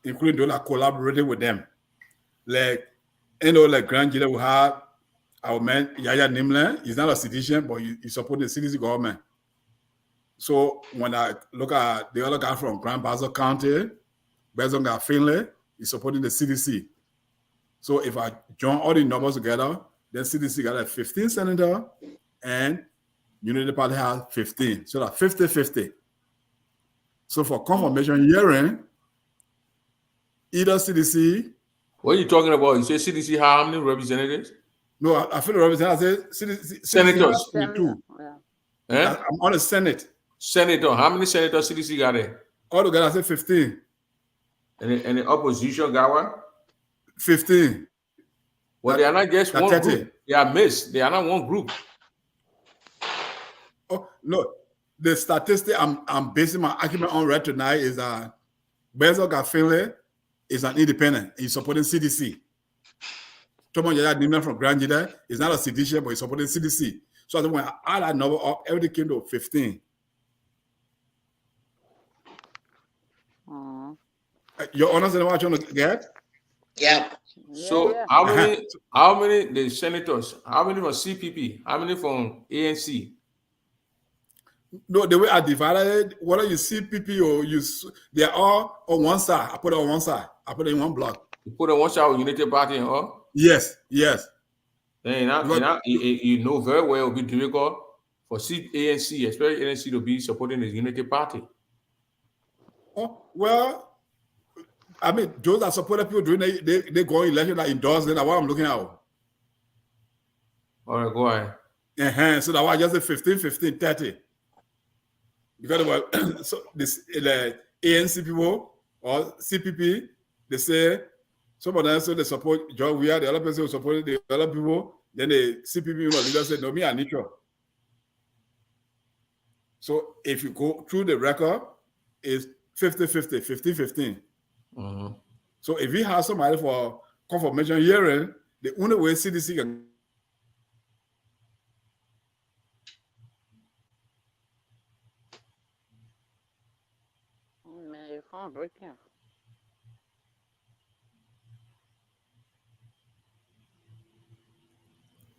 including those that collaborating with them. Like, like Grand Jury, we have our man Yaya Nimle. He's not a citizen, but he's supporting the CDC government. So when I look at the other guy from Grand Bassa County, Bezonga Finley, he's supporting the CDC. So if I join all the numbers together, then CDC got like 15 senators and Unity Party has 15. So that's 50-50. So for confirmation hearing, either CDC. What are you talking about? You say CDC how many representatives? No, I feel the representatives. CDC Senators. 22. Yeah. I'm on the Senate. Senator. How many senators CDC got there? Altogether, I say 15. And the opposition got what? 15. Well, they are not just one 30. group. They are mixed. They are not one group. Oh, no. The statistic I'm basing my argument on right tonight is that Bezonga Finley is an independent. He's supporting CDC. Thomas Yaya Nimle from Grand Jury is not a citizen, but he's supporting CDC. So I think when I add that number up, everything came to 15. You understand what I'm trying to get? Yeah. So how many the senators? How many from CPP? How many from ANC? No, the way I divided, whether you CPP or they're all on one side. I put it on one side. I put it in one block. You put it on one side with Unity Party and all? Yes. Then you know very well it will be difficult for ANC, especially ANC, to be supporting the Unity Party. Oh, well, I mean, those that supported people doing they go election that endorse it. That's what I'm looking at. All right, go ahead. So that's why I just say 15, 30. Because so this the ANC people or CPP, they say some of them say they support John Weir, the other person who supported the other people, then the CPP leader said, no, me and Nitro. So if you go through the record, it's 50-50, 15-15. So if we have somebody for confirmation hearing, the only way CDC can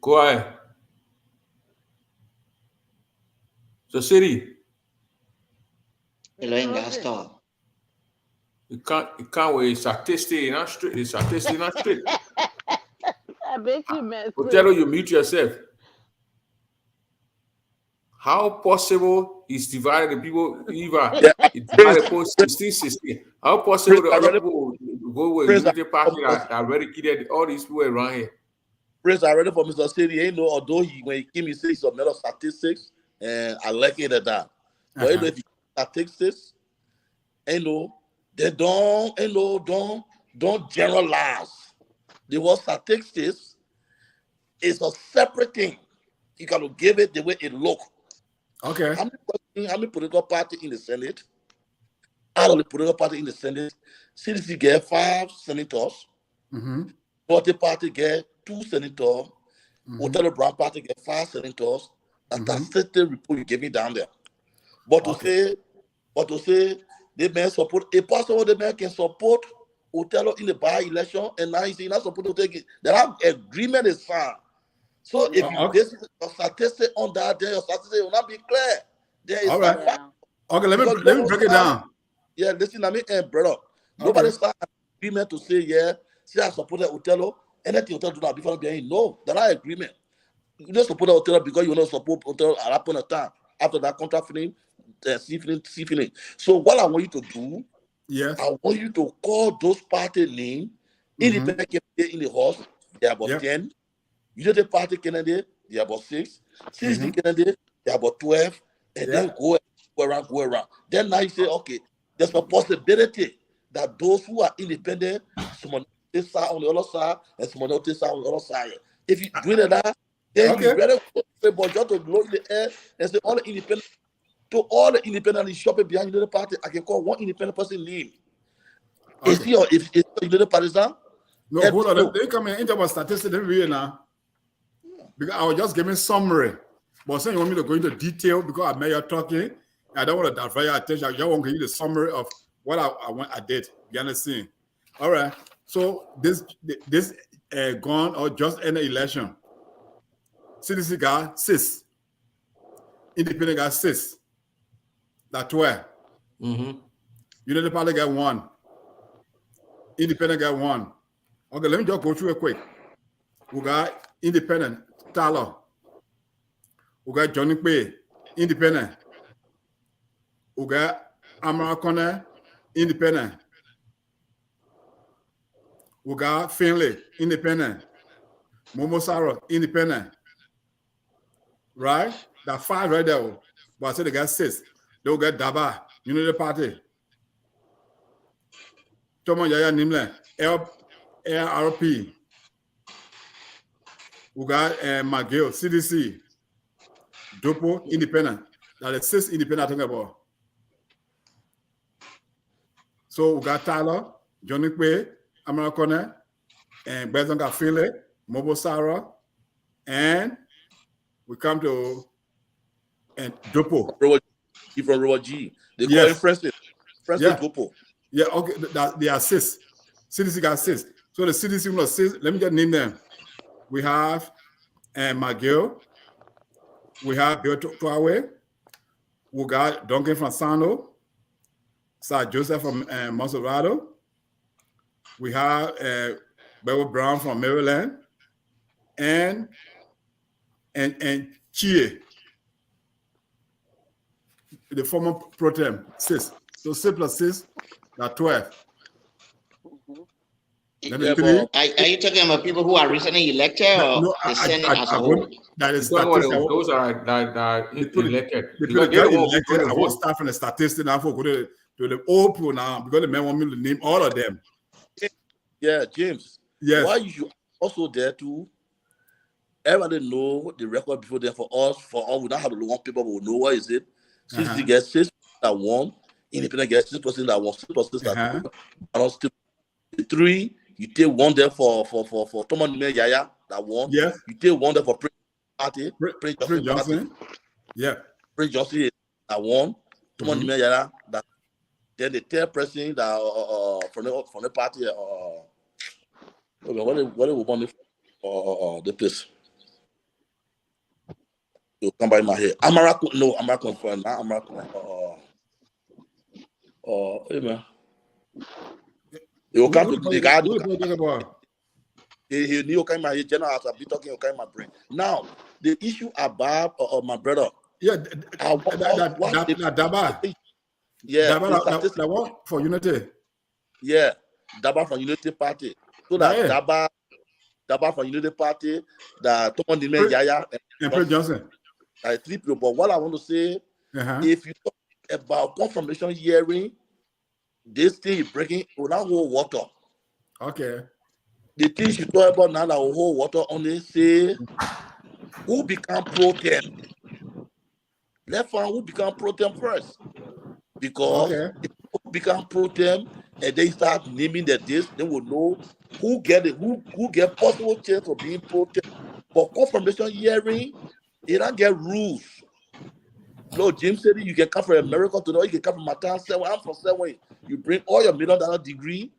Go ahead. So City. Elohim Gaston. You can't wait statistic, not straight. The statistic not straight. I bet you mess with Othello, you mute yourself. How possible is divided the people divided post 16? How possible the other people go with Unity Party that eradicated all these people around here? Praise I ready for Mr. City, although when he came, he says some of statistics, and I like it at that. But if you statistics, they don't generalize. The word statistics is a separate thing. You got to give it the way it looks. Okay. How many political party in the Senate? Out of the political party in the Senate, CDC get 5 senators. Party party get 2 senators. Hotel Brown party get 5 senators. And that's the report you give me down there. But to say they may support a possible the man can support Otello in the by-election, and now he's not supposed to take it. That agreement is signed. So if you base your statistic on that, then your statistic will not be clear. There is All right. Yeah. Okay, let me break it down. Yeah, listen, I mean, brother. Nobody signed an agreement to say, yeah, see, I supported Otello. Anything Otello do not be found behind. No, they're not agreement. You don't support Otello because you don't support Otello at that point of time. After that contract feeling, see feeling. So what I want you to do, Yes. I want you to call those party names. Independent candidate in the house, they are about 10. Unity Party candidate, they are about 6. CSD candidate, they are about 12. And then go around. Then now you say, okay, there's a possibility that those who are independent, someone this side on the other side, and someone else this side on the other side. If you do that, then you better but just to blow in the air and say all the independent. To all the independent shopping behind the party, I can call one independent person name. Okay. Is he or if it's the partisan? No, hold on. They come in into statistics every now. Because I was just giving summary. But saying you want me to go into detail because I met you talking. I don't want to divert your attention. I just want to give you the summary of what I did. You understand? All right. So this gone or just any election. CDC got 6. Independent got 6. That's 12. Unity Party got 1. Independent got 1. Okay, let me just go through it quick. We got independent, Tyler. We got Johnny Pay, independent. We got Amara Connor, independent. We got Finley, independent. Momo Sarah, independent. Right? That 5 right there. But I said they got 6. They will get Daba, Unity Party. Tomo Yaya Nimle, LRP. We got McGill, CDC. Dopo, independent. That is 6 independent I talking about. So we got Tyler, Johnny Quay, Amara Connor, and Bezonga Finley, Mobo Sarah, and we come to Dopo. He from Robert G. They call him Francis Dopo. Yeah, okay, they are 6. CDC got 6. So the CDC will 6. Let me just name them. We have McGill. We have Bill Tuawe. We got Duncan from Sano. Sir Joseph from Monserrato. We have Beryl Brown from Maryland. And Chie, the former pro tem, 6. So 6 plus 6, that's 12. Are you talking about people who are recently elected or the Senate as a whole? That is those are elected. People that got elected, I want to start from the statistics now for go to the old people now because the man want me to name all of them. Yeah, James. Yes. Why you also there too? Everybody know the record before there for us. For all we don't have the one people, but we know what is it. 60 gets 6 that won. Independent gets 6% that won. 6% that won. And 3. You take 1 there for Thomas Nime Yaya that won. Yes. You take 1 there for Prince Party. Prince Johnson. Yeah. Prince Johnson that won. Thomas Nime Yaya that. Then the 3rd person that from the party. What they won the place. You come by my head. Amara confirmed. Now Amara hey man. You come to the guy. He knew okay my general as I be talking okay my brain. Now the issue about my brother. Yeah, Daba. Yeah, that one for Unity. Yeah, Daba from Unity Party. So that Daba from Unity Party, that Thomas Nime Yaya and Prince Johnson. 3 people. But what I want to say, if you talk about confirmation hearing, this thing is breaking will not hold water. Okay. The things you talk about now that will hold water only say who become pro tem. Let's find who become pro tem first. Because if who become pro tem and they start naming that this, they will know who get possible chance of being pro tem. But confirmation hearing, they don't get rules. No, James said you can come from America to know, you can come from Matan 7. I'm from 7. You bring all your $1 million degree,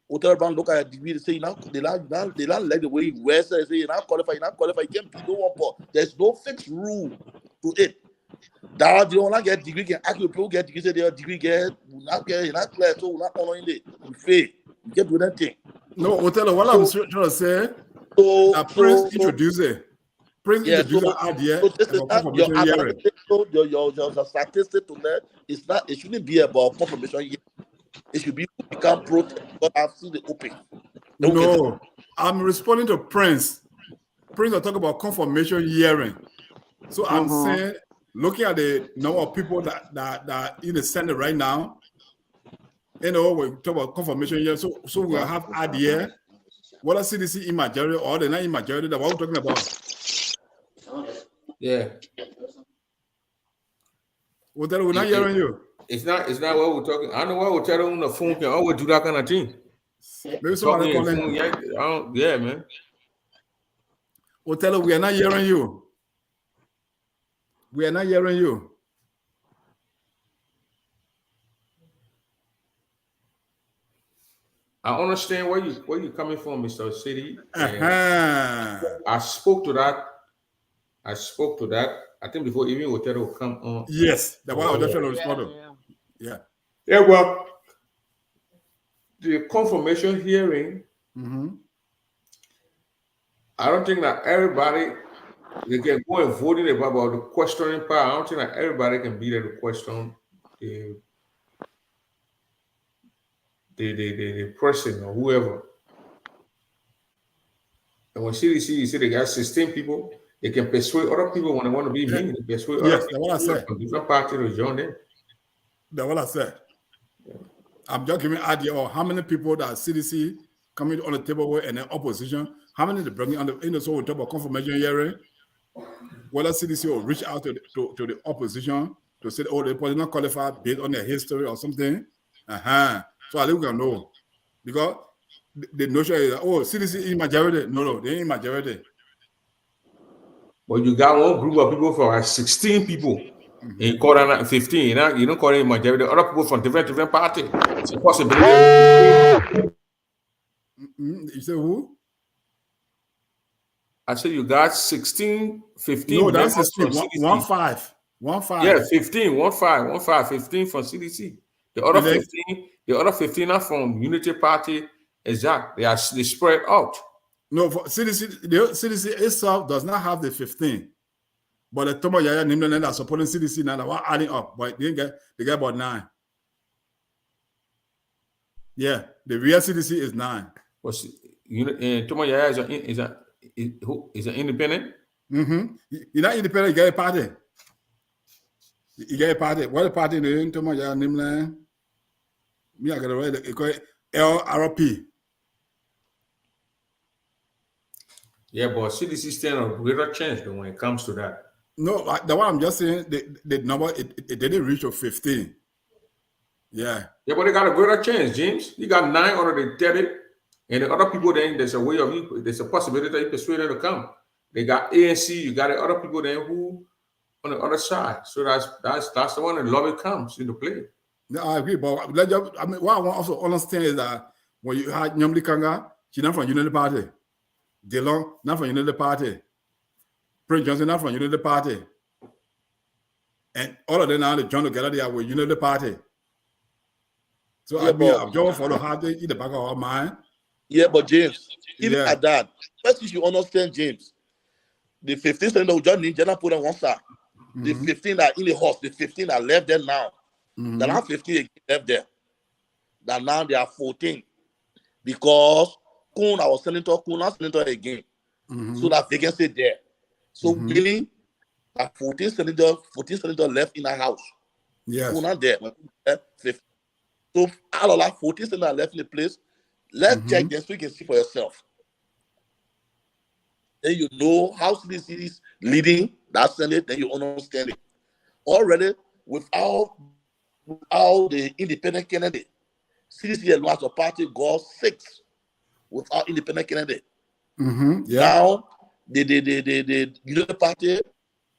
Hotel Brown look at your degree, they say you not they not like the way you wear, so they say you're not qualified, you can't be no one part. There's no fixed rule to it. That you don't get degree, can actually people get degree, say their degree get not clear, so we're not following it. You fail, you can't do that thing. No, Hotel, what I'm trying to say, that Prince introduced it. Prince introduced the idea. So this is not your analysis, your statistic to that. It's not. It shouldn't be about confirmation hearing. It should be who become protest because I've seen the open. No, I'm responding to Prince. Prince will talk about confirmation hearing. So I'm saying, looking at the number of people that in the Senate right now, we talk about confirmation hearing. So we'll have idea whether CDC in majority or they're not in majority. That's what we're talking about. Yeah. We're not hearing you. It's not what we're talking. I know what we're telling on the phone can always do that kind of thing. Maybe somebody calling. Yeah, man. Hotel, we are not hearing you. We are not hearing you. I understand where you coming from, Mr. City. I spoke to that. I think before even Hotel will come on. Yes, that's why I was just trying to respond. Yeah, well, the confirmation hearing, I don't think that everybody they can go and vote in about the questioning part. I don't think that everybody can be there to question the person or whoever. And when CDC, you see they got 16 people, they can persuade other people when they want to be mean. They persuade other people from different parties to join them. That's what I said. I'm just giving an idea of how many people that CDC coming on the table with and then opposition, how many they bring on the so we talk about confirmation hearing, whether CDC will reach out to the opposition to say, oh, the person not qualified based on their history or something. So I think we can know. Because the notion is, oh, CDC in majority. No, they ain't majority. But you got one group of people for 16 people. You call that 15, you don't call it majority. Other people from different parties. It's a possibility. You say who? I said you got 16, 15. No, that's 16. 1-5. Yeah, 15, 1-5, 15 from CDC. The other 15 are from Unity Party. Exactly. They spread out. No, for CDC, the CDC itself does not have the 15. But the Tomo Yaya Nimland are supporting CDC now. They're adding up, but they get about 9. Yeah, the real CDC is 9. Tomo Yaya is an independent? You're not independent, you get a party. You get a party. What a party in Tomo Yaya Nimland? Me, I got to write it. LRP. Yeah, but CDC stand a greater chance when it comes to that. No, the one I'm just saying, the number, it didn't reach 15. Yeah. Yeah, but they got a greater chance, James. You got 9 out of the 30, and the other people then, there's a possibility that you persuade them to come. They got ANC, you got the other people then who on the other side. So that's the one that lobby comes into play. Yeah, I agree, but what I want to also understand is that when you had Nyamli Kanga, she's not from Unity Party. DeLong, not from Unity Party. Prince Johnson, not from Unity Party. And all of them now, they join together, they are with Unity Party. So I'm just for the hard in the back of our mind. Yeah, but James, even at that, first you should understand, James, the 15 senators who joined in, they're not put on one side. The 15 that in the horse, the 15 that left there now. They're not 15 left there. That now they are 14. Because Kun, our senator, not senator again. So that vacancy there. So meaning that 14 senators left in the house. Yes. Kun not there. 15. So all of that 14 senators left in the place. Let's check this so you can see for yourself. Then you know how CDC is leading that Senate, then you understand it. Already, without the independent candidate, CDC alone as a party got 6 without independent candidate. Now, the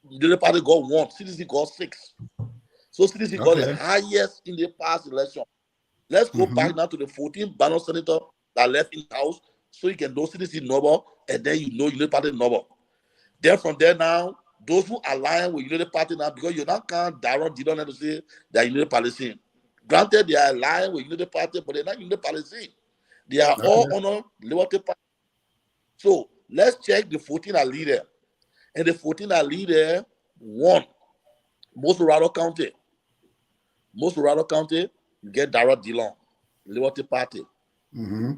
Unity Party got 1, CDC got 6. So CDC got the highest in the past election. Let's go back now to the 14 ballot senator that left in the house, so you can know CDC number, and then you know United Party number. Then from there now, those who align with United Party now, because you not can't direct, you don't have to say that United Party. Granted, they are aligned with United Party, but they're not United Party. They are all under Liberty Party. So let's check the 14 are leader. And the 14 are leader won most Colorado County. Most Colorado County, you get Darrell Dillon, Liberty Party. Mm-hmm.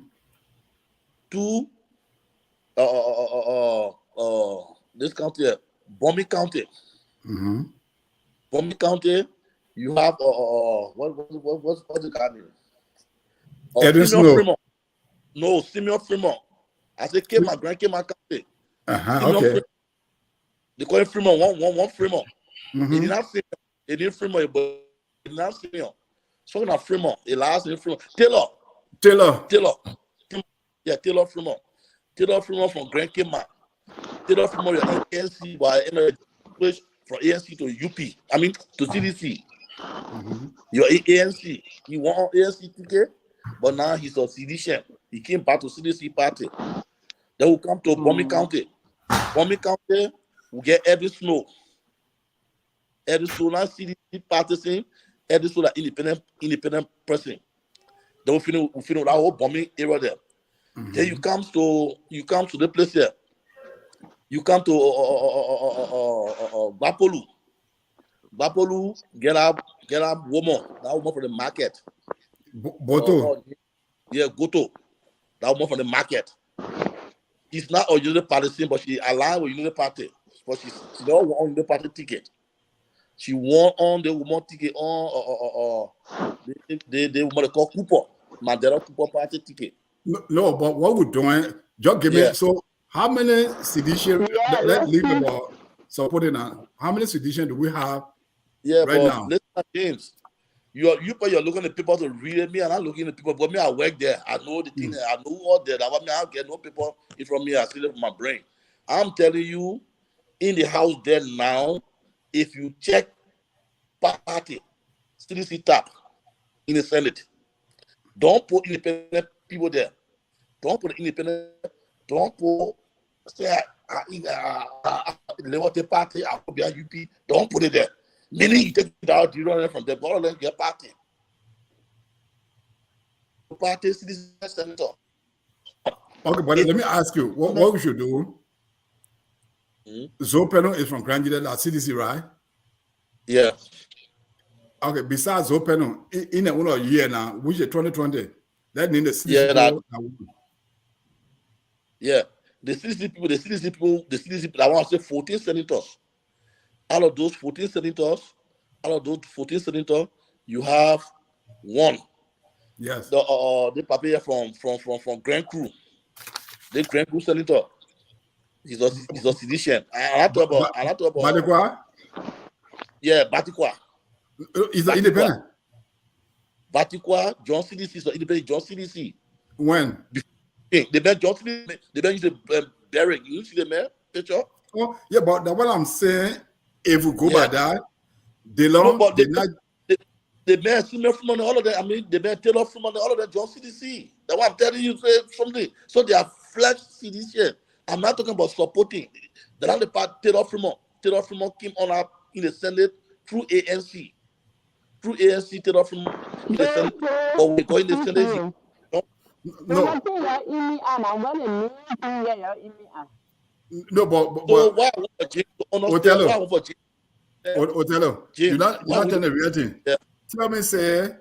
2, this county, Bombay County. Mm-hmm. Bombay County, you have what's the guy name? Edwin Simeon Snow. Fremont. No, Simeon Fremont. I say Grand County. Okay. Fremont. They call it Fremont. One Fremont. Mm-hmm. He did not Fremont. He didn't Fremont, but he did not Fremont. So now Fremont. It last in Fremont. Taylor. Yeah, Taylor Fremont. Taylor Fremont from Grand Caymar. Taylor Fremont, your ANC by from ANC to UP. I mean to CDC. Mm-hmm. Your ANC. He won ANC ticket, but now he's a CDC. He came back to CDC party. Then we come to Bombay County. Bombay County, we get Edwin Snow. Edwin Snow, now CDC party, Edwin Snow, independent person. Then we finish that whole bombing area there. Mm-hmm. Then you come to the place here. You come to Bapolu. Bapolu, get up woman. That woman from the market. Boto. Yeah, Goto. That woman from the market. She's not a United Party, but she aligned with United Party. But she don't want United Party ticket. She won on the woman ticket on the woman they call Cooper. Mandela Cooper Party ticket. No, but what we're doing, just give me, so how many sedition, let's leave about supporting that. How many sedition do we have right now? Listen, James, you're looking at people to read me, and I'm looking at people, but me, I work there. I know the thing, I know all that. I don't get no people from me, I see it from my brain. I'm telling you, in the house there now, if you check party, CDC tap in the Senate, don't put independent people there. Don't put independent. Don't put Liberty Party. I will be a UP. Don't put it there. Meaning you take it out. You run it from the bottom and get party. Party citizen center. Okay, but let me ask you, what we should do? Zopeno is from Grand Gila, CDC, right? Yeah. Okay, besides Zopeno, in a year now, which is 2020, that means the CDC the CDC people, I want to say 14 senators. Out of those 14 senators, you have one. Yes. The papier from Grand Crew. The Grand Crew senator. He's a citizen. I talk about Batikwa? Yeah, Batikwa. He's an independent. Batikwa, John CDC is an independent. John CDC. When? They met John CDC. They met the Derek. You see the man picture? Oh, yeah, but what I'm saying, if we go by that, they met Simeon from all of them. I mean, they met Taylor from all of them. John CDC. That's what I'm telling you something. So they are flash CDC. I'm not talking about supporting. The other part, Taylor Fremont came on up in the Senate through ANC. Taylor Fremont in the Senate. But we go in the Senate. No, but so why Othello, you're not telling the real thing. Yeah. Tell me, say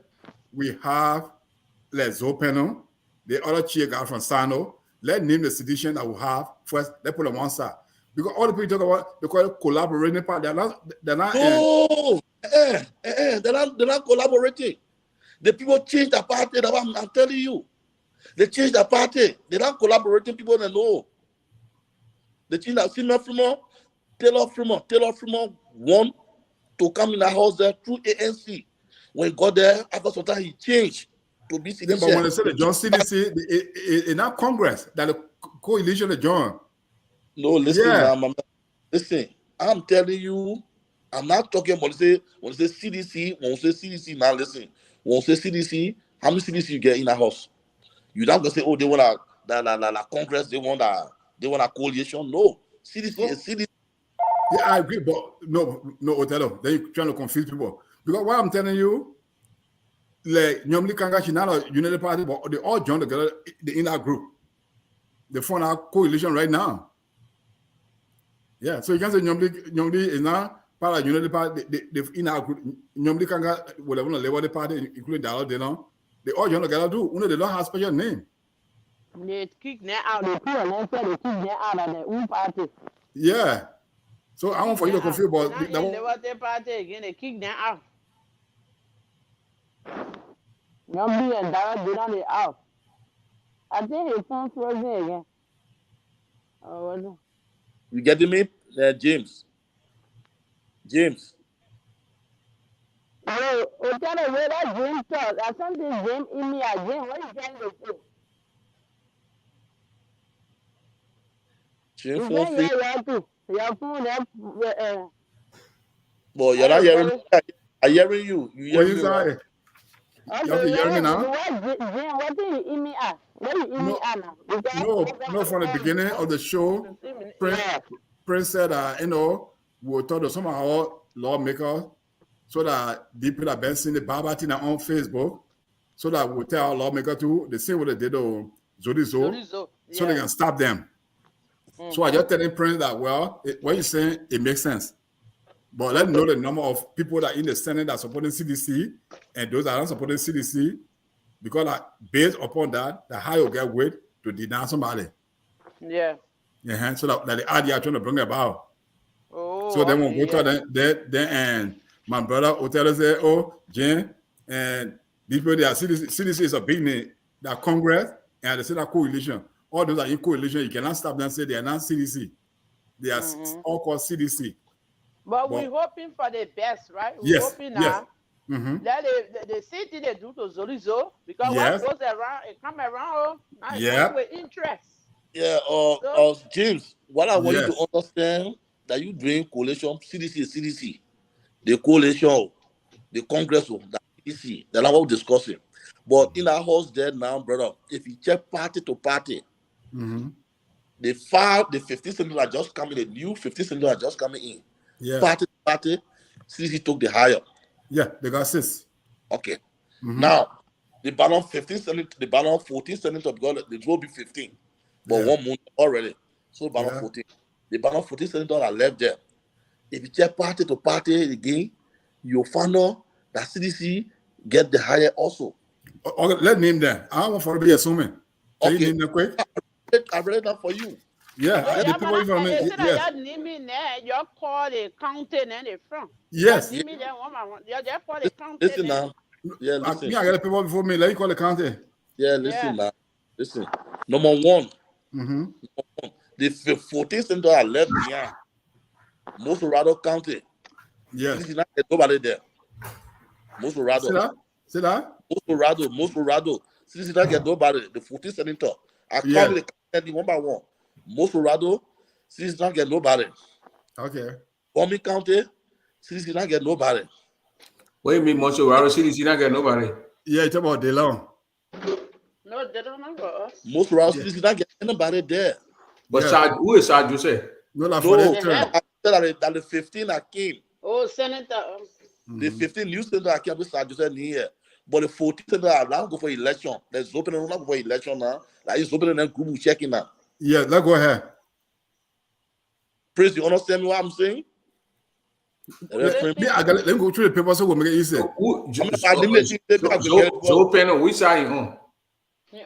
we have Les Zopeno, the other chief guy from Sano. Let's name the sedition that we have first. Let's put on one side. Because all the people talk about, they call it collaborating part. They're not they're not collaborating. The people change the party. I'm telling you. They change the party. They're not collaborating people they know. They change that Simeon Fremont, Taylor Fremont won to come in the house there through ANC. When he got there, after some time, he changed to be CDC. But when they say the John CDC, in our Congress, that the coalition they join. No, listen, listen. I'm telling you, I'm not talking about when we say CDC, now listen. When we say CDC, how many CDC you get in a house? You're not gonna say, oh, they want a Congress, they want a coalition. No, CDC is CDC. Yeah, I agree, but no, Othello. Then you're trying to confuse people. Because what I'm telling you, like normally Kanga Shinala United Party, but they all join together in that group. They form a coalition right now. Yeah, so you can say normally is not part of United Party. They in our group. Normally Kanga whatever Labour Party, including Dialogue, they all join together do. They don't have special name. They kick them out. They put on they kick them out of their own party. Yeah. So I want for you to confuse about the Labour Party again. They kick them out. Normally and Dialogue they don't out. I think it's on frozen again. Oh no. You getting me, James? James. Oh, tell me where that James talk. I something James in me again. What is trying to say? James Your phone Boy, you're not hearing me. I'm hearing you. You hear me? Right? You hear me now? What do you in me at? What do you in me at now? No, from the beginning of the show, Prince said, we'll talk to some of our lawmakers so that the people that been seeing the Baba thing on Facebook, so that we'll tell our lawmakers to the same way they did to Zodizo, so they can stop them. So I just telling Prince that, well, what you're saying, it makes sense. But let's know the number of people that in the Senate that are supporting CDC and those that are not supporting CDC, because based upon that, the how you get weight to deny somebody. Yeah. So that the idea are trying to bring about. Oh, so then when we go to then and my brother Othello say, oh, Jen, and these people, they are CDC is a big name, that Congress, and they say that coalition. All those are in coalition, you cannot stop them and say they are not CDC. They are all called CDC. But we're hoping for the best, right? We're hoping now that the city they do to Zolizo, because what goes around, it come around, with interest. Yeah, James, what I want you to understand that you doing coalition, CDC is CDC. The coalition, the Congress, the CDC, that's what we're discussing. But in our house there now, brother, if you check party to party, the 15 senators are just coming, the new 15 senators are just coming in. Yeah. Party, CDC took the higher. Yeah, they got 6. Okay. Now, the balance 15 senators, the balance 14 senators, because they will be 15. But 1 month already. So balance 14. The balance 14 senators are left there. If you check party to party again, you'll find out that CDC get the higher also. Okay, let's name them. I don't want for to be assuming. Can you name them quick? I read that for you. Yeah, the people from it. Yes. You call the county and the front. Yes. Listen now. Yeah, listen. I got the people before me. Let you call the county. Yeah, listen now. Listen. Number one. The 14 senators are left behind. Mossorado County. Yes. Nobody there. Mossorado. See that? Mossorado. CDC not get nobody. The 14 senators. I call the county one by one. Mossorado, CDC not get nobody. Okay. Bombay County, CDC not get nobody. What do you mean, Mossorado? CDC not get nobody? Yeah, it's about DeLong. No, they don't know us. Mossorado, CDC not get anybody there. But who is Sarge Jose? No, I said that the 15 that came. Oh, Senator. The 15 new senators that came with Sarge Jose here. But the 14 senators are now go for election. There's opening not for election now. Like it's opening and group checking now. Yeah, let's go ahead. Praise, you understand what I'm saying? Let me go through the paper so we'll make it easy. So open which side on?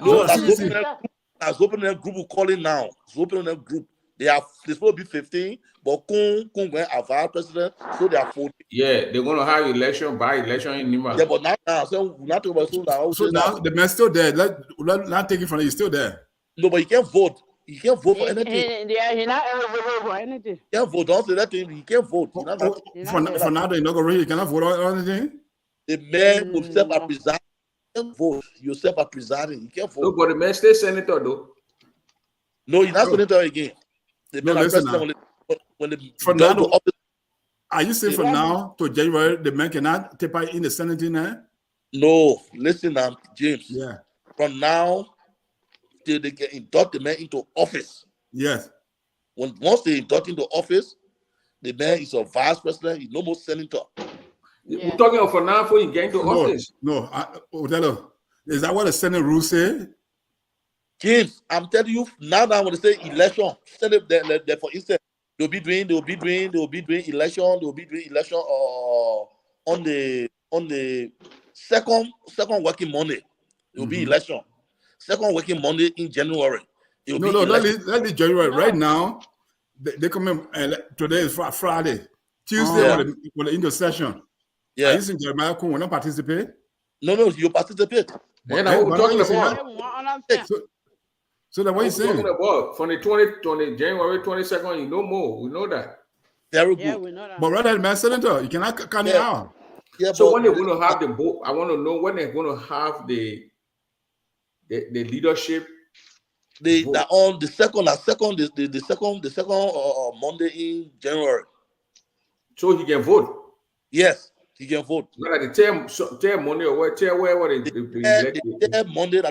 No, that's opening a group calling now. It's opening a group. They're supposed to be 15, but Kung going our president, so they are 14. Yeah, they're gonna have election by election in Nima. Yeah, but now, so we're not talking about so now the man's still there. Let not take it from you, still there. No, but you can't vote. You can't vote for anything. He's not eligible for anything. You can't vote. Don't say that thing. You can't vote. For now, the inauguration, you cannot vote on anything. The mayor himself are presiding. You can't vote. Yourself are presiding. You can't vote. No, but the mayor stay senator though. No, you're not senator again. The mayor president when the now. Are you saying from now to January, the man cannot take part in the Senate now? No, listen now, James. Yeah. From now till they get induct the man into office. Yes. Once they induct into office, the man is a vice president. He's no more senator. We're talking of for now before you get into office. No, Otello, is that what the Senate rules say? James, I'm telling you now that when they say election, Senate, for instance, they'll be doing election on the second working Monday. It will be election. Second working Monday in January. Let January. Right now, they come in. Today is Friday. Tuesday for the intercession. Yeah. Are you saying Jeremiah Kun will not participate? No, you participate. And what we're talking about. So then what are you saying? Talking about from the 20 January 22nd, you know more. We know that. Very good. Yeah, we know that. But rather than man senator, you cannot count it out. Yeah, so when they're going to have the vote, I want to know when they're going to have the leadership. They're on the second Monday in January. So he can vote. Yes, he can vote. Like the tell Monday or where Monday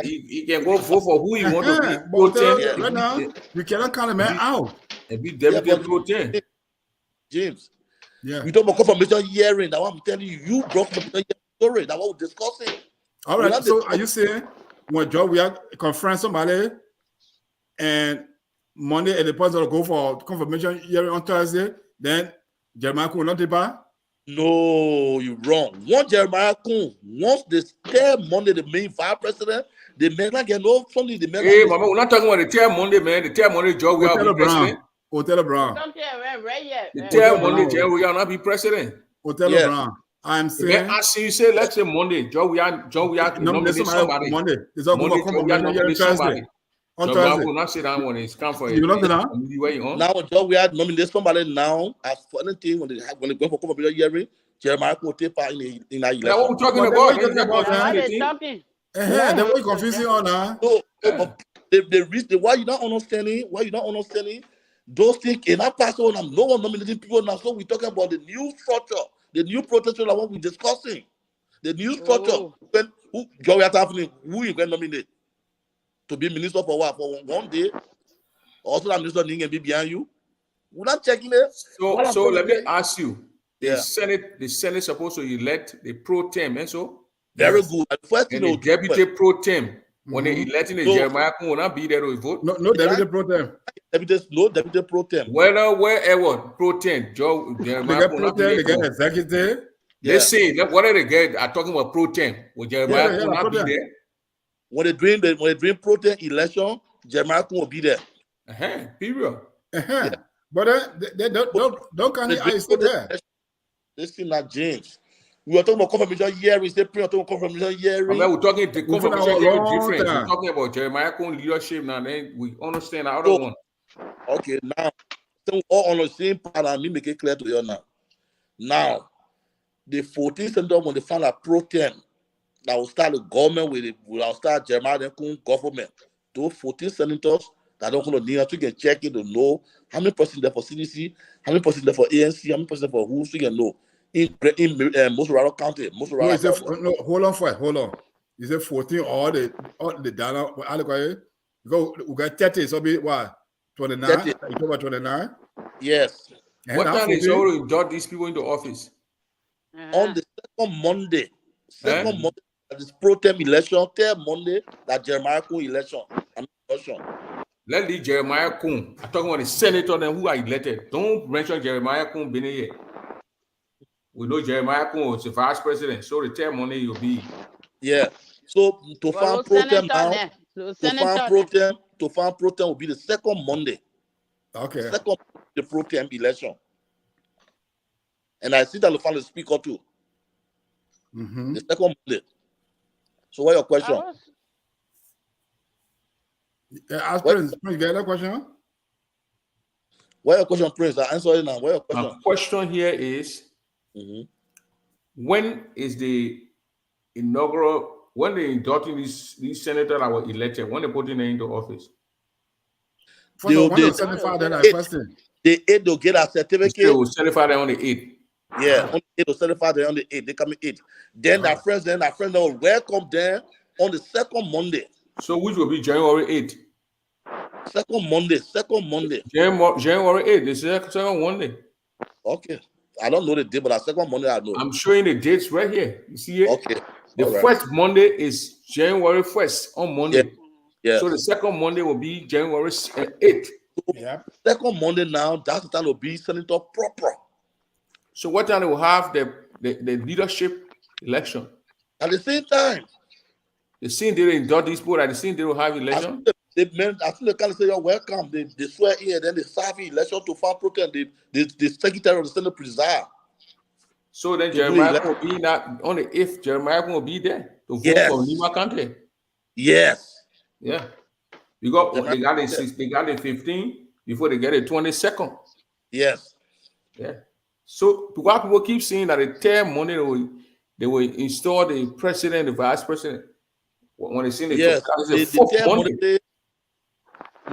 he can go vote for who he wants to be. Right now, you cannot count a man out. And be deputy pro tem. James. Yeah. We talk about confirmation hearing. That what I'm telling you. You brought confirmation hearing. That's what we're discussing. All right. So are you saying when Joe we are confront somebody and Monday and the person will go for confirmation hearing on Thursday, then Jeremiah Kun will not depart? No, you're wrong. Once Jeremiah Kun, once they tell Monday the main vice president, the man not get no something. The man. Hey, Mama, we're not talking about the tell Monday, man. The tell Monday, Joe will be president. Othello Brown. The tell Monday, Joe will not be president. Othello Brown. I'm saying. I see you say, let's say Monday, Joe we are nominate somebody. Monday. It's all going to come on Thursday. On Thursday. will not sit down when it's come for you not sit down? Now, Joe, we are nominate somebody now as for anything when they go for confirmation hearing. Jeremiah will take part in a election. That's what we're talking about. Then what you confusing on now? No, why you not understanding? Those things cannot pass on. No one nominating people now. So we're talking about the new structure, the new protection of what we're discussing. The new structure. Who you can nominate to be minister for what? For one day? Also, that minister can be behind you. We're not checking it. So let me ask you. The Senate supposed to elect the pro tem, and so very good. First, and the deputy pro tem. When they electing the Jeremiah Kun will not be there to vote. No deputy pro tem. No deputy pro tem. Wherever pro tem, Jeremiah Kun will not be there. They get executive. They say what are they get? Are talking about pro tem. Will Jeremiah Kun not be there? When they doing pro tem election, Jeremiah Kun will be there. Period. But they don't count the eyes there. Listen, not James. We are talking about confirmation hearing. We're talking about confirmation hearing. We're talking the confirmation hearing different. We're talking about Jeremiah Kun leadership now. Then we understand the other one. Okay, now so all on the same part. Let me make it clear to you now. Now, the 14th September when they find a pro tem that will start the government will start Jeremiah Kun government. Those 14 senators that don't know need to get check it to know how many percent there for CDC, how many percent there for ANC, how many percent for who, so you can know. In Mossoraro County, hold on. Is it 14 all the data? We got 30, so be what? 29? October 29? Yes. What time is already got these people into office? On the second Monday, that is pro tem election, third Monday, that Jeremiah Kun election. Let the Jeremiah Kun. I'm talking about the senator then who are elected. Don't mention Jeremiah Kun being here. We know Jeremiah Kun was the vice president, so the term money you'll be. Yeah. So to find pro tem now, to find pro tem will be the second Monday. Okay. Second the pro tem election. And I see that the final speaker too. The second Monday. So what's your question? Ask Prince, you get that question? What's your question, Prince? I answer it now. What's your question? My question here is when is the inaugural, when they inducting these senators that were elected, when they putting them into office? The 8th they'll get a certificate. They will certify them on the 8th. Yeah, on the 8th they'll certify them on the 8th. They come in 8th. Then our friends will welcome them on the second Monday. So which will be January 8th? Second Monday. January 8th, the second Monday. Okay. I don't know the date, but the second Monday I know. I'm showing the dates right here. You see it? Okay. The All right. first Monday is January 1st on Monday. Yeah. So the second Monday will be January 8th. Yeah. Second Monday now, that's the time to be senator proper. So what time they will have the leadership election? At the same time. The scene they induct these people at the scene they will have election. I think they kind of say you're welcome. They swear in and then they serve election to farm protest. The secretary of the Senate preside. So then Jeremiah will be not on the 8th. Jeremiah will be there to vote for Lima County. Yes. Yeah. Because they got the 15th before they get the 22nd. Yes. Yeah. So why people keep saying that the third Monday they will install the president, the vice president. When they say the fourth Monday.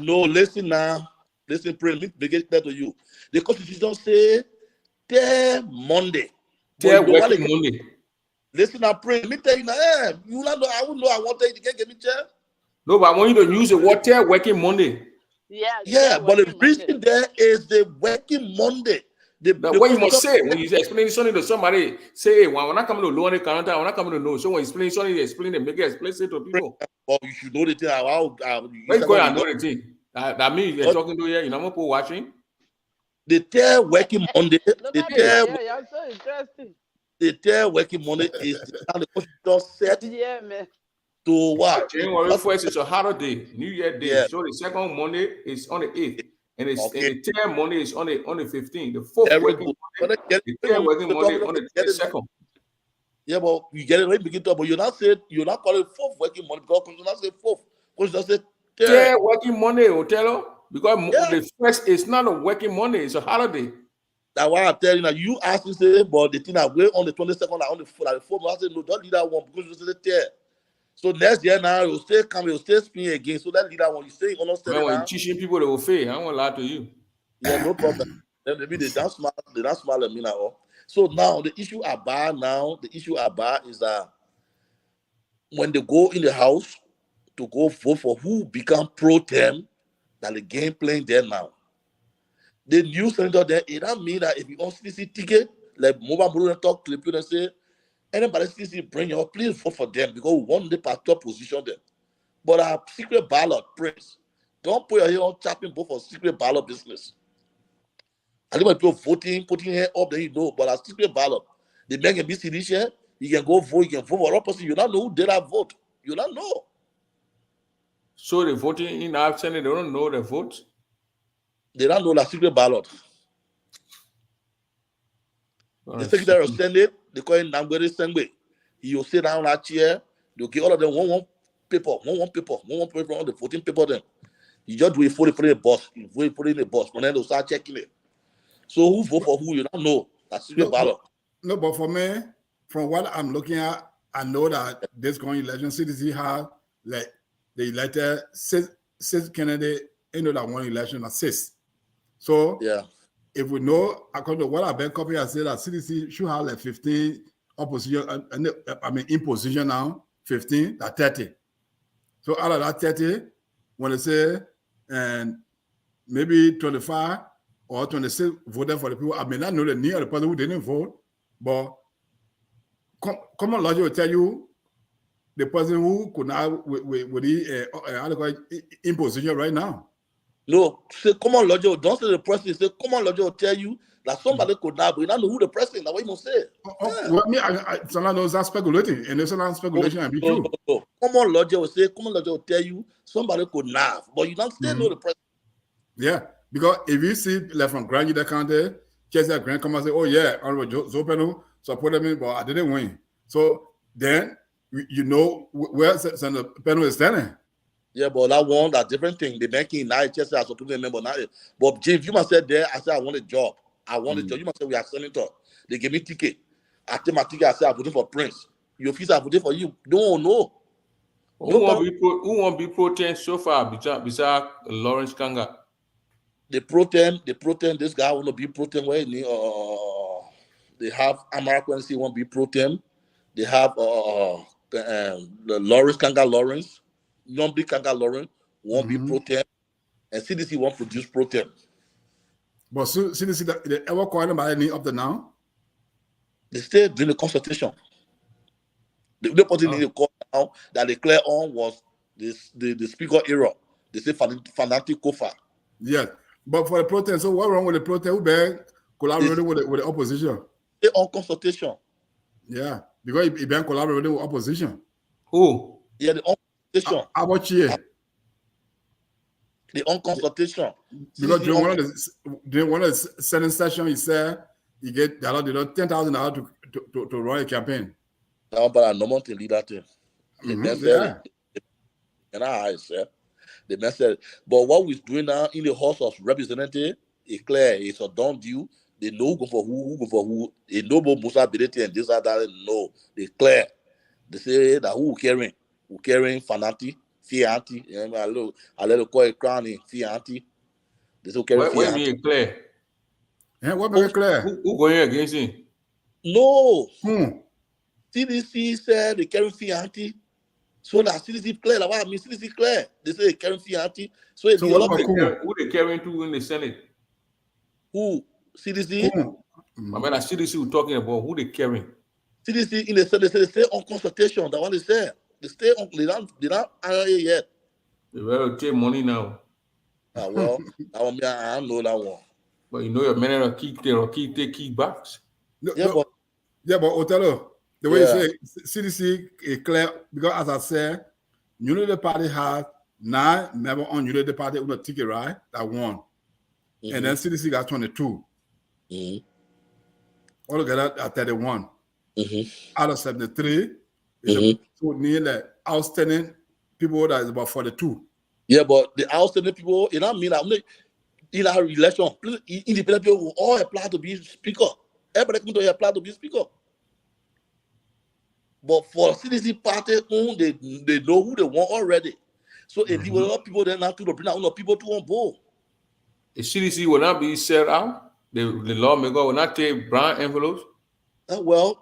No, listen now. Listen, pray. Let me begin to tell to you. The Constitution say third Monday. Third working Monday. Listen now, pray. Let me tell you now. You not know. I wouldn't know. I want to. You can't get me chair. No, but I want you to use the word third working Monday. Yeah, but the reason there is the working Monday. What you must say when you explain something to somebody, say, hey, when I come to low on the calendar, when I come to know, so when you explain something, you explain it, make it explicit to people. Well, you should know the thing. Where you going and know the thing? That means you're talking to here, you know, people watching. The third working Monday, You're so interesting. The third working Monday is the time the Constitution set to what? January 1st is a holiday, New Year Day. Yeah. So the second Monday is on the 8th. And the third Monday is on the 15th. The fourth working Monday, the third working Monday on the 22nd. Yeah, but you get it right begin to, but you're not calling it fourth working Monday because you not say fourth. Because you say third working Monday, Othello. Because the first is not a working Monday, it's a holiday. That's why I'm telling you now. You ask me say, but the thing I wait on the 22nd, on the 4th, I say no, don't leave that one because you say the third. So next year now, you'll still come, you'll still spin again. So that leader one, you stay understand. When you're teaching people, they will fail. I won't lie to you. Yeah, no problem. Then maybe they don't smile at me now. So now the issue about is that when they go in the house to go vote for who become pro tem, that the game playing there now. The new senator there, it don't mean that if you on CDC ticket, like Mobile Buru talk to the people and say, anybody CDC bring your, please vote for them because we want the top position them. But our secret ballot, Prince, don't put your head on chopping both for secret ballot business. I think when people voting, putting here up, then you know, but our secret ballot, they make a BC this year, you can go vote, you can vote for another person, you don't know who did that vote. You don't know. So the voting in our Senate, they don't know the vote? They don't know the secret ballot. The Secretary of Senate, they call him Nambere Sengbe. He will sit down that chair, they'll give all of them one paper on the 14 paper then. You just do it for the boss. You put it in the boss, and then they'll start checking it. So who vote for who, you don't know. That's secret ballot. No, but for me, from what I'm looking at, I know that this going election, CDC have like they elected six candidates into that one election at 6. So yeah, if we know, according to what I've been copying, I said that CDC should have like 15 opposition, in position now, 15, that 30. So out of that 30, when they say, and maybe 25 or 26 voted for the people, I may not know the name of the person who didn't vote, but common logic will tell you the person who could not with the in position right now. No, say common logic. Don't say the person. Say common logic will tell you that somebody could not, but you don't know who the person. That's what you must say. Well, me, sometimes those are speculating, and there's some speculation and be true. No. Common logic will say, common logic will tell you somebody could not, but you don't still know the person. Yeah, because if you see like from Grand Union County, just that Grand come and say, oh yeah, Honorable Zopeno supported me, but I didn't win. So then you know where Senator Peno is standing. Yeah, but that one, that different thing. The banking now, just as a member now. But James, you must say there, I said I want a job. I want a job. You must say we are senator. They give me ticket. I take my ticket. I say I'm voting for Prince. Your fees are voting for you. Don't know. Who won't be pro tem so far besides Lawrence Kanga? The pro tem. This guy want to be pro tem. Where they have Amara Quincy won't be pro tem. They have the Lawrence Kanga Lawrence. Normally, Kanka Lauren won't be protein, and CDC won't produce protein. But CDC, they ever call them by any up to now? They still doing the consultation. The person in the call now that they clear on was the speaker error. They say fanatic Kofa. Yeah, but for the protein, so what wrong with the protein? Who been collaborating with the opposition? They on consultation. Yeah, because he been collaborating with opposition. Who? Yeah, the on consultation. How about you? The on consultation. Because during one of the Senate session, he said he get $10,000 to run a campaign. Now, but I no more to lead that thing. The message, and I said, the message. But what we're doing now in the House of Representatives is clear. It's a done deal. They know who go for who. They know about Musa ability and this and that. No, they clear. They say that who carrying Fanati, Fianti. I let it call it crowning Fianti. They say carrying Fianti. Where be clear? Yeah, what be clear? Who going against him? No. CDC said they carry Fianti. So that CDC clear. Like what I mean, CDC clear. They say they carry Fianti. So what about who they carrying to in the Senate? Who? CDC? I mean, CDC we're talking about who they carrying. CDC in the Senate, they stay on consultation. That's what they said. They stay on. They don't hire yet. They will take money now. Well, I don't know that one. But you know your men are keep backs. But Othello, the way you say CDC is clear because as I said, Unity Party has 9 members on Unity Party on the ticket, right? That won. And then CDC got 22. Altogether at 31. Out of 73, so nearly outstanding people that is about 42. Yeah, but the outstanding people, you know what I mean? Like, in our election, independent people will all apply to be speaker. Everybody can apply to be speaker. But for CDC party, they know who they want already. So if you want people, then have to bring out people to on board. The CDC will not be set out. The lawmaker will not take brown envelopes. Well,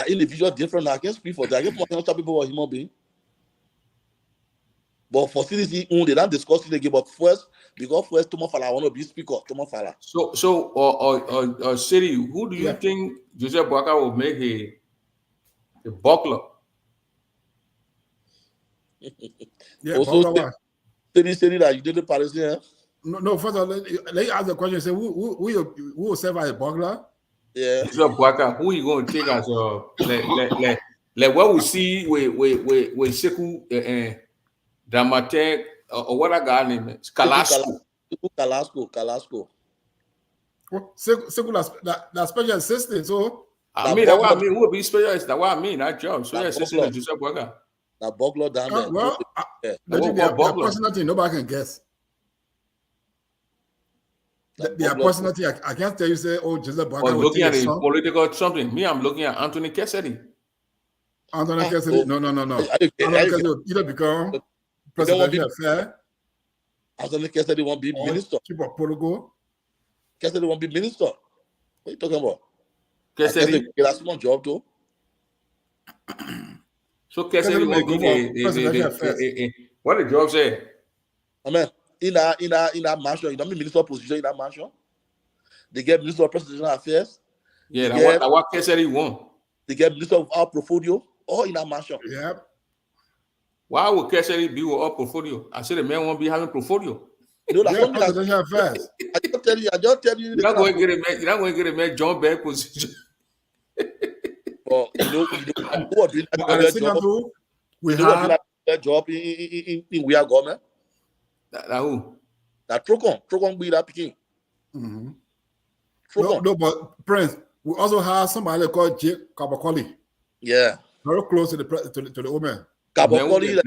individual different. I can speak for that. I can people are human being. But for CDC, they don't discuss it again. But first, because first, Tomo Fala want to be speaker. Tomo Fala. So, City, who do you think Joseph Boakai will make a buckler? Also, City that you did the Palestinian. No, first of all, let me ask the question. Say, who will serve as a burglar? Yeah. Joseph Boakai, who you going to take as like what we see with Sekou Dramatic or what I got name is Kalasco. Sekou that special assistant. So I mean that's what I mean. Who will be specialist? That's what I mean. That job. So assistant to Joseph Boakai. That burglar down there. Well, their personality nobody can guess. Their personality, I can't tell you, say, oh, Joseph Boakai. Looking at the political something. Me, I'm looking at Anthony Cassidy. Anthony Cassidy? No. Anthony Cassidy will either become presidential affair. Anthony Cassidy won't be minister. Chief of protocol. Cassidy won't be minister. What are you talking about? Cassidy get a small job too. So Cassidy won't be what the job say? Amen. In that mansion, you don't mean minister position in that mansion. They get minister of presidential affairs. Yeah, that's what Cassidy want. They get minister of our portfolio, all in that mansion. Yeah. Why would Cassidy be with our portfolio? I said the man won't be having portfolio. You know, that's presidential affairs. I just tell you. You're not going to get a man John Beck position. Well, who are doing that we have that job in we are government. That who? That Trocon be that picking. No, but Prince, we also have somebody called Jake Kabakoli. Yeah. Very close to the woman. Kabakoli, the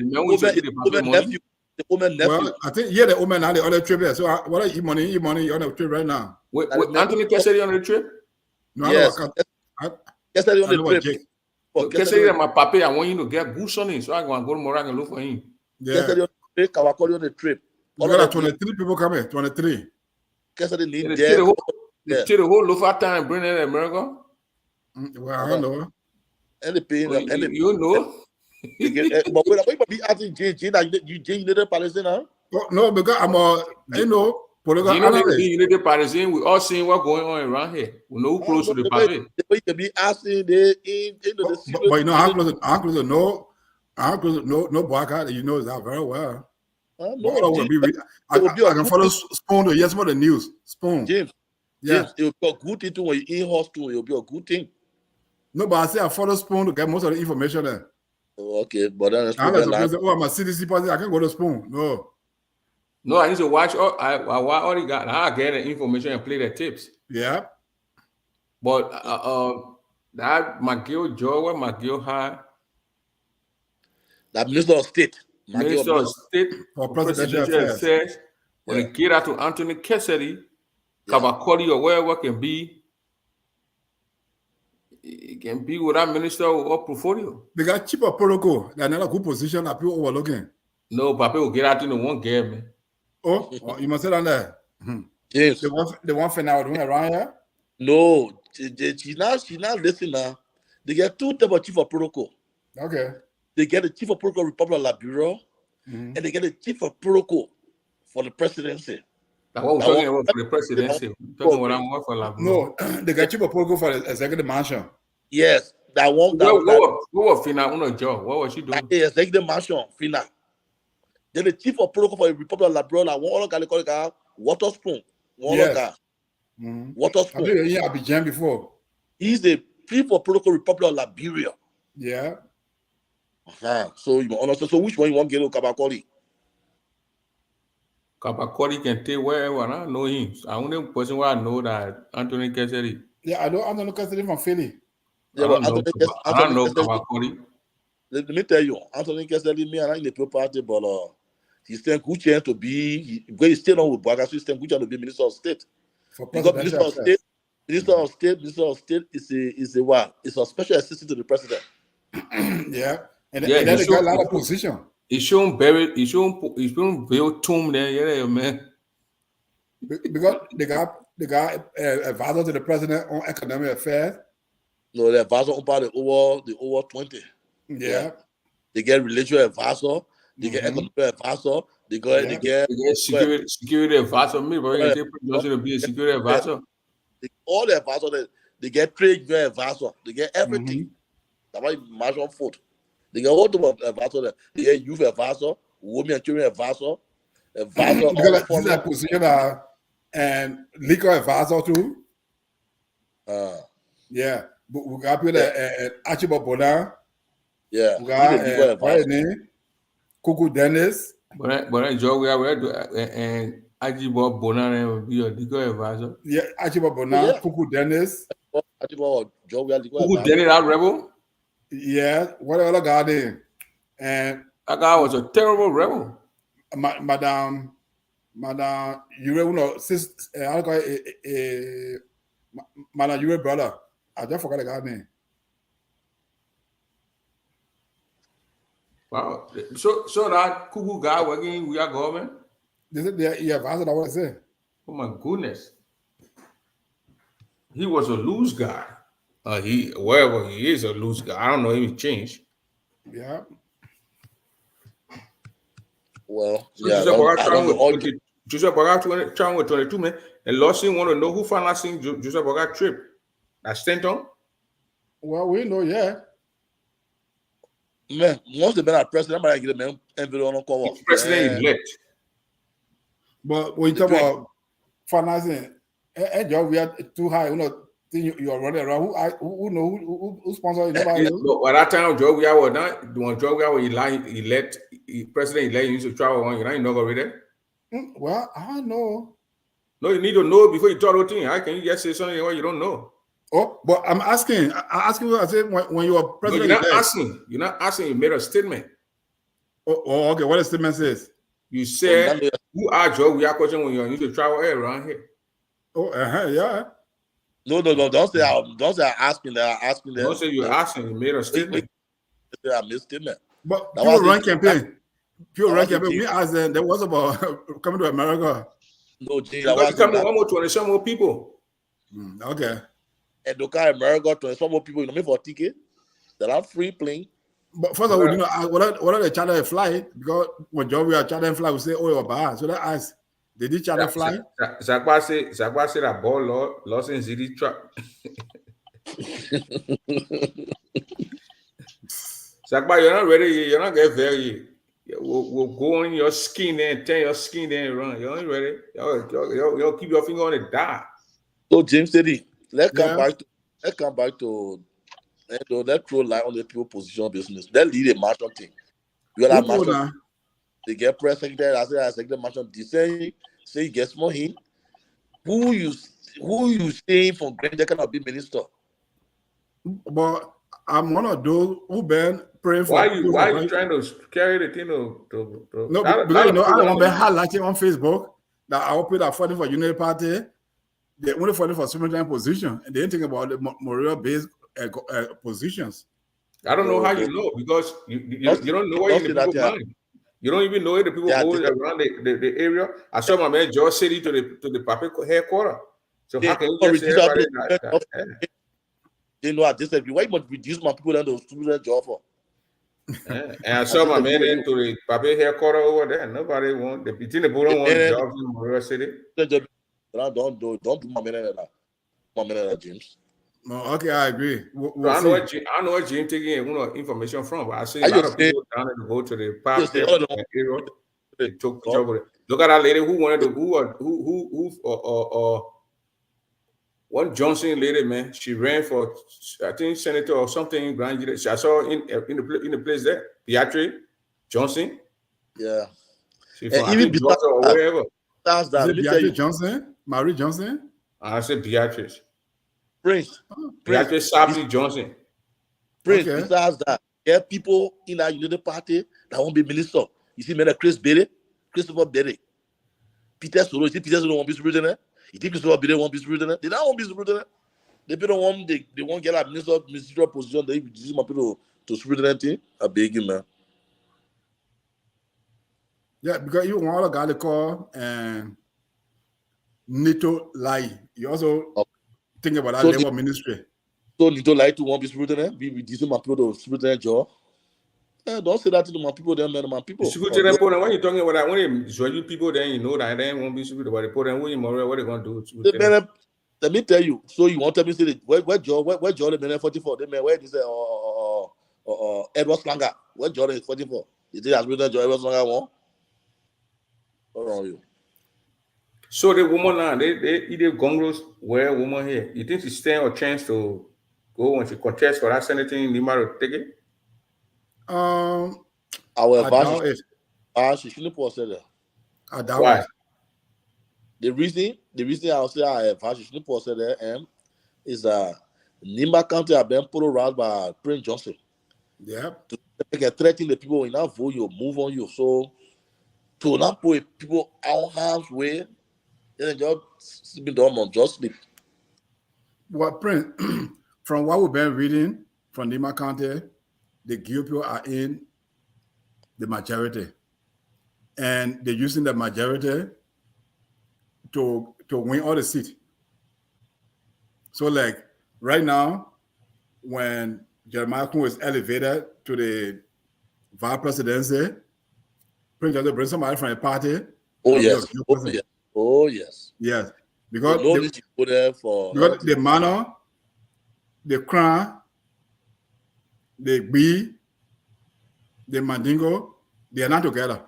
nephew. The woman nephew. Well, I think the woman had the other trip there. So what are you money on the trip right now? Wait, Anthony Cassidy on the trip? No, yes. Cassidy on the trip. Cassidy, my papa, I want you to get boost on him, so I'm going to go to Morang and look for him. Yeah. Kabakoli on the trip. You got 23 people coming. 23. Cassidy need the whole loaf time bring in America. Well, I don't know. And the pain. You know. But when be asking Jane that you United Palestine, huh? Oh, no, because I'm a, you know, political You know, analyst. the United Parisian, we all seeing what going on around here. We know who close to the party. You can be asking the But you know, I'm close to no boycott. You know that very well. I can follow Spoon to yes more the news. Spoon. James, Yeah. James, it will be a good thing too when you in hospital. It will be a good thing. No, but I say I follow Spoon to get most of the information there. Oh, okay, but then I'm a CDC person. I can't go to Spoon. No. No, I need to watch all. I already got. I get the information and play the tips. Yeah. But that McGill Joe, what McGill had. That Minister of State. Minister of State for Presidential Affairs. When they get out to Anthony Cassidy, Kabakoli or wherever can be, it can be with that minister or portfolio. They got cheaper protocol. They're not a good position that people overlooking. No, Papa will get out in the one game, man. Oh, you must say that there. Yes. The one for now doing around here? No, she's not listening now. They get two types of chief of protocol. Okay. They get the chief of protocol Republic of Liberia, and they get the chief of protocol for the presidency. That's what we're talking about for the presidency. Talking about I'm more for Liberia. No, they got chief of protocol for the executive mansion. Yes, that one. What was Fina on job? What was she doing? Executive mansion, Fina. Then the chief of protocol for the Republic of Liberia, one other Water Spoon. Yes. Water Spoon. I've been here at Abidjan before. He's the chief of protocol Republic of Liberia. Yeah. So you understand. So which one you want to get to Kabakoli? Kabakoli can take wherever. I know him. The only person where I know that Anthony Cassidy. Yeah, I know Anthony Cassidy from Philly. Yeah, I don't know Kabakoli. Let me tell you, Anthony Cassidy, me and I in the party, but he's still good chance to be. He's still on with Bagasu. He's still good chance to be Minister of State. Because Minister of State is a what? It's a special assistant to the president. Yeah. And then they got a lot of position. He's shown buried. He's shown built tomb there. Yeah, man. Because they got advisor to the president on economic affairs. No, the advisor about the over 20. Yeah. They get religious advisor. They get economic advisor. They get security advisor. Me, but they to be a security advisor. All the advisors. They get trade advisor. They get everything. That's why marshal food. They get all the advisor. They get youth advisor, women and children advisor. Because this is a position and legal advisor too. Yeah. But we got people Archibald Bonan. Yeah. We got Kuku Dennis. But Joe, we are and Archibald Bonan will be your legal advisor. Yeah, Archibald Bonan, Kuku Dennis. Archibald Joe, we are legal Kuku Dennis, that rebel. Yeah, what other guy there? And that guy was a terrible rebel. Madam, you know, I call it Madam, you brother. I just forgot the guy's name. Wow. So that Kuku guy working with our government? This is the advisor I want to say. Oh my goodness. He was a loose guy. Wherever he is a loose guy. I don't know if he changed. Yeah. Well, so yeah. Joseph Boga trying with 22 men. And Lawson want to know who financing Joseph Boga trip. That's Stanton? Well, we know, yeah. Man, once the man are president, I'm get a man envelope on cover. President elect. But when you talk about financing, we are too high. You know, you are running around. Who sponsors you? By that time, Joe, we are not doing Joe. We are elect president elect. You need to travel on. You're not going to read Well, I don't know. No, you need to know before you talk about things. How can you just say something what you don't know? Oh, but I'm asking. I said when you are president. No, you're not asking. You're not asking. You made a statement. Oh, okay. What the statement says? You said, "Who are Joe? We are questioning when you need to travel around here." Oh, yeah. No. Don't say I'm asking. They're asking. Don't say you're asking. You made a statement. I made a statement. But people run campaign. We asked them. There was about coming to America. No, Jay. Because coming almost 20 some more people. Okay. And look at America, 20 some more people. You know me for a ticket. That are free plane. But first of all, you know, what are the charter a flight? Because when John we are chartering flight, we say, oh, you're bad. So that ask, did he charter fly? Zakwa say that ball lost in Zidi truck. Zakwa, you're not ready. You're not get very. We'll go on your skin there and turn your skin there and run. You're not ready. You'll keep your finger on the dot. So James said, let's come back to let's throw light on the people position business. Let's lead a march thing. You got a march. They get press secretary, I say the march on say he gets more him. Who you saying from Granger cannot be minister? But I'm one of those who been praying for. Why you trying to carry the thing to no, because you know I don't want to highlighting on Facebook that I will put that funding for Unity Party. They only funding for superintendent position, and they ain't thinking about the Morelia-based positions. I don't know how you know, because you don't know what in the people mind. You don't even know if the people go around the area. I saw my man George City to the public headquarters. So how can you just say everybody that? They know I disagree. Why you must reduce my people and those student job for? And I saw my man into the public headquarters over there. Nobody want the people don't want jobs in Morelia City. Don't do my man that James. No, okay, I agree. I know what Jim taking information from, but I see a lot of people down there to go to the park area. They took trouble. Look at that lady who wanted to one Johnson lady, man. She ran for, I think, senator or something in Grand Jury. I saw in the place there, Beatrice Johnson. Yeah. She from even Georgia or wherever. That's that. Beatrice Johnson, Marie Johnson. I said Beatrice. Prince. Beatrice Sappy Johnson. Prince. Okay. Besides that, there are people in our Unity Party that won't be minister. You see, man, Christopher Berry, Peter Soro. You see, Peter Soro won't be superintendent. You think Christopher Berry won't be superintendent? They don't want to be superintendent. They won't get a ministerial position. They use my people to superintendent. I beg you, man. Yeah, because you want a guy to call and Nito Lai. You also think about that level of ministry. So Nito Lai to want to be superintendent, be reducing my people to superintendent job. Don't say that to my people, then, man. My people. Superintendent, when you're talking about that, when you join people, then you know that they won't be superintendent. But then when you're more, what are they going to do? Let me tell you. So you want to say that where John the man 44? They man where is Edward Slanger? Where John is 44? You think that's John Edward Slanger won? What are you? So the woman now, they either Gongros where woman here. You think she stand a chance to go when she contest for that Senate in Lima to take it? She shouldn't post it. Why? The reason I'll say she shouldn't post it there is that Nimba County have been put around by Prince Johnson. Yeah. To get threatening the people in that vote, you move on you. So to not put people out harm's way, then just be done on just sleep. Well, Prince, from what we've been reading from Nima County, the GOP are in the majority, and they're using the majority to win all the seats. So, like right now, when Jeremiah Kun was elevated to the vice presidency, Prince Johnson brings somebody from a party. Oh yes. Yes, because the manor, the crown, the Bee, the Mandingo, they are not together.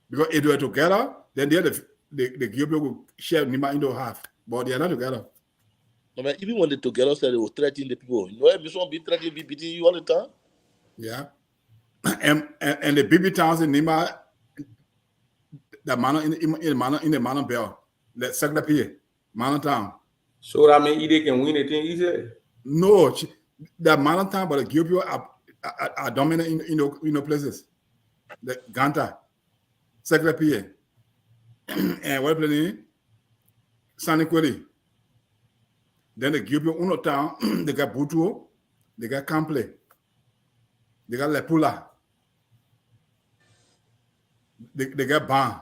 Because if they were together, then the GOP will share Nima into half. But they are not together. No, man, even when they together said they will threaten the people, you know, this one be threatening, be beating you all the time. Yeah. And the BB towns in Nima, the manor in the manor bell, the Secretary, manor town. So that means they can win a thing easy? No, the manor town, but the GOP are dominant in places. The Ganta, Secretary, and what planning? Saniquari. Then the GOP Uno town, they got Butuo, they got Cample, they got Lepula, they got Ban.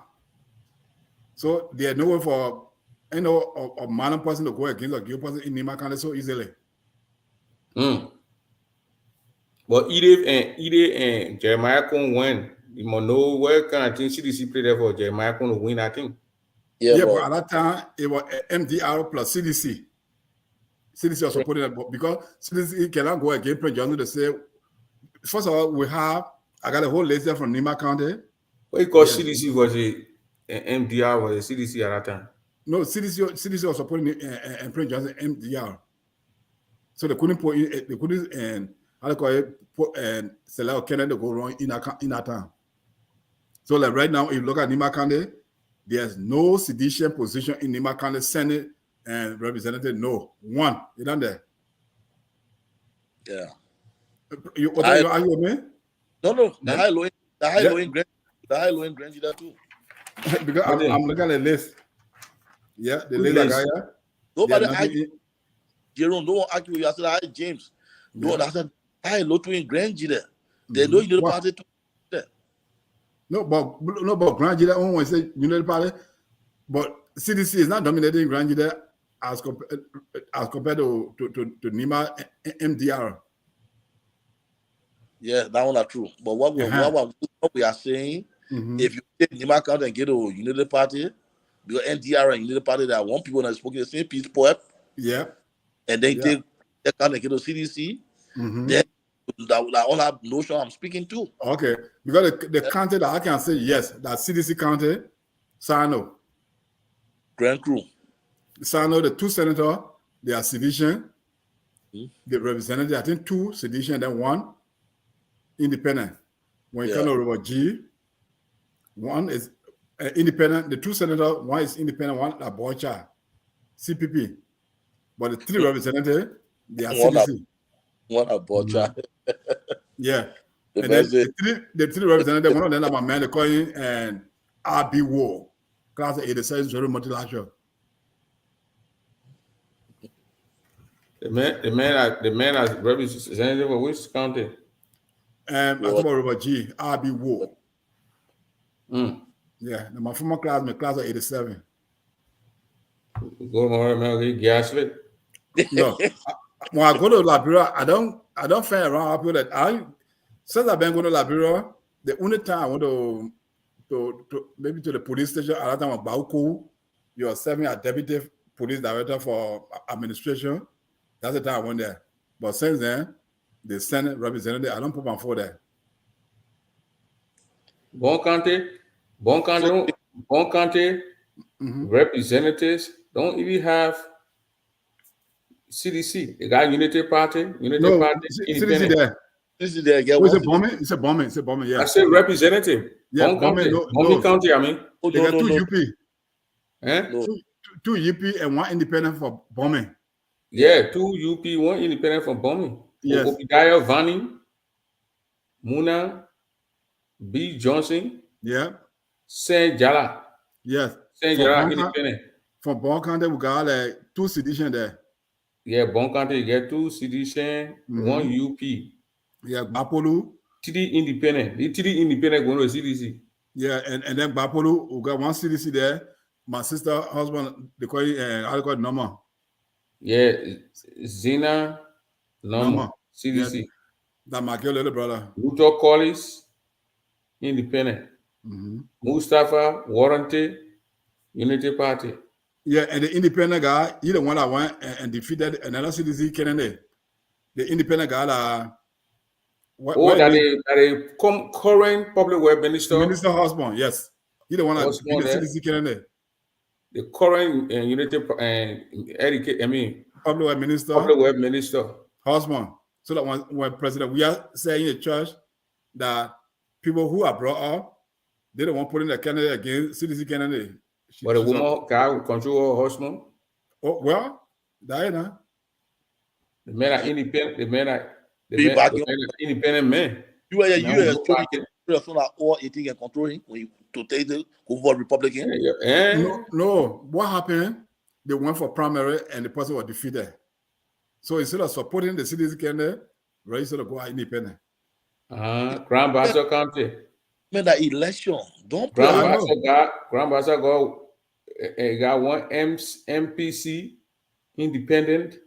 So there's no way for a man person to go against a GOP person in Nima County so easily. But But Ide and Jeremiah Kun win. You must know where kind of thing CDC played there for Jeremiah Kun to win, I think. Yeah, but at that time it was MDR plus CDC. CDC was supporting that, but because CDC cannot go against Prince Johnson to say, first of all, I got a whole list there from Nima County. What because CDC was MDR was a CDC at that time. No, CDC was supporting Prince Johnson MDR. So they couldn't put in, they couldn't and how they call it, put and select Kennedy to go wrong in that time. So like right now, if you look at Nima County, there's no sedition position in Nima County Senate and Representative. No one. You done there? Yeah. What are you arguing with me? No. The high low in Grange that too. Because I'm looking at the list. Yeah, the list I got here. Nobody argue. Jerome, no one argue with you. I said, hi, James. No, I said, hi, low to in Grange there. They know you the party too. No, but Grand Jida only say United Party, but CDC is not dominating Grand Jida as compared to Nima MDR. Yeah, that one are true. But what we are saying, if you take Nima County and get a United Party, because NDR and United Party, there are one people that spoke the same piece poem. Yeah. And then take that kind of get a CDC, then that all have notion I'm speaking to. Okay, because the county that I can say yes, that CDC county, Sano, Grand Crew, Sano, the two senators, they are sedition. The representative, I think 2 sedition, then 1 independent. When you come over G, 1 is independent. The 2 senators, 1 is independent, 1 are Bocha, CPP. But the 3 representatives, they are CDC. One are Bocha. Yeah. And then the 3 representatives, one of them are my man, they call him and RB War, class of 87, very multilateral. The man as representative of which county? I talk about Robert G, RB War. Yeah, my former class, my class of 87. Go to Gaslit. No. When I go to Liberia, I don't find around people that since I've been going to Liberia, the only time I went to maybe to the police station at that time was Bauku. You are serving as deputy police director for administration. That's the time I went there. But since then, the Senate representative, I don't put my foot there. Bon County representatives don't even have CDC. They got Unity Party, Party, CDC there. CDC there. It's a bombing. Yeah. I said representative. Yeah, Bon County, I mean. They got 2 UP. Eh? 2 UP and 1 independent for bombing. Yeah, 2 UP, 1 independent for bombing. Yes. Obadiah Vani, Muna, B. Johnson. Yeah. Saint Jala. Yes. Saint Jala independent. For Bon County, we got like 2 sedition there. Yeah, Bon County, you get 2 sedition, 1 UP. Yeah, Bapolu. 3 independent. The 3 independent going to CDC. Yeah, and then Bapolu, we got 1 CDC there. My sister, husband, they call it, how they call it, Norma. Yeah, Zena, Norma, CDC. Yeah, that my girl, little brother. Luther Collins, independent. Mustafa, Warranty, Unity Party. Yeah, and the independent guy, he the one that went and defeated another CDC candidate. The independent guy that current public work minister. Minister husband, yes. He the one that defeated the CDC candidate. The current Unity public work minister husband. So that when president, we are saying in the church that people who are brought up, they don't want putting the candidate against CDC candidate. But a woman can control her husband. Oh well, that ain't that. The men are independent. The men are independent men. You are all eating and controlling when you to take the over Republican. No. What happened? They went for primary and the person was defeated. So instead of supporting the CDC candidate, register to go out independent. Grand Bassa County. Man, that election. Don't Grand Bassa got 1 MPC, independent,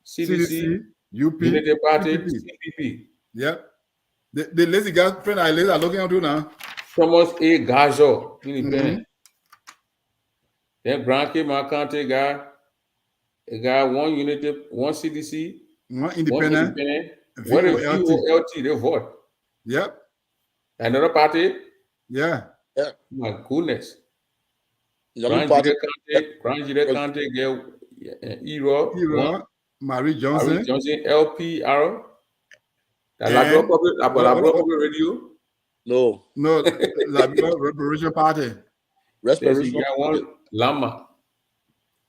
CDC, UP, Unity Party, CPP. Yep. The lazy guy friend I lazy are looking at you now. Thomas A. Gajo, independent. Then Grand Cape County guy, a guy one unity, one CDC, One independent. What if VOLT. VOLT they vote? Yep. Another party? Yeah. My goodness. Another party. Grand Jude County get Hero, Marie Johnson. LP Arrow. Labrador Public Radio. No. Labrador Reparation Party. Restoration. You got one Lama.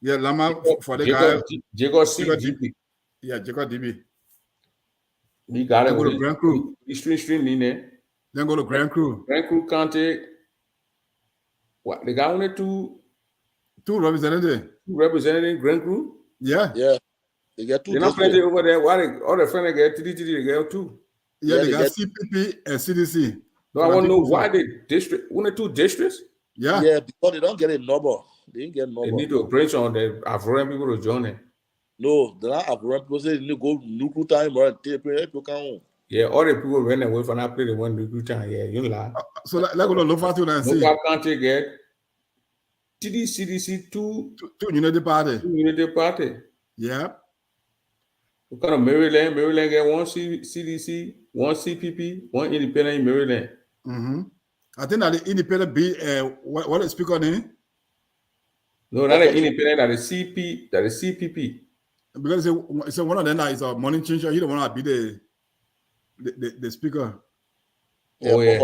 Yeah, Lama for the guy. Jacob C. DB. Yeah, Jacob DB. We got it. Go to Grand Crew. Then go to Grand Crew. Grand Crew County. What? They got only two representatives. Two representatives in Grand Crew? Yeah. Yeah. They get two. They're not plenty over there. Why all the friends get TDT, they get two. Yeah, they got CPP and CDC. No, I want to know why they district, only two districts? Yeah, because they don't get a number. They didn't get a number. They need to operate on the Afro people to join it. No, they're not Afro people. Say they need to go nuclear time or people count. Yeah, all the people ran away from that place. They want nuclear time. Yeah, you lie. So let's go to look for you and see. Local country get CDC two unity party. Two unity party. Yeah. We kind of Maryland get one CDC, one CPP, one independent in Maryland. I think that the independent be what is speaker name? No, not an independent. That is CPP. Because it's one of them that is a money changer. He don't want to be the speaker. Yeah. Yeah.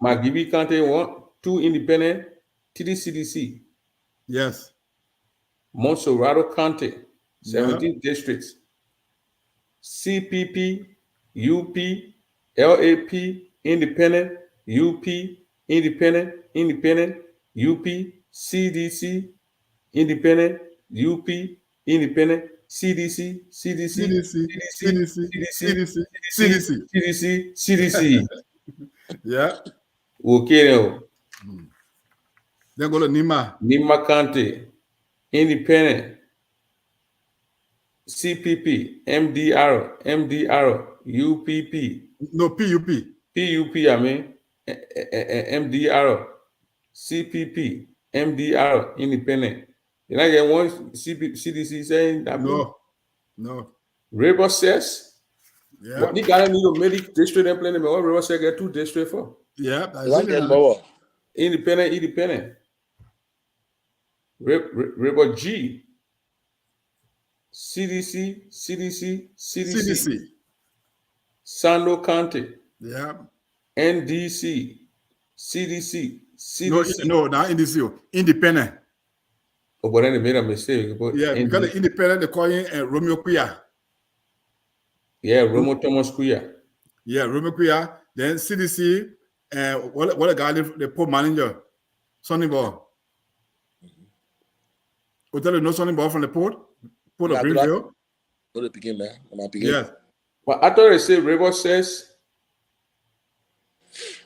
McGibby County one, two independent, TDCDC. Yes. Monserrado County, 17 districts. CPP, UP, LAP, independent, UP, independent, UP, CDC, independent, UP, independent, CDC. Yeah. Okay now. Then go to Nima County, independent, CPP, MDR, UPP. No, PUP. I mean, MDR, CPP, MDR, independent. You know, get one CDC saying that. No. River says, yeah. You gotta need to make district implement. What River says get two districts for? Yeah, independent. River G, CDC. Sando County. Yeah. NDC, CDC. No, not NDC. Independent. Oh, but then they made a mistake. Yeah, because the independent they call him Romeo Quia. Yeah, Romo Thomas Quia. Yeah, Romeo Quia. Then CDC and what the guy the poor manager, Sonny Ball. We tell you no Sonny Ball from the port of Greenville. Go to begin, man. Yes. But I thought they said River says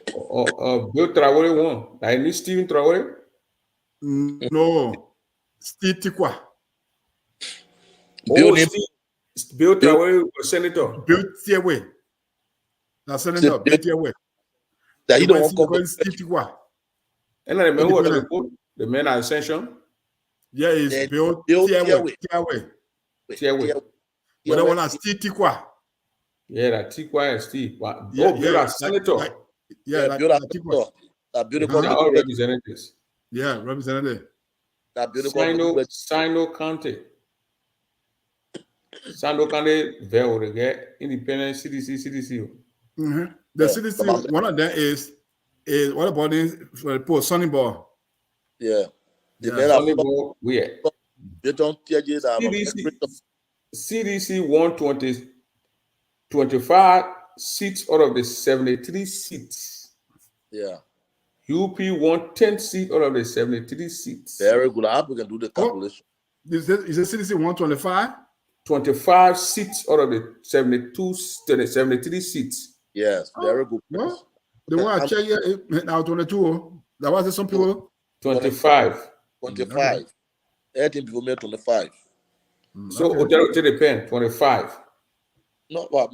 Bill Traore won. I need Stephen Traore. No. Steve Tikwa. Bill Traore was senator. Bill Tiawe. That's senator. Bill Tiawe. That he don't want Steve Tikwa. And I remember what the men are Ascension. Yeah, it's Bill Tiawe. But the one is Steve Tikwa. Yeah, that Tikwa and Steve. Bill are senator. Bill are Tikwa. All representatives. Yeah, representative. Sino County. Sando County, they get independent CDC. The CDC, one of them is what about this for the poor Sonny Ball? Yeah. Sonny Ball, where? They don't tell you that. CDC won 25 seats out of the 73 seats. Yeah. UP won 10 seats out of the 73 seats. Very good. I hope we can do the calculation. Is the CDC 125? 25 seats out of the 73 seats. Yes, very good. Well, the one I check here now 22. That was some people. 25. 25. 18 people made 25. So it depends. 25. No, but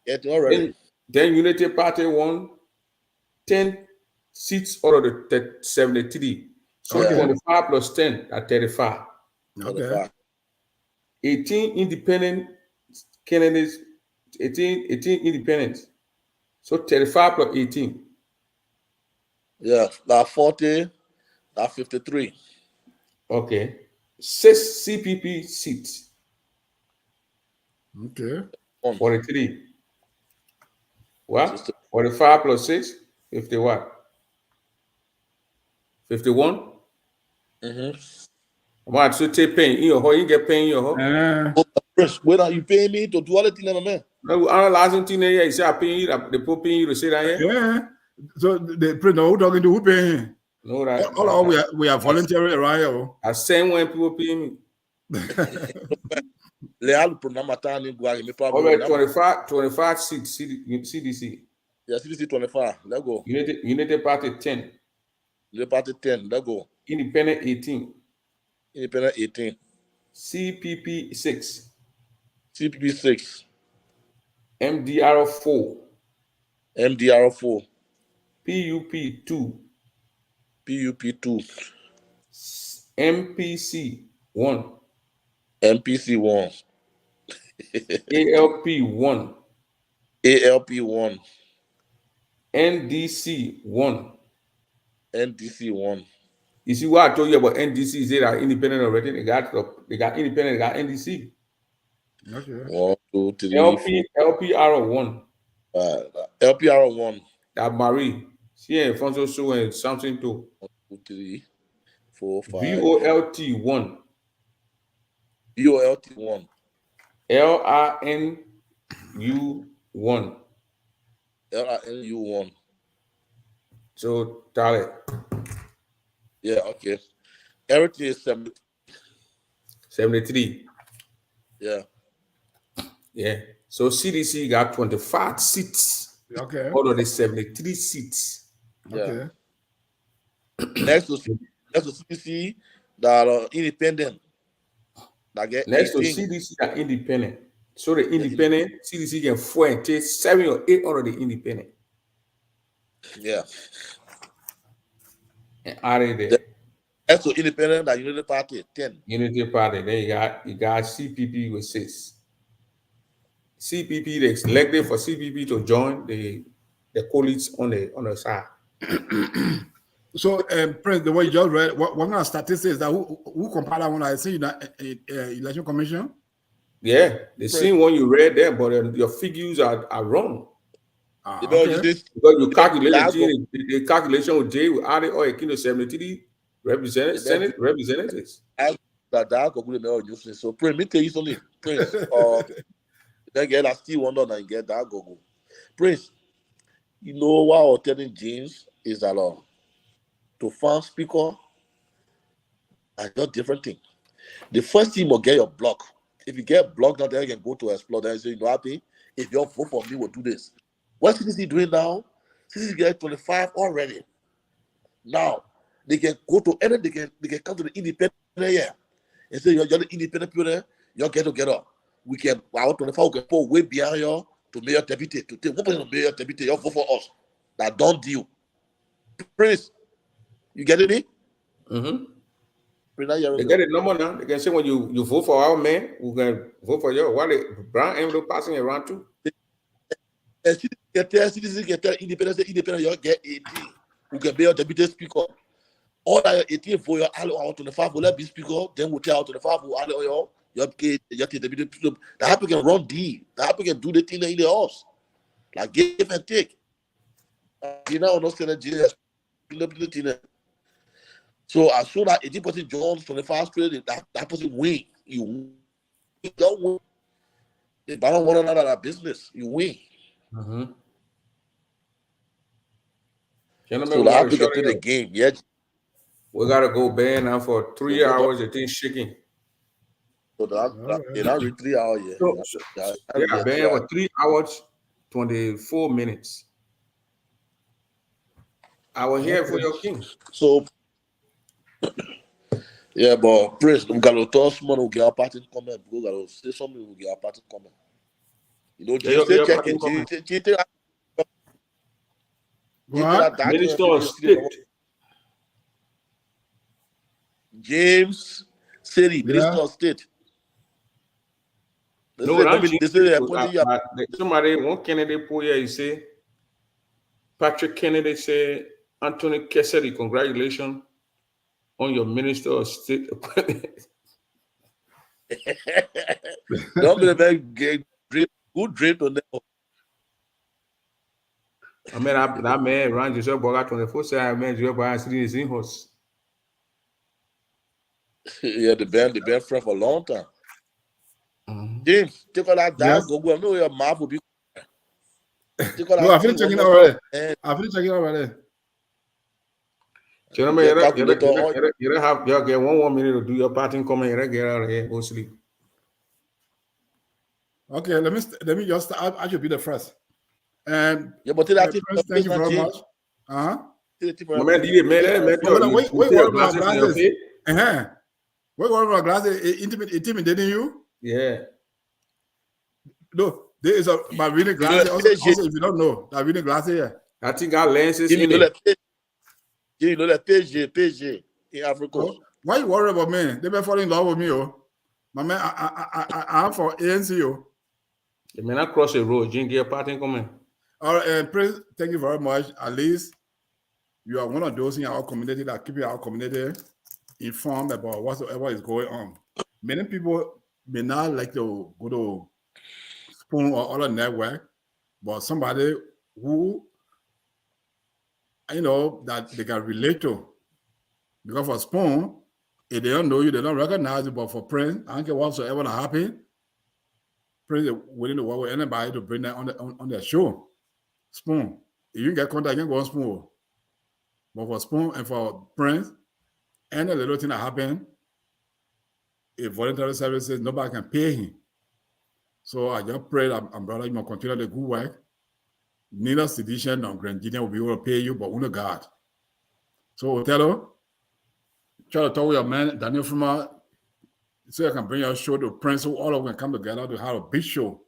Getting already. Then Unity Party won 10 seats out of the 73. So Okay. 25 plus 10 at 35. Okay. 18 independent candidates, 18 independents. So 35 plus 18. Yeah, that 40, that 53. Okay. 6 CPP seats. Okay. 43. What? 45 plus 6? 50 what? 51? What? So take pain in your home, you get pain in your home? When are you paying me to do all the things, man? No, I'm not thing here. You say I pay you, they put paying you to sit down here? Yeah. So the president, who talking to who paying him? No, that. All we are voluntary around here. I same when people pay me. Leal Pronamata ni Guari, me Over probably 25 seats, CDC. Yeah, CDC 25. Let's go. Unity Party 10. Unity Party 10. Let's go. Independent 18. Independent 18. CPP 6. CPP 6. MDR 4. MDR 4. PUP 2. PUP 2. MPC 1. MPC 1. ALP 1. ALP 1. NDC 1. NDC 1. You see what I told you about NDC? They are independent already. They got independent. They got NDC. Okay. 1, 2, 3. LPR 1. LPR 1. That Marie. She ain't Fonso Show and something too. 1, 2, 3, 4, 5. VOLT 1. VOLT 1. LRNU 1. LRNU 1. So tell it. Yeah, okay. Everything is 73. Yeah. Yeah. So CDC got 25 seats. Okay. Out of the 73 seats. Okay. Next to CDC that are independent. That get Next to 18. CDC are independent. So the independent CDC can 4 and take 7 or 8 out of the independent. Yeah. And out of there. Next to independent that Unity Party 10. Unity Party. Then you got CPP with 6. CPP, they selected for CPP to join the colleagues on the side. So, Prince, the way you just read, what kind of statistics that who compiled that one? I see that Election Commission. Yeah, the same one you read there, but your figures are wrong. Okay. Because you calculate the calculation with J with added or a kilo 73 representatives. So, Prince, me tell you something, Prince. Then get that still wonder and get that go. Prince, you know what I was telling James is that to find speaker are just different thing. The first thing will get your block. If you get blocked, now then you can go to explore. Then you say, you know happy. If your vote for me will do this. What CDC doing now? CDC get 25 already. Now they can go to any they can come to the independent here and say you're the independent people there, you get together. We can our 25 we can put way behind you to mayor deputy to take 1% of mayor deputy, you vote for us. That don't deal. Prince, you get it? Mm-hmm. They get it number now. They can say when you vote for our man, we can vote for you. Why the brown envelope passing around too? Citizens get independent, you get 18. We can be your deputy speaker. All that 18 for your all 25 will let be speaker, then we'll tell 25 will all your deputy. The happy can run D. The happy can do the thing in the house. Like give and take. You know, no synergy. So as soon as 18% joins 25 straight, that person win. You don't win. If I don't want another business, you win. Mm-hmm. So they have to get to the game. Yeah. We gotta go band now for 3 hours. The thing shaking. So that read 3 hours. Yeah, band for 3 hours, 24 minutes. I will hear for your king. So yeah, but Prince, we got to talk someone who get our party comment. We got to say something who get our party comment. You know, Yeah, James, they your check parting it. comment. What? Minister of State. James City, Minister Yeah. of State. They No, say, not they say they're putting you. somebody, one candidate put here, he say, Patrick Kennedy say, Anthony Cassidy, congratulations on your Minister of State appointment. Don't be the very good dream to know. I mean, that man ran Joseph Boga 24/7, man, Joseph Boga sitting in his in-house. Yeah, the band friend for a long time. Mm-hmm. James, take all that down, Yes. go. I know your mouth will be. Take all No, that I finished thing, checking almost already. and I finished checking already. Gentlemen, get calculator. you have you get 1 minute to do your parting comment. You get out of here, go sleep. Okay, let me just start. I should be the first. And Yeah, but that Prince, thank you very much. Man, wait, worry about glasses. Wait, worry about glasses. Intimidating you? Yeah. No, there is my reading glasses. Also, if you don't know, that reading glasses here. I think our lenses in it. You know that PG in Africa. Oh, why you worry about me? They been falling in love with me, oh. My man, I'm for ANC, oh. You may not cross the road. You didn't get a parting comment. All right, Prince, thank you very much. At least you are one of those in our community that keep our community informed about whatsoever is going on. Many people may not like to go to Spoon or other network, but somebody who, you know, that they can relate to. Because for Spoon, if they don't know you, they don't recognize you, but for Prince, I don't care whatsoever that happen, Prince is willing to work with anybody to bring that on their show. Spoon. If you get contact, you can go on Spoon. But for Spoon and for Prince, any little thing that happen, if voluntary services, nobody can pay him. So I just pray that brother, you must continue the good work. Neither sedition nor Grand Guinea will be able to pay you, but only God. So Othello, try to talk with your man, Daniel Fuma, so you can bring your show to Prince, so all of them come together to have a big show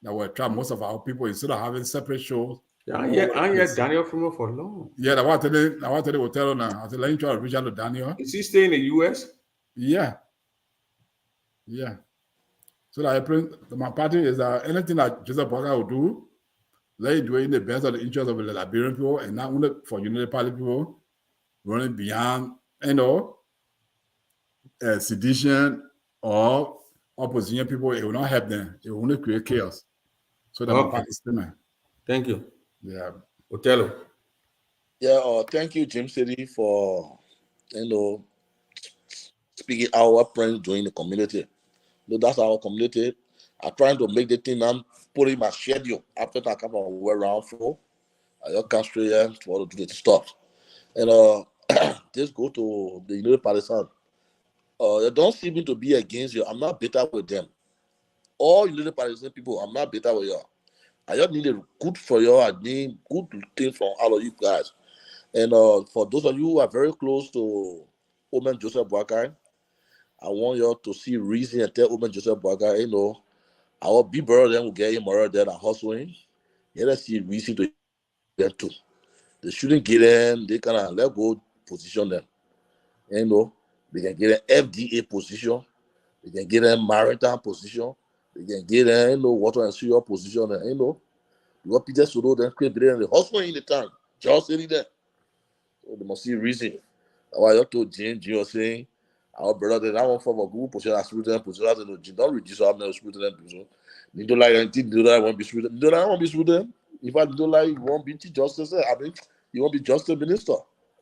that will attract most of our people instead of having separate shows. I Daniel Fuma for long. Yeah, I want to tell you Othello now. I said, let him try to reach out to Daniel. Is he staying in the US? Yeah. Yeah. So that my party is that anything that Joseph Boga will do, let him do it in the best of the interest of the Liberian people and not only for Unity Party people, running beyond, sedition or opposition people. It will not help them. It will only create chaos. So that my party statement. Thank you. Yeah. Othello. Yeah, thank you, James City, for speaking our friends doing the community. That's our community. I'm trying to make the thing I'm putting my schedule after I come on way around for. I just come straight here to do the stuff. And just go to the United Palestine. They don't seem to be against you. I'm not bitter with them. All United Palestinian people, I'm not bitter with you. I just need a good for you. I need good things from all of you guys. And for those of you who are very close to Omen Joseph Boakai, I want you to see reason and tell Omen Joseph Boakai, our big brother then will get him murdered there and hustling. Yeah, let's see reason to get too. They shouldn't get in, they kind of let go position them. They can get an FDA position, they can get a maritime position, they can get a water and sewer position, you want Peter Sodo then create the hustling in the town, just sitting there. So they must see reason. Why you told James was saying, our brother, that one form of good position as spiritual position, don't reduce our male spiritual position. You don't like anything, you don't want to be spiritual. You don't want to be spiritual. If I don't like, you won't be justice. I mean, you won't be justice minister.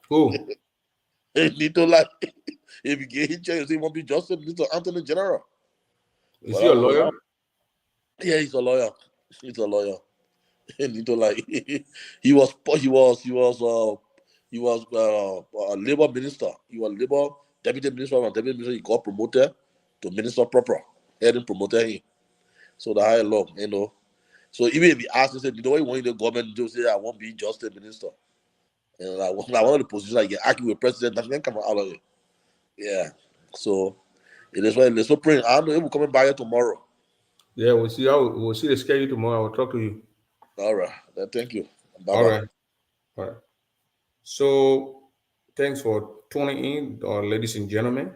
Who? You don't like, if you get hit, you say you won't be justice minister, Anthony General. Is he a lawyer? Yeah, he's a lawyer. He's a lawyer. You don't like, he was a labor minister. He was labor deputy minister, and deputy minister. He got promoted to minister proper. Heading promoted him. So the higher law, So even if he asked, he said, you know what you want the government to do? Say, I won't be just a minister. And I want the position I get argue with president. That can come out of it. Yeah. So it is why let's so praying. I know he will come by here tomorrow. Yeah, we'll see the schedule tomorrow. I'll talk to you. All right. Thank you. Bye-bye. All right. All right. So thanks for tuning in, ladies and gentlemen.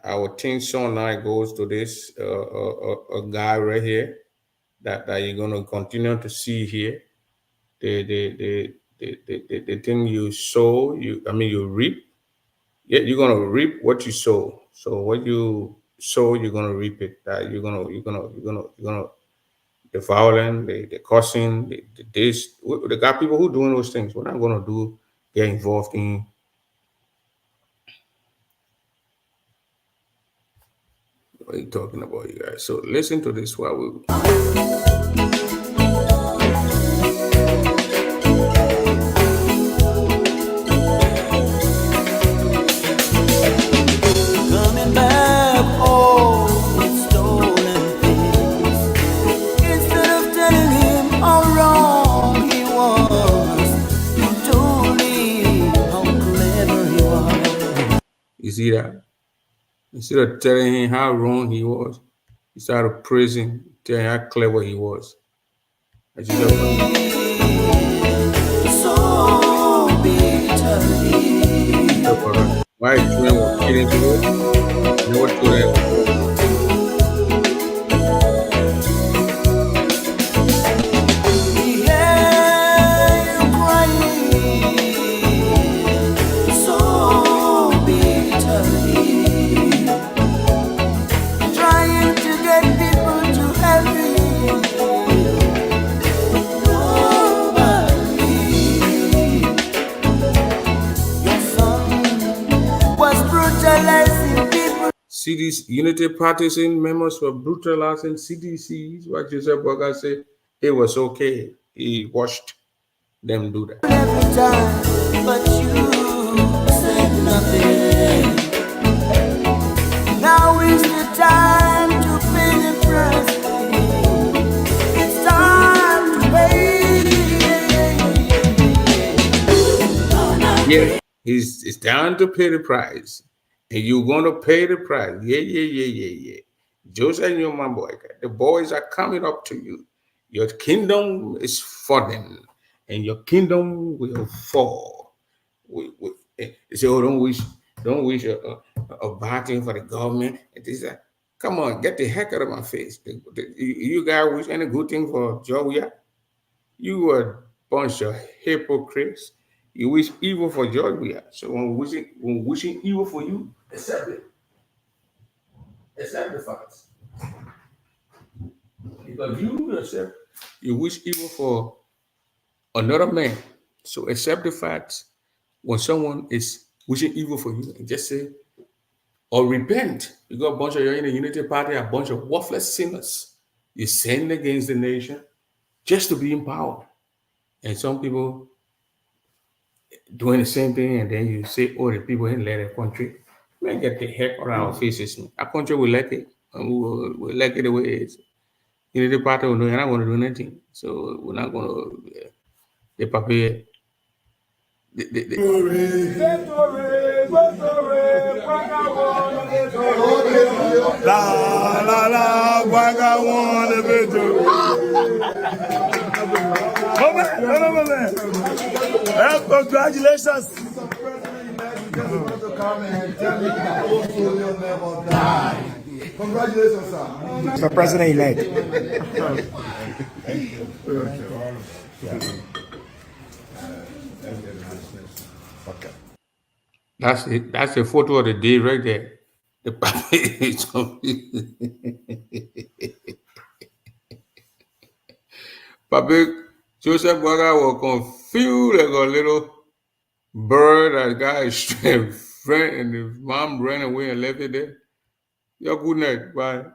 Our theme song night goes to this a guy right here that you're gonna continue to see here. The thing you sow, you reap. Yeah, you're gonna reap what you sow. So what you sow, you're gonna reap it. That you're gonna the violence, the cussing, the this. They got people who doing those things. We're not gonna get involved in. What are you talking about, you guys? So listen to this while we. Coming back home with stolen things. Instead of telling him how wrong he was, you told him how clever he was. You see that? Instead of telling him how wrong he was, he started praising, telling how clever he was. As you know, so bitterly. why children were killing people? You know what children? CDC, Unity Partisan members were brutalizing CDCs. What Joseph Boga said, it was okay. He watched them do that. Every time, but you said nothing. Now is the time to pay the price. It's time to pay. Yeah, it's time to pay the price. And you're going to pay the price. Yeah. Joseph and your man boy, the boys are coming up to you. Your kingdom is falling, and your kingdom will fall. They say, oh, don't wish a bad thing for the government. Come on, get the heck out of my face. You guys wish any good thing for Georgia? You are a bunch of hypocrites. You wish evil for Georgia. So when wishing evil for you, accept it. Accept the facts. Because you yourself, you wish evil for another man. So accept the facts when someone is wishing evil for you, and just say, or repent. You got a bunch of you in the Unity Party, a bunch of worthless sinners. You sin against the nation just to be in power. And some people doing the same thing, and then you say, oh, the people in the country, man, get the heck out of our faces. Our country will like it. And we'll like it the way it is. Unity Party will know you're not going to do anything. So we're not going to prepare. Congratulations. Congratulations, sir. Mr. President-elect. Okay. That's a photo of the day right there. The Papi Joseph Boga was confused like a little bird that got his friend, and his mom ran away and left it there. Your good night. Bye.